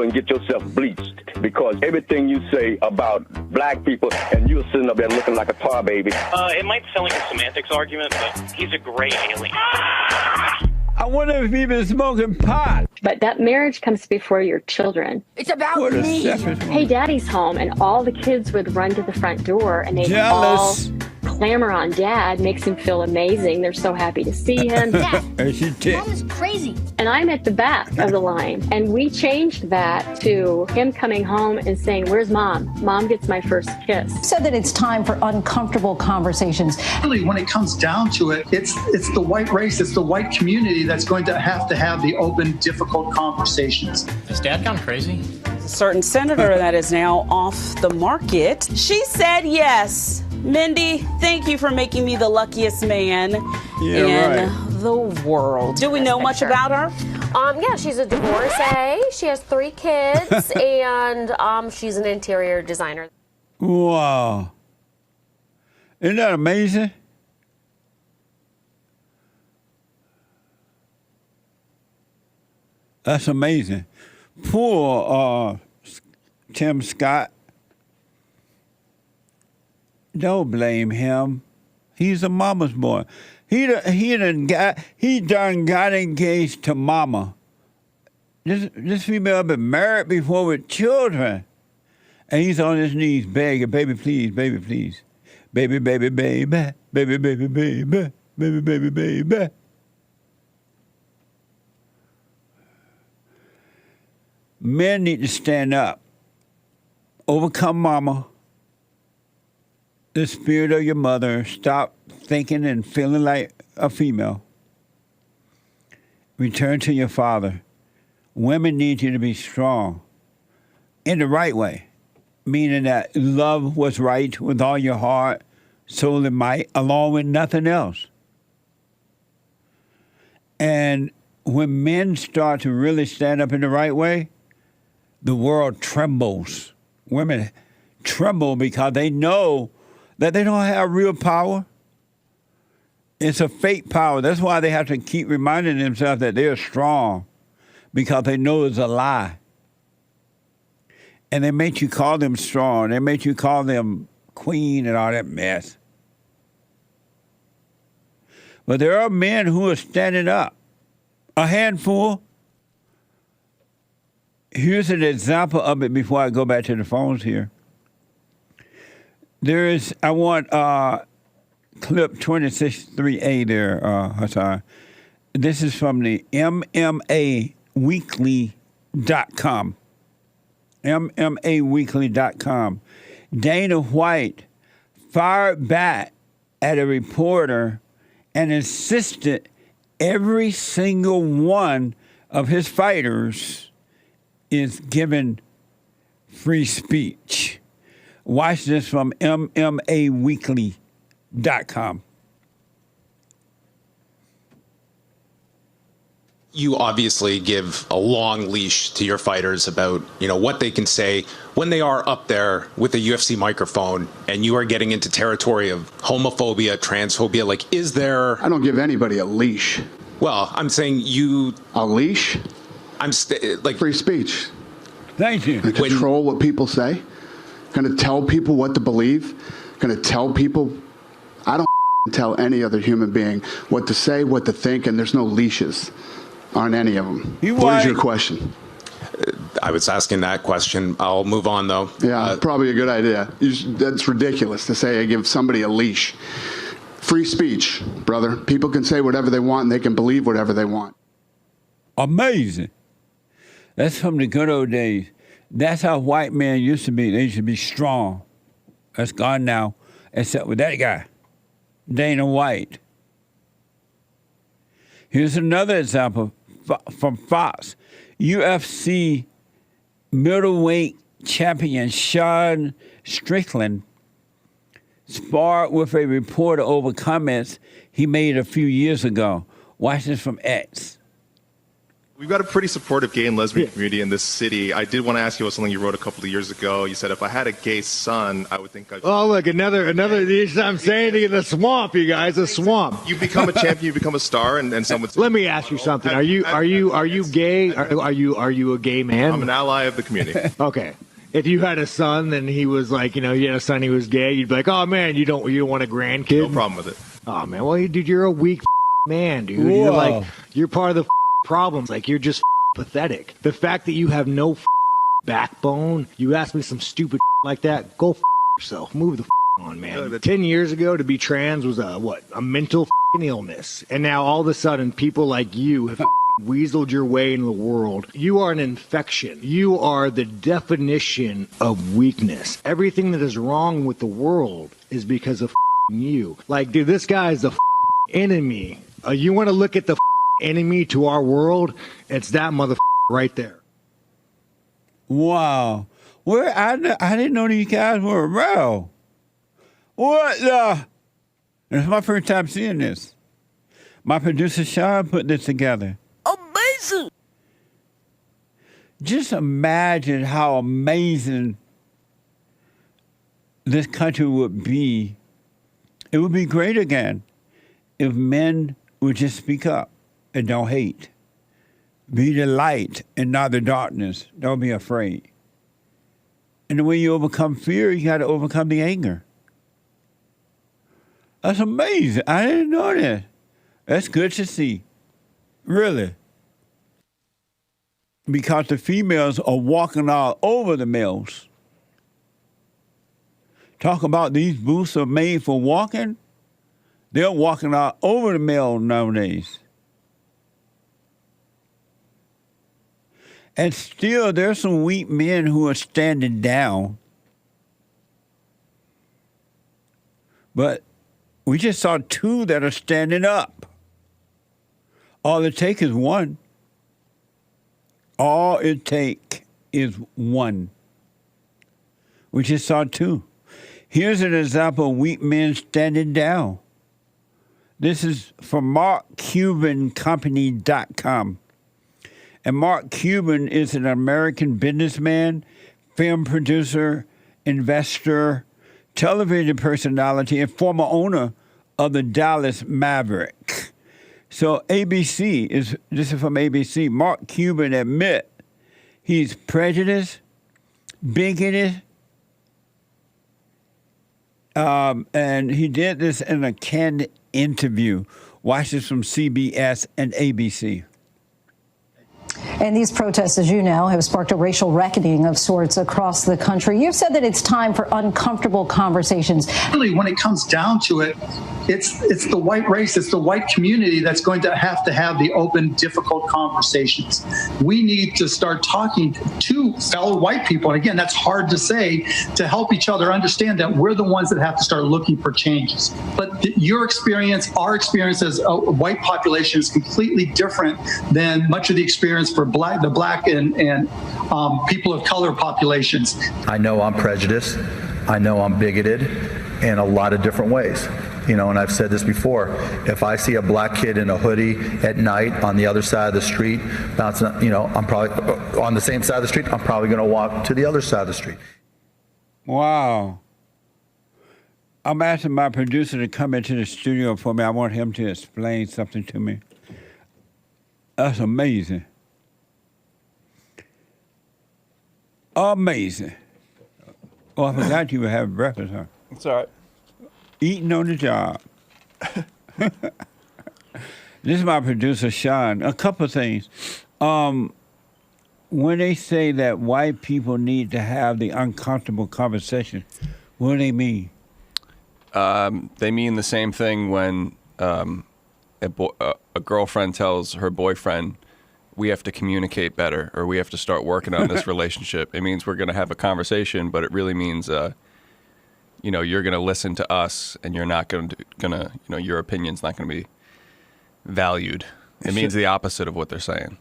and get yourself bleached because everything you say about black people and you're sitting up there looking like a tar baby. It might sound like a semantics argument, but he's a great alien. I wonder if he's been smoking pot. But that marriage comes before your children. It's about What a me. separate one. Hey, daddy's home, and all the kids would run to the front door, and they'd Jealous. all clamor on dad. Makes him feel amazing. They're so happy to see him. There's your tip. Mom is crazy. And I'm at the back of the line. And we changed that to him coming home and saying, where's mom? Mom gets my first kiss. Said that it's time for uncomfortable conversations. Really, when it comes down to it, it's the white race, it's the white community that's going to have the open, difficult conversations. Is dad gone crazy? A certain senator that is now off the market. She said yes. Mindy, thank you for making me the luckiest man in the world. Do we know much about her? Yeah, she's a divorcee. She has 3 kids, and she's an interior designer. Wow. Isn't that amazing? That's amazing. Poor Tim Scott. Don't blame him. He's a mama's boy. He done got engaged to mama. This female been married before with children. And he's on his knees begging, baby, please, baby, please. Baby, baby, baby, baby, baby, baby, baby, baby, baby. Men need to stand up. Overcome mama. The spirit of your mother. Stop thinking and feeling like a female. Return to your father. Women need you to be strong in the right way, meaning that love what's right with all your heart, soul, and might, along with nothing else. And when men start to really stand up in the right way, the world trembles. Women tremble because they know that they don't have real power. It's a fake power. That's why they have to keep reminding themselves that they're strong, because they know it's a lie. And they make you call them strong. They make you call them queen and all that mess. But there are men who are standing up. A handful. Here's an example of it before I go back to the phones here. I want clip 26.3a there, Hassan. This is from the MMAweekly.com. MMAweekly.com. Dana White fired back at a reporter and insisted every single one of his fighters is given free speech. Watch this from MMAweekly.com. You obviously give a long leash to your fighters about, what they can say when they are up there with a UFC microphone and you are getting into territory of homophobia, transphobia. Like, is there... I don't give anybody a leash. Well, I'm saying you... A leash? I'm free speech. Thank you. I control what people say. Going to tell people what to believe. Going to tell people... I don't tell any other human being what to say, what to think, and there's no leashes on any of them. What is your question? I was asking that question. I'll move on, though. Yeah, probably a good idea. That's ridiculous to say I give somebody a leash. Free speech, brother. People can say whatever they want and they can believe whatever they want. Amazing. That's from the good old days. That's how white men used to be. They used to be strong. That's gone now, except with that guy, Dana White. Here's another example from Fox. UFC middleweight champion Sean Strickland sparred with a reporter over comments he made a few years ago. Watch this from X. We've got a pretty supportive gay and lesbian community in this city. I did want to ask you about something you wrote a couple of years ago. You said, if I had a gay son, I would think I'd... Oh, look, another. I'm saying to you, the swamp, you guys, the swamp. You become a champion, you become a star, and someone... Let me ask you something. Are you gay? Are you a gay man? I'm an ally of the community. Okay. If you had a son and he was like, you had a son, he was gay, you'd be like, oh man, you don't want a grandkid? No problem with it. Oh man, well, dude, you're a weak man, dude. Whoa. You're part of the problems. Like, you're just pathetic. The fact that you have no backbone, you ask me some stupid like that, go yourself. Move the on, man. 10 years ago, to be trans was a mental illness. And now all of a sudden, people like you have weaseled your way into the world. You are an infection. You are the definition of weakness. Everything that is wrong with the world is because of you. Like, dude, this guy is the enemy. You want to look at the enemy to our world? It's that mother right there. Wow. Where I didn't know these guys were around. What the? It's my first time seeing this. My producer Sean put this together. Amazing. Just imagine how amazing this country would be. It would be great again if men would just speak up and don't hate. Be the light and not the darkness. Don't be afraid. And the way you overcome fear, you got to overcome the anger. That's amazing. I didn't know that. That's good to see. Really. Because the females are walking all over the males. Talk about these boots are made for walking. They're walking all over the male nowadays. And still, there's some weak men who are standing down. But we just saw two that are standing up. All it takes is one. All it takes is one. We just saw two. Here's an example of weak men standing down. This is from MarkCubanCompany.com. And Mark Cuban is an American businessman, film producer, investor, television personality, and former owner of the Dallas Maverick. So this is from ABC. Mark Cuban admit he's prejudiced, bigoted, and he did this in a canned interview. Watch this from CBS and ABC. And these protests, as you know, have sparked a racial reckoning of sorts across the country. You've said that it's time for uncomfortable conversations. Really, when it comes down to it, it's the white race, it's the white community that's going to have the open, difficult conversations. We need to start talking to fellow white people. And again, that's hard to say, to help each other understand that we're the ones that have to start looking for changes. But your experience, our experience as a white population is completely different than much of the experience for the black and people of color populations. I know I'm prejudiced. I know I'm bigoted in a lot of different ways. And I've said this before, if I see a black kid in a hoodie at night on the other side of the street, bouncing, I'm probably on the same side of the street, I'm probably going to walk to the other side of the street. Wow. I'm asking my producer to come into the studio for me. I want him to explain something to me. That's amazing. Amazing. Oh, I forgot you were having breakfast, huh? It's all right. Eating on the job. This is my producer, Sean. A couple of things. When they say that white people need to have the uncomfortable conversation, what do they mean? They mean the same thing when a girlfriend tells her boyfriend, we have to communicate better, or we have to start working on this relationship. It means we're going to have a conversation, but it really means, you're going to listen to us, and you're not going to, your opinion's not going to be valued. It means the opposite of what they're saying.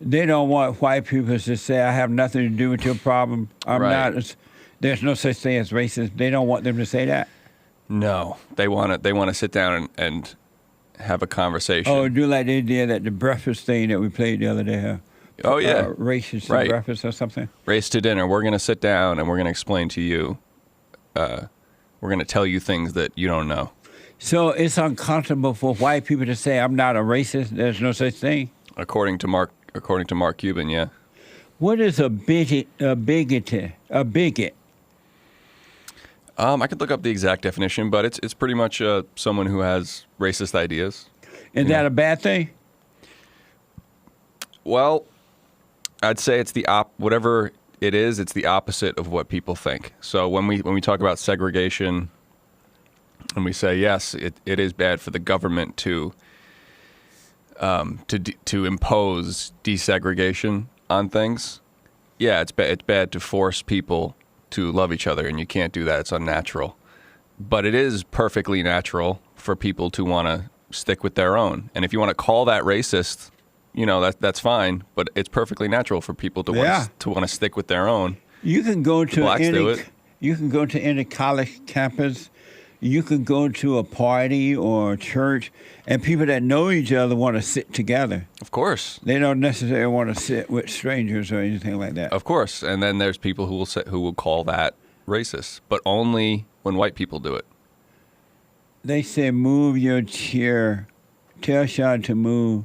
They don't want white people to say, I have nothing to do with your problem. I'm not. There's no such thing as racist. They don't want them to say that. No, they want to sit down and have a conversation. Oh, do like they did at the breakfast thing that we played the other day. Oh, yeah. Races to Right. breakfast or something. Race to dinner. We're going to sit down and we're going to explain to you. We're going to tell you things that you don't know. So it's uncomfortable for white people to say, I'm not a racist. There's no such thing. According to Mark Cuban, yeah. What is a bigot? A bigot? I could look up the exact definition, but it's pretty much someone who has racist ideas. Is that a bad thing? Well, I'd say it's whatever it is, it's the opposite of what people think. So when we talk about segregation, and we say yes, it is bad for the government to impose desegregation on things. Yeah, it's bad to force people to love each other, and you can't do that. It's unnatural. But it is perfectly natural for people to want to stick with their own. And if you want to call that racist, that's fine. But it's perfectly natural for people to want to stick with their own. You can go to Blacks do it. You can go to any college campus. You can go to a party or a church, and people that know each other want to sit together. Of course. They don't necessarily want to sit with strangers or anything like that. Of course. And then there's people who will call that racist, but only when white people do it. They say move your chair. Tell Sean to move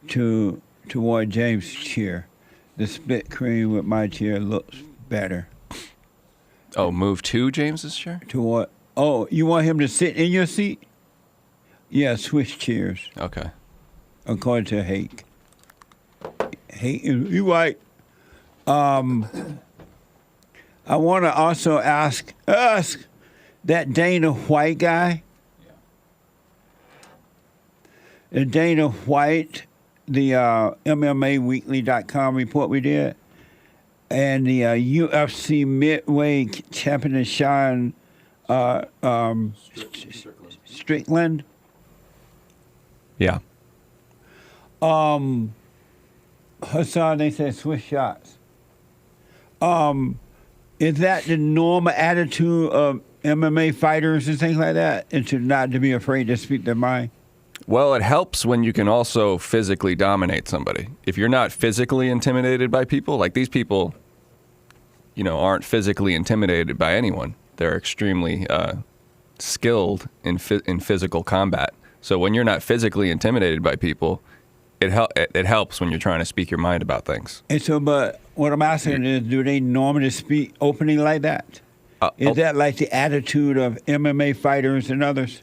toward James' chair. The split cream with my chair looks better. Oh, move to James's chair? Toward. Oh, you want him to sit in your seat? Yeah, switch chairs. Okay. According to Hake. Hake, you white. I want to also ask that Dana White guy. The Dana White, the MMAweekly.com report we did, and the UFC midway champion Sean Strickland. Yeah. Hassan, they said Swiss shots. Is that the normal attitude of MMA fighters and things like that, and not to be afraid to speak their mind? Well, it helps when you can also physically dominate somebody. If you're not physically intimidated by people, like these people, aren't physically intimidated by anyone. They're extremely skilled in physical combat. So when you're not physically intimidated by people, it helps when you're trying to speak your mind about things. And so, but what I'm asking is, do they normally speak openly like that? Is that like the attitude of MMA fighters and others?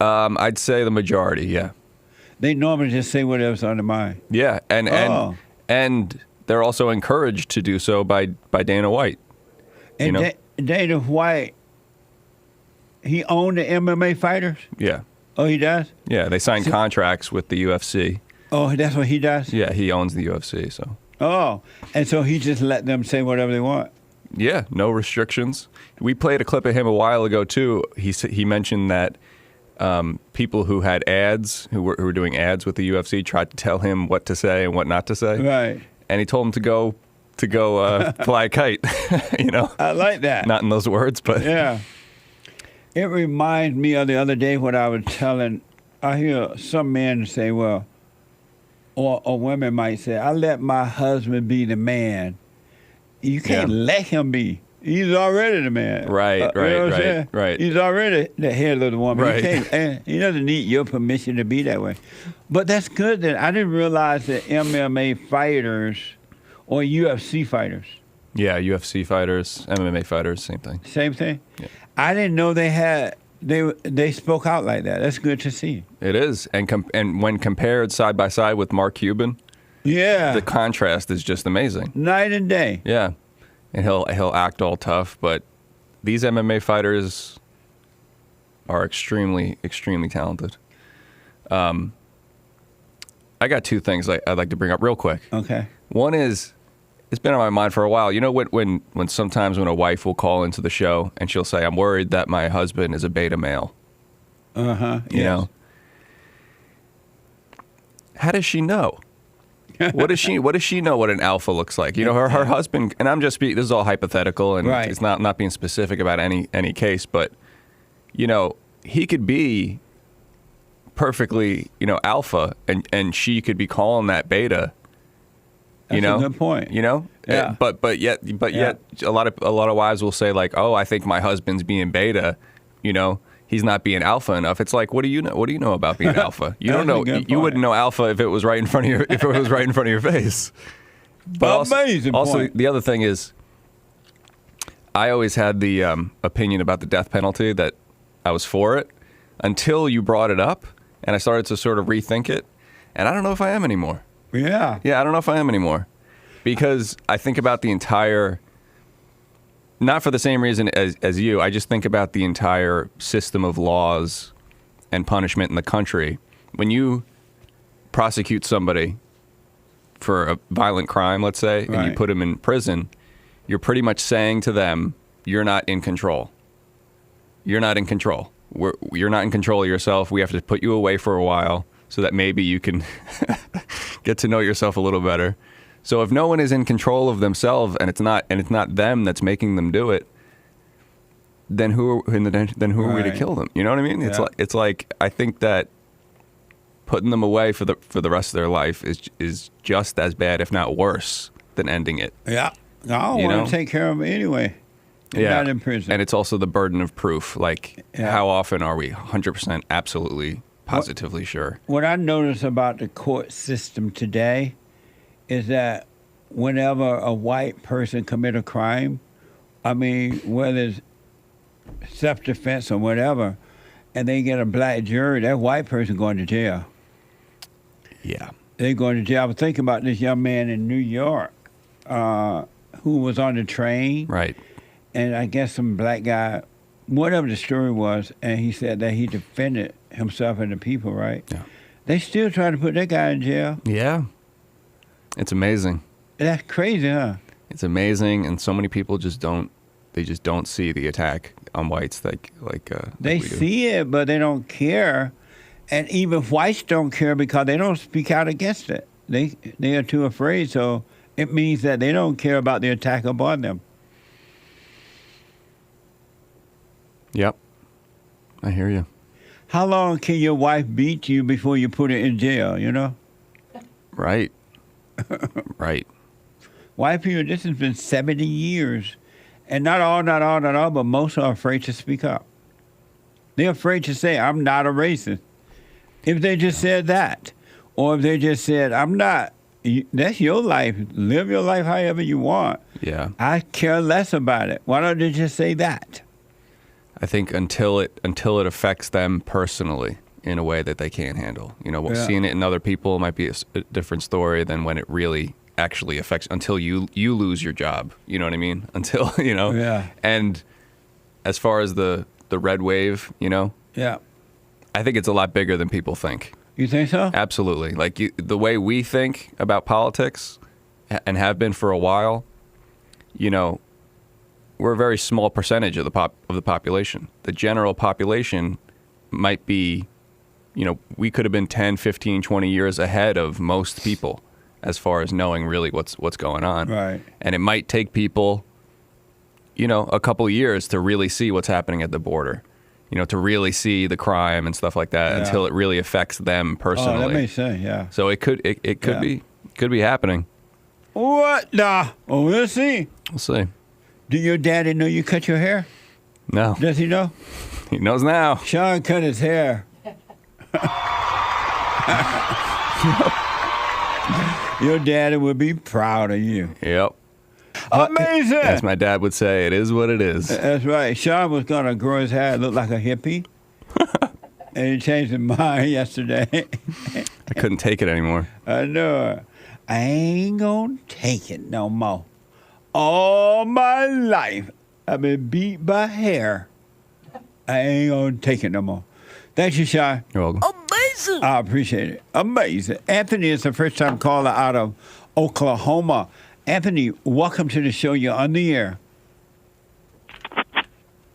I'd say the majority, yeah. They normally just say whatever's on their mind. Yeah, and they're also encouraged to do so by Dana White. And Dana White, he owned the MMA fighters? Yeah. Oh, he does? Yeah, they signed contracts with the UFC. Oh, that's what he does? Yeah, he owns the UFC, so. Oh, and so he just let them say whatever they want? Yeah, no restrictions. We played a clip of him a while ago, too. He mentioned that people who had ads, who were doing ads with the UFC, tried to tell him what to say and what not to say. Right. And he told him to go fly a kite, I like that. Not in those words, but. Yeah. It reminds me of the other day what I was telling. I hear some men say, well, or women might say, I let my husband be the man. You can't let him be. He's already the man. Right. He's already the head of the woman. Right. He doesn't need your permission to be that way. But that's good that I didn't realize that MMA fighters or UFC fighters. Yeah, UFC fighters, MMA fighters, same thing. Same thing? Yeah. I didn't know they spoke out like that. That's good to see. It is. And when compared side by side with Mark Cuban, the contrast is just amazing. Night and day. Yeah. And he'll act all tough, but these MMA fighters are extremely, extremely talented. I got two things I'd like to bring up real quick. Okay. One is, it's been on my mind for a while. You know, when sometimes when a wife will call into the show and she'll say, I'm worried that my husband is a beta male. Uh-huh. You know? How does she know? What does she know what an alpha looks like? You know, her husband, and I'm just speaking, this is all hypothetical, and it's not being specific about any case, but, you know, he could be perfectly, alpha, and she could be calling that beta. That's a good point. Yeah. But yet a lot of wives will say like, oh, I think my husband's being beta. He's not being alpha enough. It's like, what do you know? What do you know about being alpha? You don't know. You wouldn't know alpha if it was right in front of your face. But amazing. Also, the other thing is, I always had the opinion about the death penalty that I was for it until you brought it up, and I started to sort of rethink it, and I don't know if I am anymore. Yeah. Yeah, I don't know if I am anymore, because I think about the entire. Not for the same reason as you. I just think about the entire system of laws and punishment in the country. When you prosecute somebody for a violent crime, let's say, and you put them in prison, you're pretty much saying to them, you're not in control. You're not in control. You're not in control of yourself. We have to put you away for a while so that maybe you can get to know yourself a little better. So if no one is in control of themselves and it's not them that's making them do it, then who are we to kill them? You know what I mean? Yeah. It's like I think that putting them away for the rest of their life is just as bad, if not worse, than ending it. Yeah. No, I want to take care of them anyway. They're not in prison. And it's also the burden of proof. Like, how often are we 100% absolutely positively sure? What I notice about the court system today is that whenever a white person commit a crime, I mean, whether it's self-defense or whatever, and they get a black jury, that white person going to jail. Yeah. They're going to jail. I was thinking about this young man in New York who was on the train. Right. And I guess some black guy, whatever the story was, and he said that he defended himself and the people, right? Yeah. They still trying to put that guy in jail. Yeah. It's amazing. That's crazy, huh? It's amazing, and so many people just don't see the attack on whites like they we do. see it, but they don't care. And even whites don't care because they don't speak out against it. They are too afraid, so it means that they don't care about the attack upon them. Yep. I hear you. How long can your wife beat you before you put her in jail, Right. Right. White people, this has been 70 years. And not all, but most are afraid to speak up. They're afraid to say, I'm not a racist. If they just said that, or if they just said, I'm not, that's your life. Live your life however you want. Yeah. I care less about it. Why don't they just say that? I think until it affects them personally in a way that they can't handle. Seeing it in other people might be a different story than when it really actually affects, until you lose your job. You know what I mean? Until, Yeah. And as far as the red wave, Yeah. I think it's a lot bigger than people think. You think so? Absolutely. Like the way we think about politics and have been for a while, we're a very small percentage of the population. The general population might be, we could have been 10, 15, 20 years ahead of most people as far as knowing really what's going on. Right. And it might take people, a couple of years to really see what's happening at the border, to really see the crime and stuff like that until it really affects them personally. Oh, that makes sense, yeah. So it could be happening. What? Nah. Oh, we'll see. We'll see. Do your daddy know you cut your hair? No. Does he know? He knows now. Sean cut his hair. Your daddy would be proud of you. Yep. Amazing. As my dad would say, it is what it is. That's right. Sean was going to grow his hair, look like a hippie. And he changed his mind yesterday. I couldn't take it anymore. I know. I ain't going to take it no more. All my life, I've been beat by hair. I ain't going to take it no more. Thank you, Sean. You're welcome. Amazing. I appreciate it. Amazing. Anthony is the first-time caller out of Oklahoma. Anthony, welcome to the show. You're on the air.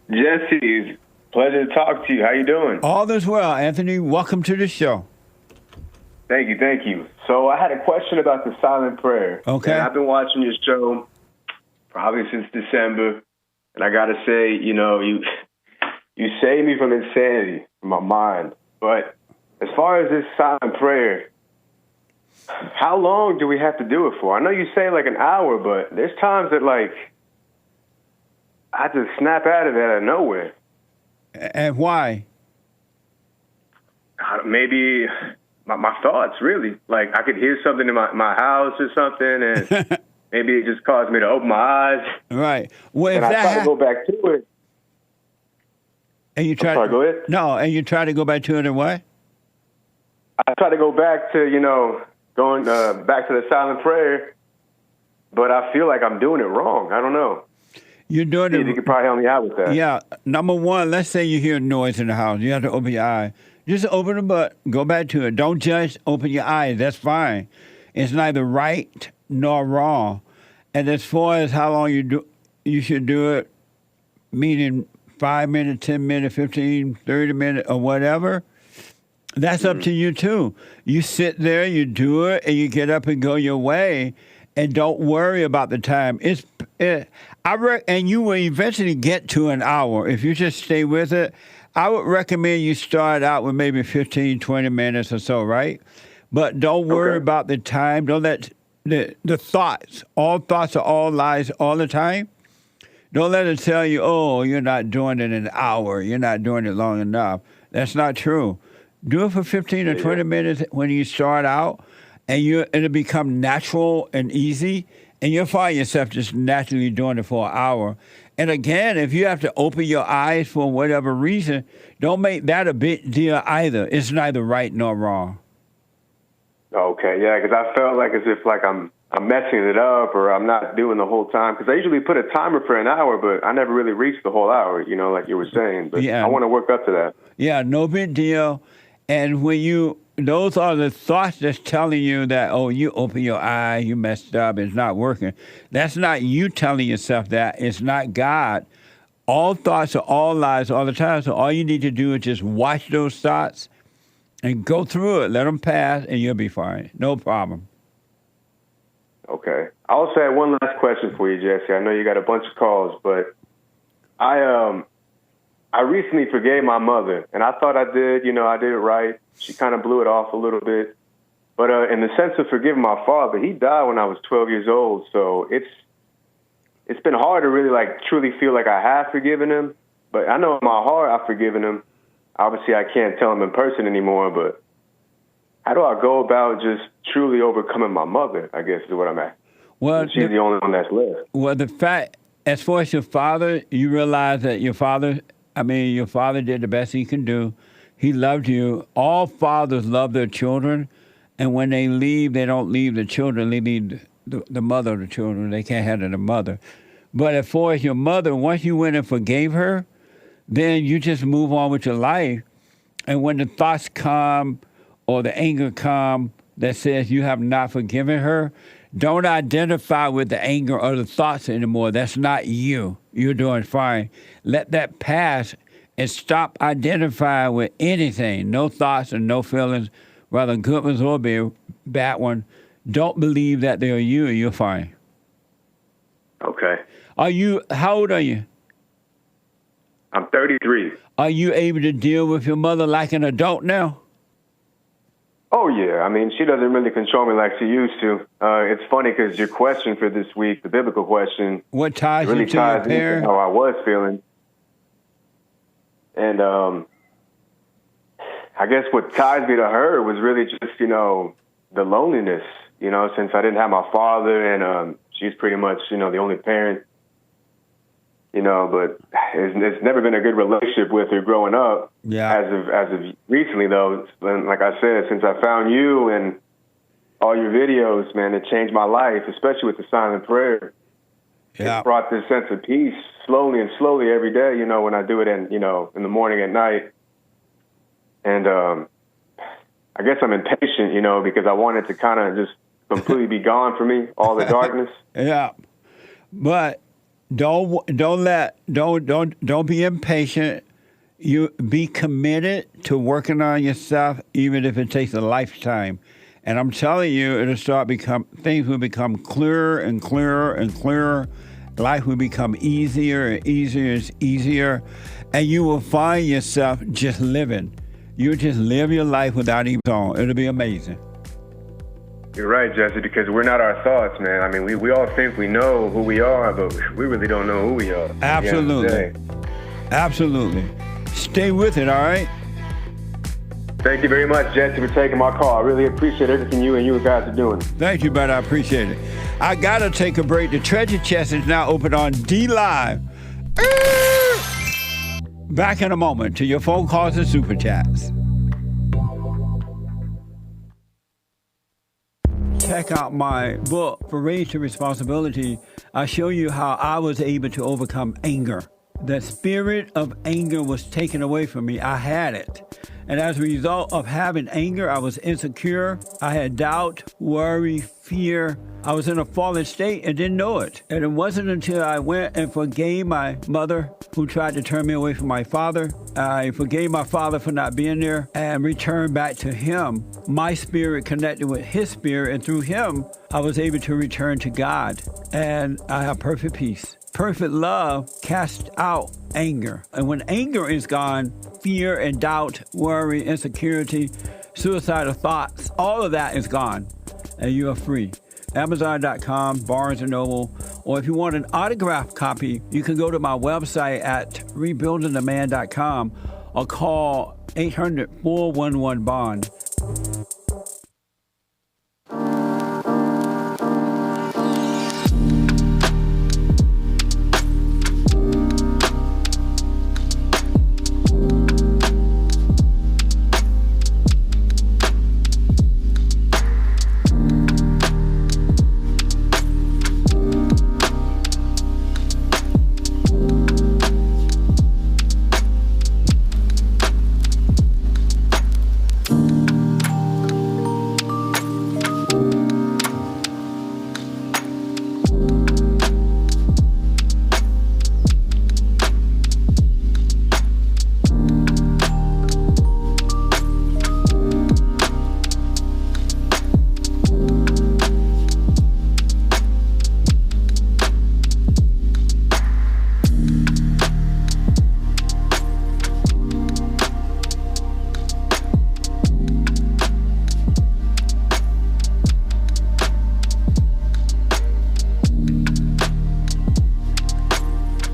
Jesse, pleasure to talk to you. How you doing? All is well, Anthony. Welcome to the show. Thank you. So I had a question about the silent prayer. Okay. And I've been watching your show probably since December, and I got to say, you saved me from insanity, from my mind. But as far as this silent prayer, how long do we have to do it for? I know you say like an hour, but there's times that like I just snap out of it out of nowhere. And why? Maybe my thoughts, really. Like I could hear something in my house or something, and maybe it just caused me to open my eyes. Right. Well, and I try to go back to it. And you try. Go ahead. No, and you try to go back to it, and what? I try to go back to going back to the silent prayer, but I feel like I'm doing it wrong. I don't know. You're doing it. You could probably help me out with that. Yeah. Number one, let's say you hear noise in the house. You have to open your eye. Just open the butt. Go back to it. Don't judge. Open your eyes. That's fine. It's neither right nor wrong. And as far as how long you should do it, meaning 5 minutes, 10 minutes, 15, 30 minutes, or whatever, that's up to you, too. You sit there, you do it, and you get up and go your way, and don't worry about the time. And you will eventually get to an hour. If you just stay with it, I would recommend you start out with maybe 15, 20 minutes or so, right? But don't worry about the time. Don't let the thoughts, all thoughts are all lies all the time. Don't let it tell you, oh, you're not doing it in an hour. You're not doing it long enough. That's not true. Do it for 15 or 20 minutes when you start out, and it'll become natural and easy, and you'll find yourself just naturally doing it for an hour. And again, if you have to open your eyes for whatever reason, don't make that a big deal either. It's neither right nor wrong. Okay, yeah, because I felt like as if like I'm messing it up or I'm not doing the whole time. Because I usually put a timer for an hour, but I never really reached the whole hour, like you were saying. But I want to work up to that. Yeah, no big deal. And when those are the thoughts that's telling you that, oh, you open your eye, you messed up, it's not working. That's not you telling yourself that. It's not God. All thoughts are all lies all the time. So all you need to do is just watch those thoughts and go through it. Let them pass, and you'll be fine. No problem. Okay. I also had one last question for you, Jesse. I know you got a bunch of calls, but I recently forgave my mother, and I thought I did. I did it right. She kind of blew it off a little bit. But in the sense of forgiving my father, he died when I was 12 years old. So it's been hard to really truly feel like I have forgiven him. But I know in my heart I've forgiven him. Obviously, I can't tell him in person anymore. But how do I go about just truly overcoming my mother, I guess is what I'm at. Well, she's the only one that's left. Well, the fact, as far as your father, you realize that your father did the best he can do. He loved you. All fathers love their children, and when they leave, they don't leave the children. They leave the mother of the children. They can't handle the mother. But as far as your mother, once you went and forgave her, then you just move on with your life. And when the thoughts come or the anger come that says you have not forgiven her, don't identify with the anger or the thoughts anymore. That's not you. You're doing fine. Let that pass and stop identifying with anything. No thoughts and no feelings, whether good ones or bad one. Don't believe that they're you, and you're fine. Okay. How old are you? I'm 33. Are you able to deal with your mother like an adult now? Oh, yeah. I mean, she doesn't really control me like she used to. It's funny because your question for this week, the biblical question, what ties really you to your parents? How I was feeling. And I guess what ties me to her was really just, the loneliness, since I didn't have my father and she's pretty much, the only parent, but it's never been a good relationship with her growing up. Yeah. As of recently, though, and like I said, since I found you and all your videos, man, it changed my life, especially with the silent prayer. Yeah. It brought this sense of peace slowly every day, when I do it in the morning at night. And I guess I'm impatient, because I want it to kind of just completely be gone for me, all the darkness. Yeah. But don't be impatient. You be committed to working on yourself, even if it takes a lifetime. And I'm telling you, things will become clearer and clearer and clearer. Life will become easier and easier and easier. And you will find yourself just living. You just live your life without even song. It'll be amazing. You're right, Jesse, because we're not our thoughts, man. I mean, we all think we know who we are, but we really don't know who we are. Absolutely. Absolutely. Stay with it, all right? Thank you very much, Jesse, for taking my call. I really appreciate everything you and you guys are doing. Thank you, brother. I appreciate it. I got to take a break. The Treasure Chest is now open on D-Live. Back in a moment to your phone calls and Super Chats. Check out my book, For Raised to Responsibility. I show you how I was able to overcome anger. The spirit of anger was taken away from me. I had it. And as a result of having anger, I was insecure. I had doubt, worry, fear. I was in a fallen state and didn't know it. And it wasn't until I went and forgave my mother, who tried to turn me away from my father. I forgave my father for not being there and returned back to him. My spirit connected with his spirit, and through him, I was able to return to God. And I have perfect peace. Perfect love casts out anger. And when anger is gone, fear and doubt, worry, insecurity, suicidal thoughts, all of that is gone. And you are free. Amazon.com, Barnes & Noble, or if you want an autographed copy, you can go to my website at rebuildingtheman.com or call 800-411-BOND.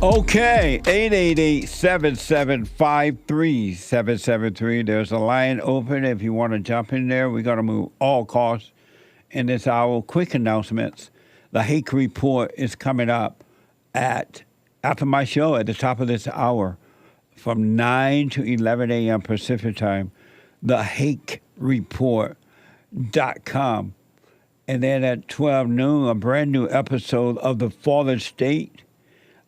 Okay, 888-775-3773. There's a line open if you want to jump in there. We're going to move all calls in this hour. Quick announcements. The Hake Report is coming up after my show at the top of this hour from 9 to 11 a.m. Pacific time. TheHakeReport.com. And then at 12 noon, a brand new episode of The Fallen State.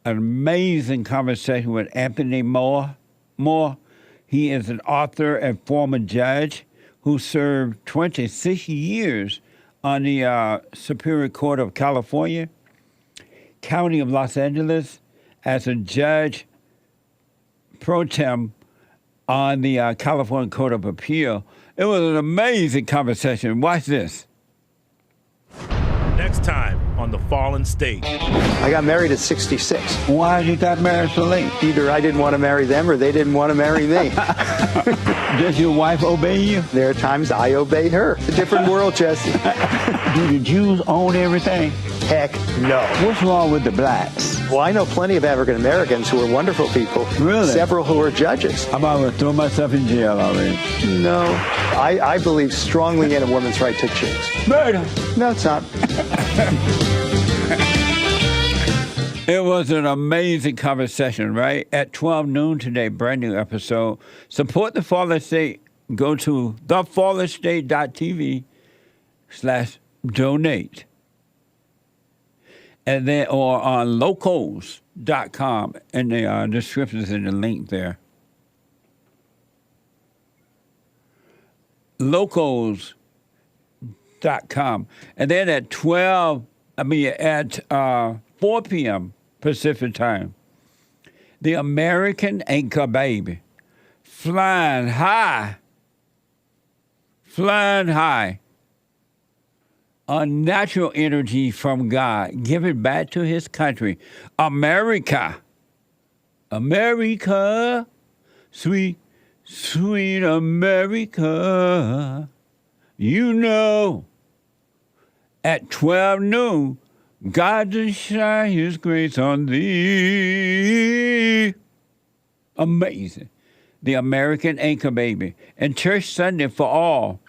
An amazing conversation with Anthony Moore. He is an author and former judge who served 26 years on the Superior Court of California, County of Los Angeles, as a judge pro tem on the California Court of Appeal. It was an amazing conversation. Watch this. Next time on The Fallen State. I got married at 66. Why did you got married so late? Either I didn't want to marry them or they didn't want to marry me. Does your wife obey you? There are times I obey her. It's a different world, Jesse. Do the Jews own everything? Heck no. What's wrong with the blacks? Well, I know plenty of African Americans who are wonderful people. Really? Several who are judges. I'm about to throw myself in jail already. No. I believe strongly in a woman's right to choose. Murder. No, it's not. It was an amazing conversation, right? At 12 noon today, brand new episode. Support The Fallen State. Go to thefallenstate.tv/donate. And then, or on locals.com. And the description is in the link there. Locals.com. And then at 4 p.m. Pacific time, the American Anchor Baby, flying high on natural energy from God, giving back to his country. America, sweet Sweet America, you know, at 12 noon, God to shine his grace on thee. Amazing. The American Anchor Baby. And Church Sunday for all.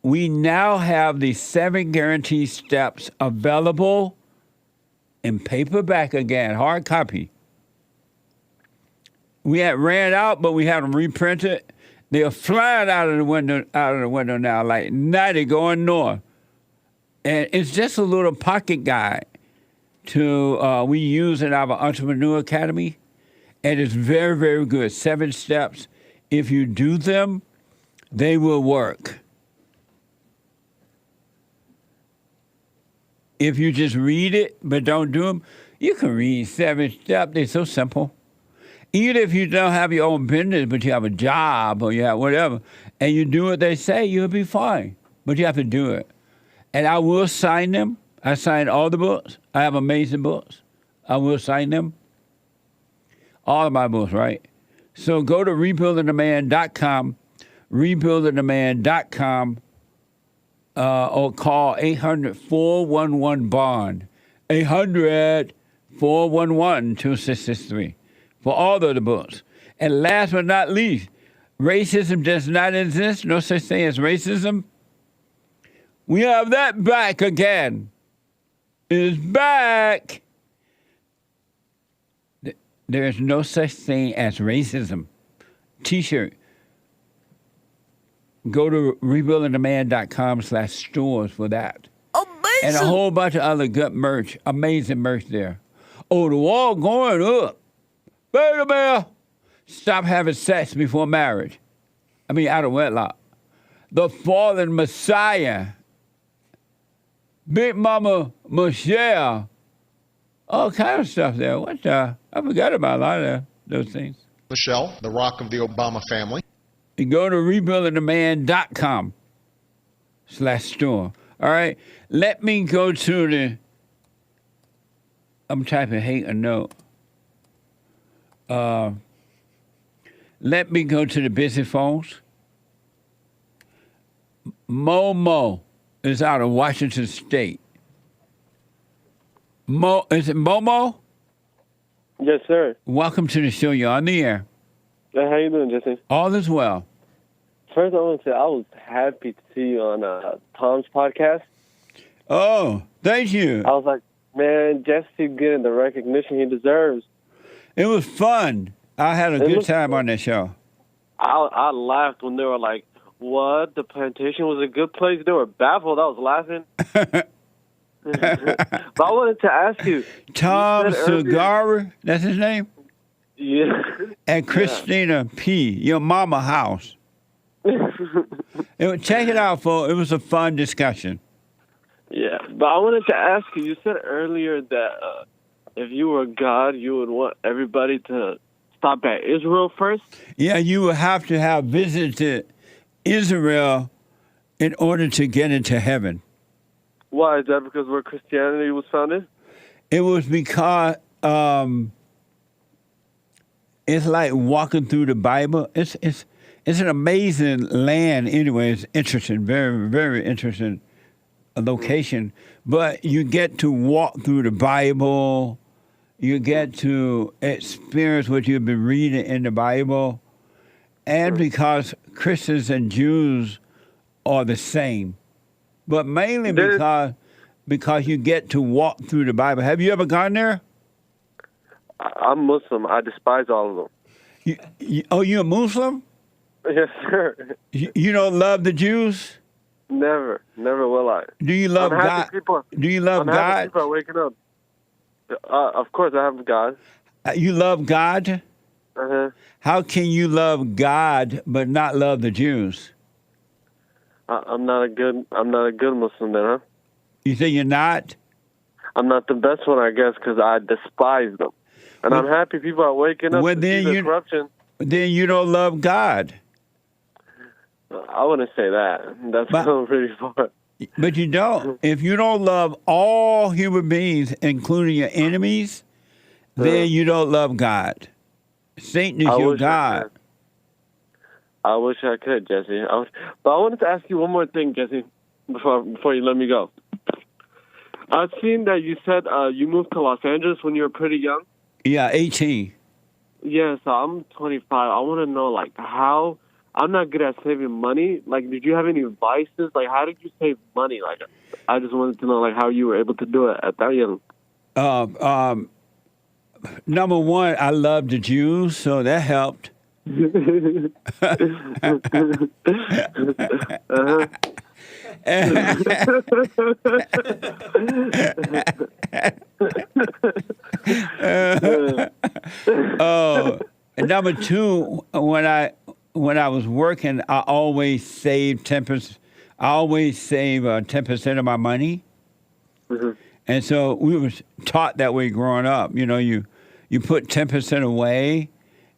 We now have the 7 guarantee steps available in paperback again, hard copy. We had ran out, but we had them reprinted. They are flying out of the window now, like 90 going north. And it's just a little pocket guide we use in our Entrepreneur Academy. And it's very, very good. 7 steps. If you do them, they will work. If you just read it but don't do them, you can read 7 steps. They're so simple. Even if you don't have your own business, but you have a job or you have whatever, and you do what they say, you'll be fine. But you have to do it. And I will sign them. I sign all the books. I have amazing books. I will sign them. All of my books, right? So go to rebuildingtheman.com, rebuildingtheman.com, or call 800-411-BOND, 800-411-2663 for all of the books. And last but not least, racism does not exist. No such thing as racism. We have that back again. It is back. There is no such thing as racism. T-shirt. Go to rebuildingtheman.com/stores for that. Amazing. And a whole bunch of other good merch. Amazing merch there. Oh, the wall going up. Baby Bell. Stop having sex before marriage. I mean, out of wedlock. The Fallen Messiah. Big Mama Michelle. All kind of stuff there. I forgot about a lot of those things. Michelle, the rock of the Obama family. You go to rebuildingtheman.com/store. All right. Let me go to I'm typing hate a note. Let me go to the busy phones. Momo is out of Washington State. Is it Momo? Yes, sir. Welcome to the show. You're on the air. How you doing, Jesse? All is well. First, I want to say I was happy to see you on Tom's podcast. Oh, thank you. I was like, man, Jesse getting the recognition he deserves. It was fun. I had a good time on that show. I laughed when they were like, what? The plantation was a good place? They were baffled. I was laughing. But I wanted to ask you. Tom Segura, that's his name? Yeah. And Christina P., your mama house. Check it out, folks. It was a fun discussion. Yeah, but I wanted to ask you, you said earlier that if you were God, you would want everybody to stop at Israel first? Yeah, you would have to have visited Israel in order to get into heaven. Why? Is that because where Christianity was founded? It was because it's like walking through the Bible. It's an amazing land anyway. It's interesting, very, very interesting location. But you get to walk through the Bible. You get to experience what you've been reading in the Bible. And because Christians and Jews are the same. But mainly because you get to walk through the Bible. Have you ever gone there? I'm Muslim. I despise all of them. You're a Muslim? Yes, sir. You don't love the Jews? Never will I. Do you love God? Do you love God? Happy people are waking up. Of course, I have God. You love God? Uh-huh. How can you love God but not love the Jews? I'm not a good Muslim then, huh? You say you're not? I'm not the best one, I guess, because I despise them. And I'm happy people are waking up to see the corruption. Then you don't love God. I wouldn't say that. That's going pretty far. But you don't. If you don't love all human beings, including your enemies, then you don't love God. Satan is your God. I wish I could, Jesse. But I wanted to ask you one more thing, Jesse, before you let me go. I've seen that you said you moved to Los Angeles when you were pretty young. Yeah, 18. Yeah, so I'm 25. I want to know, like, how... I'm not good at saving money. Like, did you have any vices? Like, how did you save money? Like, I just wanted to know, like, how you were able to do it at that young. Number one, I love the Jews, so that helped. And number two, when I was working, I always saved 10%. I always save 10% of my money. Mm-hmm. And so we was taught that way growing up. You know, you put 10% away,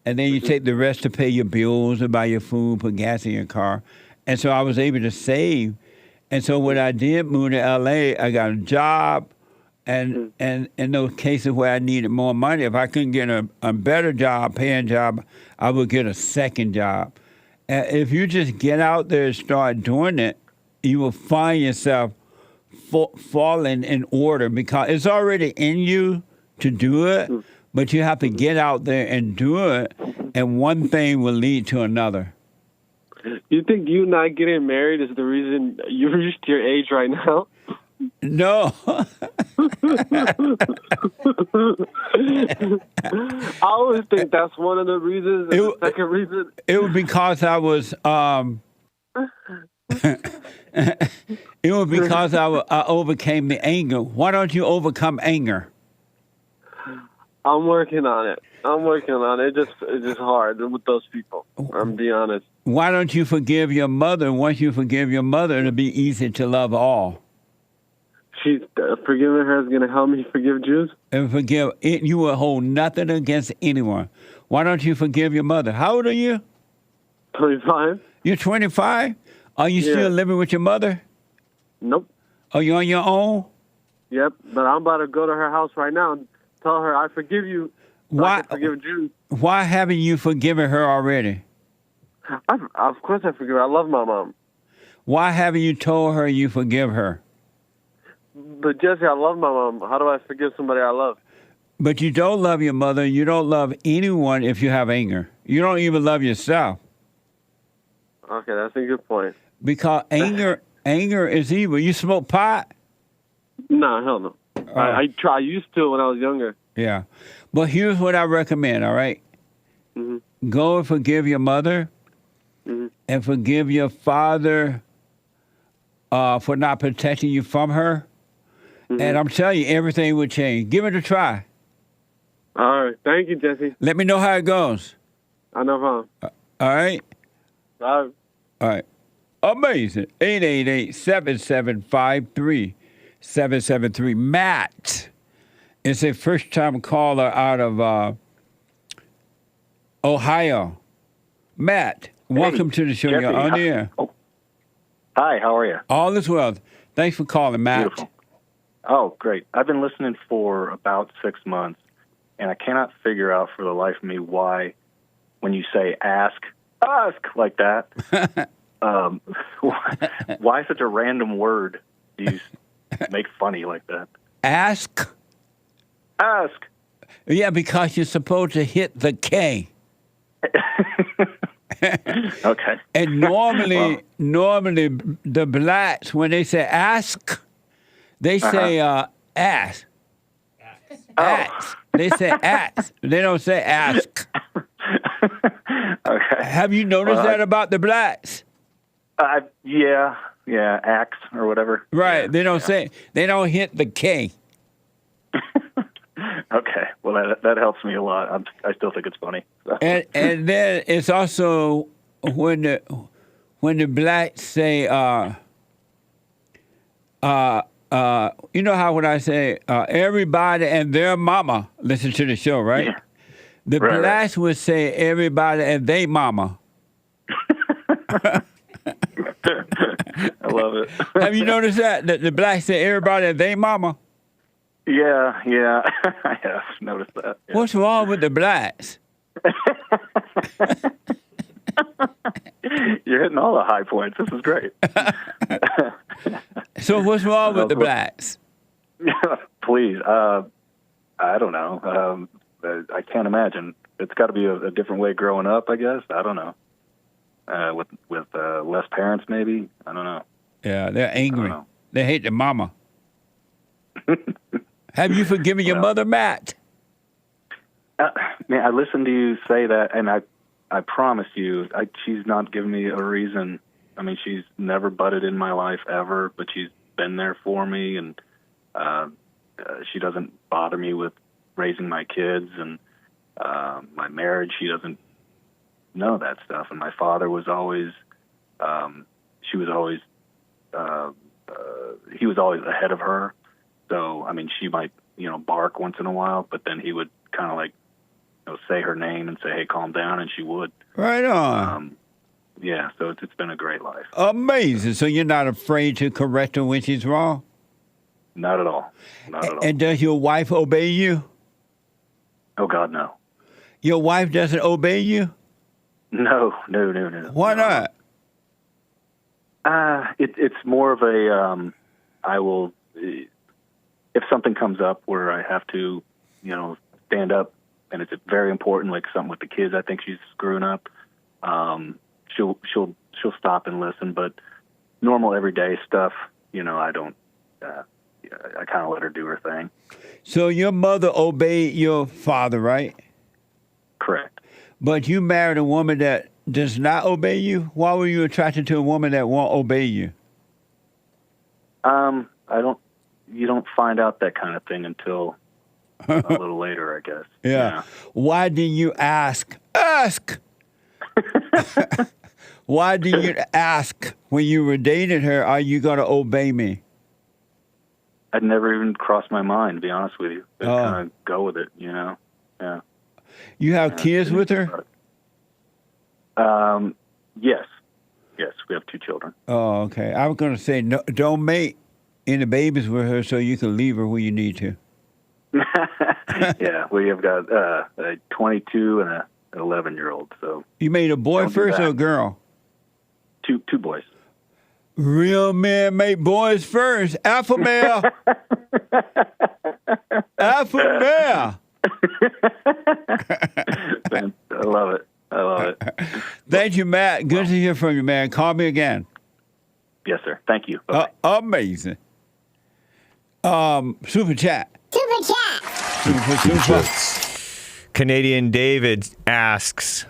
and then you take the rest to pay your bills and buy your food, put gas in your car. And so I was able to save. And so what I did, move to L.A., I got a job, and in those cases where I needed more money, if I couldn't get a better job, paying job, I would get a second job. And if you just get out there and start doing it, you will find yourself falling in order because it's already in you to do it, but you have to get out there and do it, and one thing will lead to another. You think you not getting married is the reason you reached your age right now? No. I always think that's one of the reasons. And the second reason. It was because I was. It was because I overcame the anger. Why don't you overcome anger? I'm working on it. It's just hard with those people. I'm being honest. Why don't you forgive your mother? Once you forgive your mother, it'll be easy to love all. Forgiving her is going to help me forgive Jews? And forgive it. You will hold nothing against anyone. Why don't you forgive your mother? How old are you? 25. You're 25? Are you still living with your mother? Nope. Are you on your own? Yep, but I'm about to go to her house right now and tell her I forgive you. Why? I can forgive Jews. Why haven't you forgiven her already? Of course I forgive her. I love my mom. Why haven't you told her you forgive her? But Jesse, I love my mom. How do I forgive somebody I love? But you don't love your mother. You don't love anyone if you have anger. You don't even love yourself. Okay, that's a good point. Because anger is evil. You smoke pot? No, hell no. I used to when I was younger. Yeah. But here's what I recommend, all right? Mm-hmm. Go and forgive your mother and forgive your father for not protecting you from her. Mm-hmm. And I'm telling you, everything will change. Give it a try. All right. Thank you, Jesse. Let me know how it goes. I know how. All right? All right. Amazing. 888-7753-773. Matt is a first-time caller out of Ohio. Matt, welcome to the show. Jesse, You're on the air. Hi, how are you? All is well. Thanks for calling, Matt. Beautiful. Oh, great. I've been listening for about 6 months, and I cannot figure out for the life of me why, when you say ask like that, why such a random word do you make funny like that? Ask? Yeah, because you're supposed to hit the K. Okay. And normally the blacks, when they say ask, they say ask. Ask. They say ask. They don't say ask. Okay. Have you noticed that about the blacks? Yeah, axe or whatever. Right. They don't say, they don't hit the K. Okay. Well, that helps me a lot. I still think it's funny. So. And then it's also when the blacks say, you know how when I say everybody and their mama listen to the show, right? Yeah. The blacks would say everybody and they mama. I love it. Have you noticed that the blacks say everybody and they mama? Yeah, I have noticed that. Yeah. What's wrong with the blacks? You're hitting all the high points. This is great. So what's wrong with the blacks? Please. I don't know. I can't imagine. It's got to be a different way growing up, I guess. I don't know. With less parents, maybe. I don't know. Yeah, they're angry. They hate their mama. Have you forgiven your mother, Matt? Man, I listened to you say that, and I promise you, she's not given me a reason. I mean, she's never butted in my life ever, but she's been there for me, and she doesn't bother me with raising my kids and my marriage. She doesn't know that stuff. And my father was always, he was always ahead of her. So, I mean, she might, bark once in a while, but then he would kind of like, say her name and say, hey, calm down, and she would. Right on. Yeah, so it's been a great life. Amazing. So you're not afraid to correct her when she's wrong? Not at all. Not at all. And does your wife obey you? Oh, God, no. Your wife doesn't obey you? No. Why not? It's more of a, I will, if something comes up where I have to, stand up, and it's very important, like something with the kids, I think she's screwing up, she'll stop and listen. But normal everyday stuff, I don't, I kind of let her do her thing. So your mother obeyed your father, right? Correct. But you married a woman that does not obey you? Why were you attracted to a woman that won't obey you? You don't find out that kind of thing until a little later, I guess. Yeah. Why didn't you ask? Why didn't you ask when you were dating her, are you going to obey me? I'd never even crossed my mind, to be honest with you. Just kind of go with it, Yeah. You have kids with her? Yes. Yes, we have 2 children. Oh, okay. I was going to say, no, don't make any babies with her so you can leave her when you need to. Yeah, we have got a 22 and an 11-year-old. So you made a boy first or a girl? Two boys. Real men make boys first. Alpha male. Alpha male. I love it. Thank you, Matt. Good to hear from you, man. Call me again. Yes, sir. Thank you. Amazing. Super chat. Super. Canadian David asks.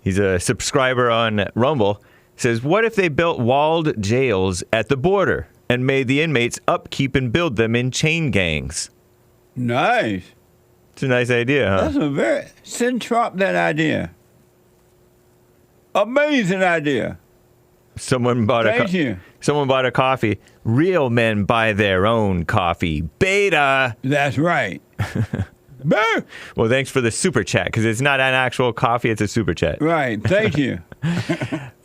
He's a subscriber on Rumble. Says, what if they built walled jails at the border and made the inmates upkeep and build them in chain gangs? Nice. It's a nice idea, huh? That's a very... Centrop that idea. Amazing idea. Someone bought a coffee. Real men buy their own coffee. Beta. That's right. Well, thanks for the super chat, because it's not an actual coffee, it's a super chat. Right. Thank you.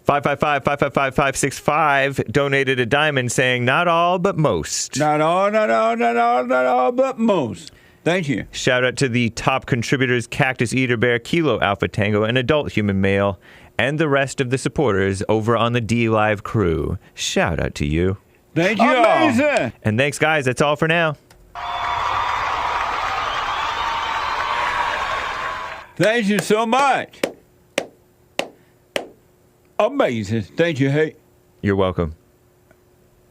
555-555-565 donated a diamond saying, not all, but most. Not all, but most. Thank you. Shout out to the top contributors, Cactus Eater Bear, Kilo Alpha Tango, and Adult Human Male, and the rest of the supporters over on the D-Live crew. Shout out to you. Thank you. Amazing. And thanks, guys. That's all for now. Thank you so much. Amazing. Thank you, Hake. You're welcome.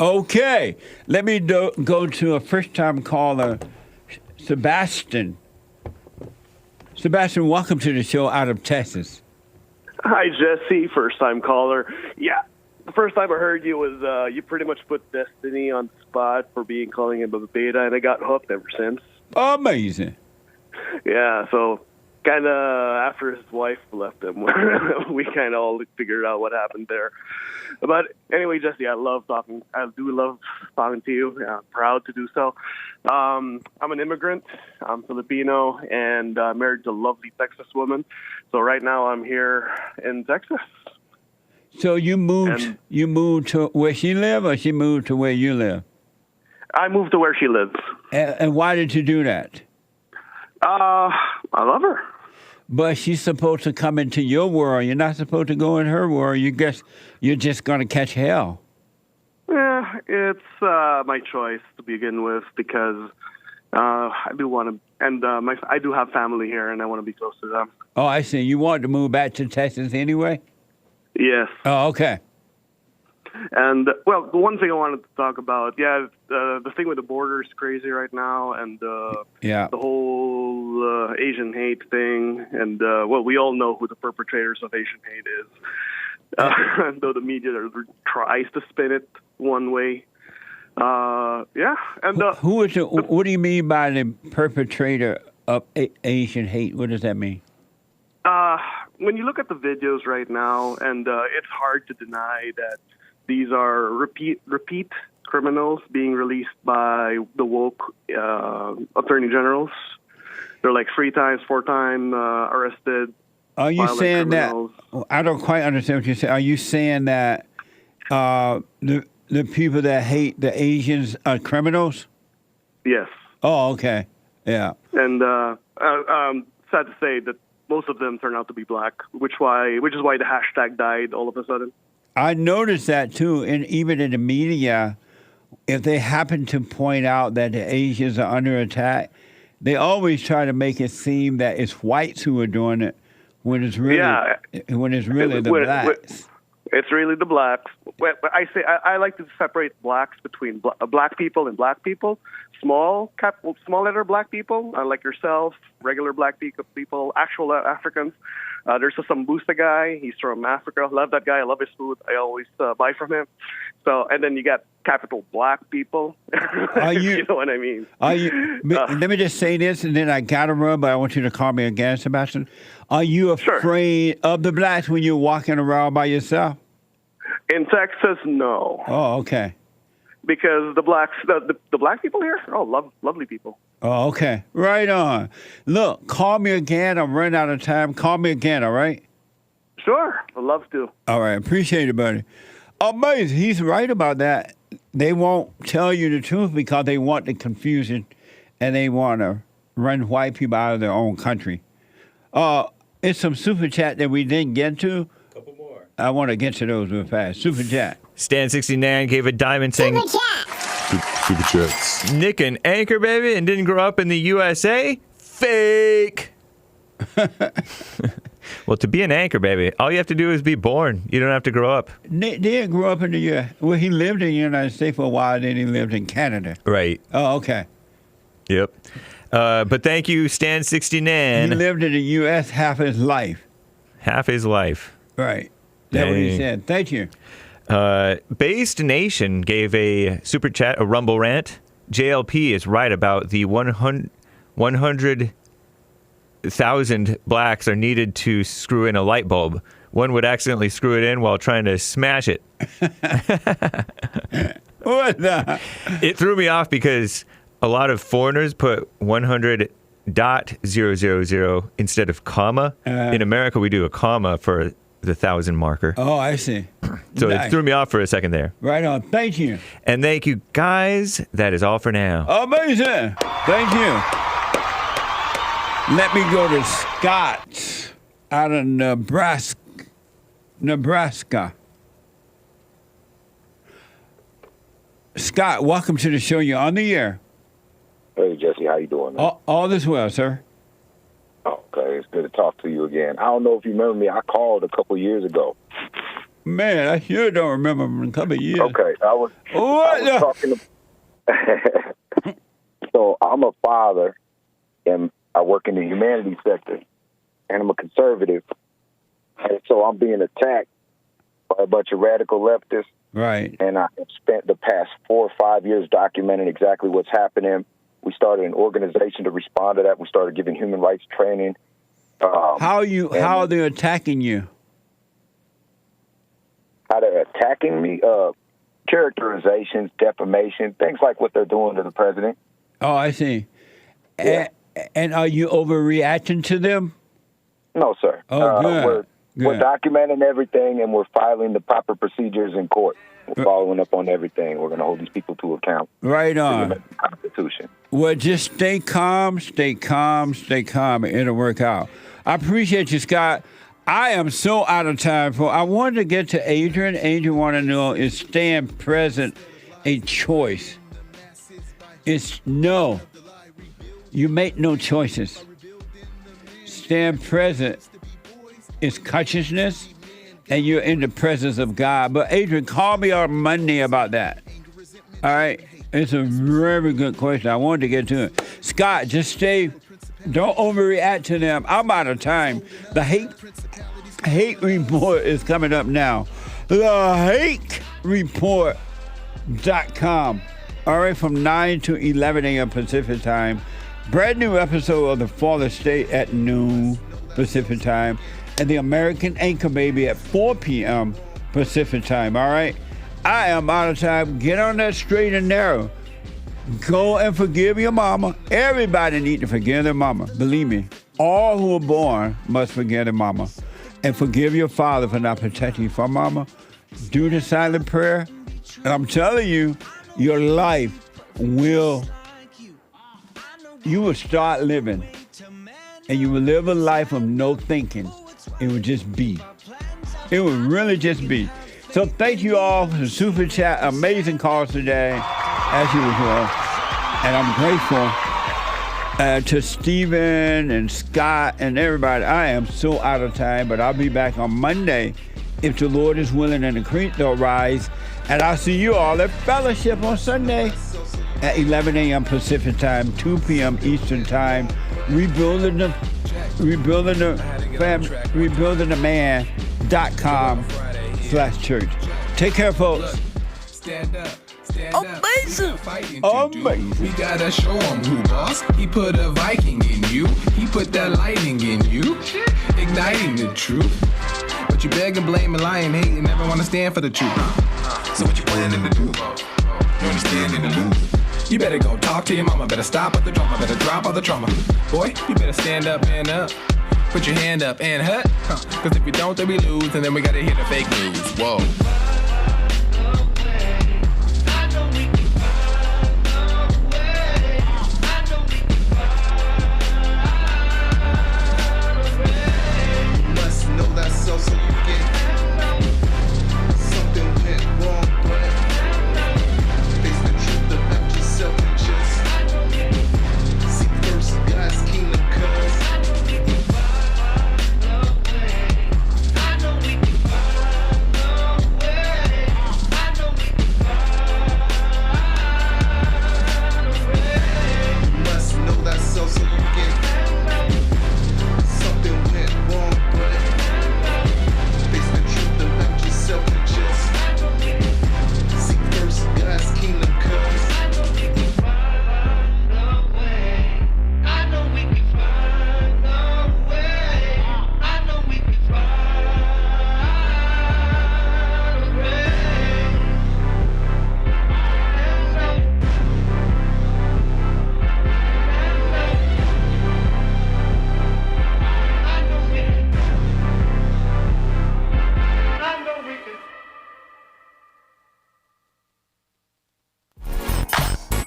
Okay. Let me go to a first-time caller, Sebastian. Sebastian, welcome to the show out of Texas. Hi, Jesse. First-time caller. Yeah, the first time I heard you was you pretty much put Destiny on the spot for calling him a beta, and I got hooked ever since. Amazing. Yeah, so kind of after his wife left him, we kind of all figured out what happened there. But anyway, Jesse, I love talking. I do love talking to you. I'm proud to do so. I'm an immigrant. I'm Filipino and married to a lovely Texas woman. So right now I'm here in Texas. So you moved to where she live, or she moved to where you live? I moved to where she lives. And why did you do that? I love her. But she's supposed to come into your world. You're not supposed to go in her world. You guess you're just going to catch hell. Yeah, it's my choice to begin with because I do want to, and I do have family here, and I want to be close to them. Oh, I see. You want to move back to Texas anyway? Yes. Oh, okay. And, well, the one thing I wanted to talk about, the thing with the border is crazy right now, and the whole Asian hate thing, and, well, we all know who the perpetrators of Asian hate is, though the media tries to spin it one way. And who is what do you mean by the perpetrator of Asian hate? What does that mean? When you look at the videos right now, and it's hard to deny that these are repeat criminals being released by the woke attorney generals. They're like 3 times, 4 times arrested. Are you saying criminals. that? I don't quite understand what you say. Are you saying that the people that hate the Asians are criminals? Yes. Oh, okay. Yeah. And sad to say that most of them turn out to be black, which is why the hashtag died all of a sudden. I noticed that too, and even in the media, if they happen to point out that the Asians are under attack, they always try to make it seem that it's whites who are doing it, when it's really the blacks. It's really the blacks. I say I like to separate blacks between black people and black people. Small letter black people, like yourself, regular black people, actual Africans. There's a Sambusa guy. He's from Africa. Love that guy. I love his food. I always buy from him. So, and then you got capital black people. You know what I mean? Let me just say this, and then I gotta run. But I want you to call me again, Sebastian. Are you afraid of the blacks when you're walking around by yourself? In Texas, no. Oh, okay. Because the blacks, the black people here, lovely people. Oh, okay. Right on. Look, call me again. I'm running out of time. Call me again, all right? Sure. I'd love to. All right. Appreciate it, buddy. Amazing. He's right about that. They won't tell you the truth because they want the confusion and they want to run white people out of their own country. It's some super chat that we didn't get to. Couple more. I want to get to those real fast. Super chat. Stan69 gave a diamond saying, Super chats. Nick an anchor, baby, and didn't grow up in the USA? Fake. Well, to be an anchor, baby, all you have to do is be born. You don't have to grow up. Nick did grow up in the U.S. Well, he lived in the United States for a while, then he lived in Canada. Right. Oh, okay. Yep. But thank you, Stan69. He lived in the U.S. half his life. Half his life. Right. That's what he said. Thank you. Based Nation gave a super chat, a rumble rant. JLP is right about the 100,000 blacks are needed to screw in a light bulb. One would accidentally screw it in while trying to smash it. What the? It threw me off because a lot of foreigners put 100.000 instead of comma. In America, we do a comma for the 1,000 marker. Oh, I see. So It threw me off for a second there. Right on. Thank you. And thank you, guys. That is all for now. Amazing. Thank you. Let me go to Scott out of Nebraska. Scott, welcome to the show. You're on the air. Hey, Jesse. How you doing, man? All this well, sir. Okay, it's good to talk to you again. I don't know if you remember me. I called a couple years ago. Man, I sure don't remember him in a couple of years. Okay, I was talking to... So I'm a father, and I work in the humanities sector, and I'm a conservative. And so I'm being attacked by a bunch of radical leftists. Right. And I have spent the past 4 or 5 years documenting exactly what's happening. We started an organization to respond to that. We started giving human rights training. How are they attacking you? How they're attacking me? Characterizations, defamation, things like what they're doing to the president. Oh, I see. Yeah. And are you overreacting to them? No, sir. Oh, good. We're documenting everything, and we're filing the proper procedures in court. We're following up on everything. We're going to hold these people to account. Right on. The Constitution. Well, just stay calm, stay calm, stay calm, and it'll work out. I appreciate you, Scott. I am so out of time. I wanted to get to Adrian. Adrian want to know, is staying present a choice? It's no. You make no choices. Staying present is consciousness, and you're in the presence of God. But Adrian, call me on Monday about that. All right? It's a very good question. I wanted to get to it. Scott, just stay. Don't overreact to them. I'm out of time. The Hake Report is coming up now. TheHakeReport.com. All right, from 9 to 11 a.m. Pacific time. Brand new episode of The Fallen State at noon Pacific time. And The American Anchor Baby at 4 p.m. Pacific time. All right? I am out of time. Get on that straight and narrow. Go and forgive your mama. Everybody needs to forgive their mama. Believe me. All who are born must forgive their mama. And forgive your father for not protecting you from mama. Do the silent prayer. And I'm telling you, your life you will start living. And you will live a life of no thinking. It will just be. It will really just be. So thank you all for the Super Chat. Amazing calls today, as usual. And I'm grateful to Stephen and Scott and everybody. I am so out of time, but I'll be back on Monday if the Lord is willing and the creek will rise. And I'll see you all at Fellowship on Sunday at 11 a.m. Pacific time, 2 p.m. Eastern time. Rebuilding the man.com/church. Take care, folks. Amazing. We gotta show him who boss. He put a Viking in you. He put that lightning in you. Igniting the truth. But you beg and blame and lie and hate and never wanna stand for the truth. So what you planning to do? You understand in the loop. You better go talk to your mama. Better stop at the drama. Better drop all the trauma. Boy, you better stand up and up. Put your hand up and hut. Cause if you don't, then we lose. And then we gotta hear the fake news. Whoa.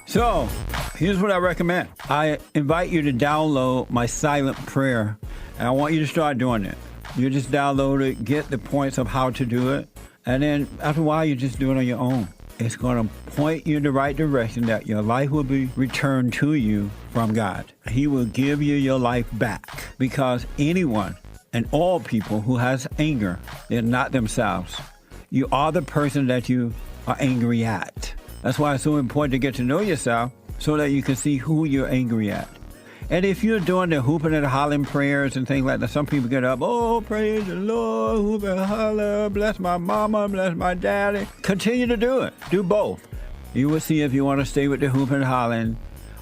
So, here's what I recommend. I invite you to download my silent prayer, and I want you to start doing it. You just download it, get the points of how to do it, and then after a while, you just do it on your own. It's going to point you in the right direction that your life will be returned to you from God. He will give you your life back, because anyone and all people who has anger, they're not themselves. You are the person that you are angry at. That's why it's so important to get to know yourself so that you can see who you're angry at. And if you're doing the hooping and hollering prayers and things like that, some people get up, oh, praise the Lord, hoop and holler, bless my mama, bless my daddy. Continue to do it. Do both. You will see if you want to stay with the hooping and hollering,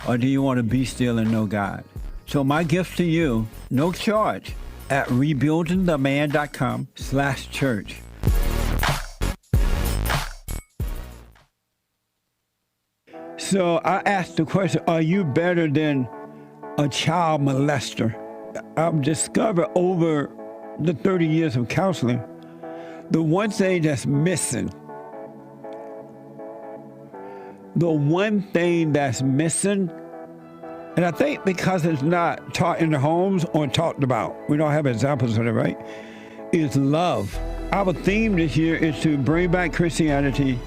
or do you want to be still and know God. So my gift to you, no charge, at rebuildingtheman.com/church. So I asked the question, are you better than a child molester? I've discovered over the 30 years of counseling, the one thing that's missing, And I think because it's not taught in the homes or talked about, we don't have examples of it, right? Is love. Our theme this year is to bring back Christianity,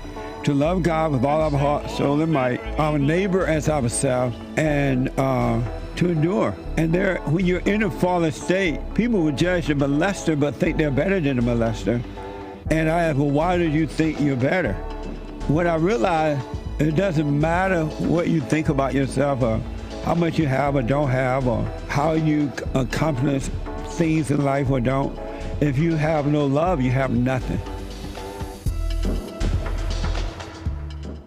to love God with all our heart, soul, and might, our neighbor as ourselves, and to endure. And there, when you're in a fallen state, people will judge the molester but think they're better than the molester. And I ask, well, why do you think you're better? When I realized it doesn't matter what you think about yourself or how much you have or don't have or how you accomplish things in life or don't. If you have no love, you have nothing.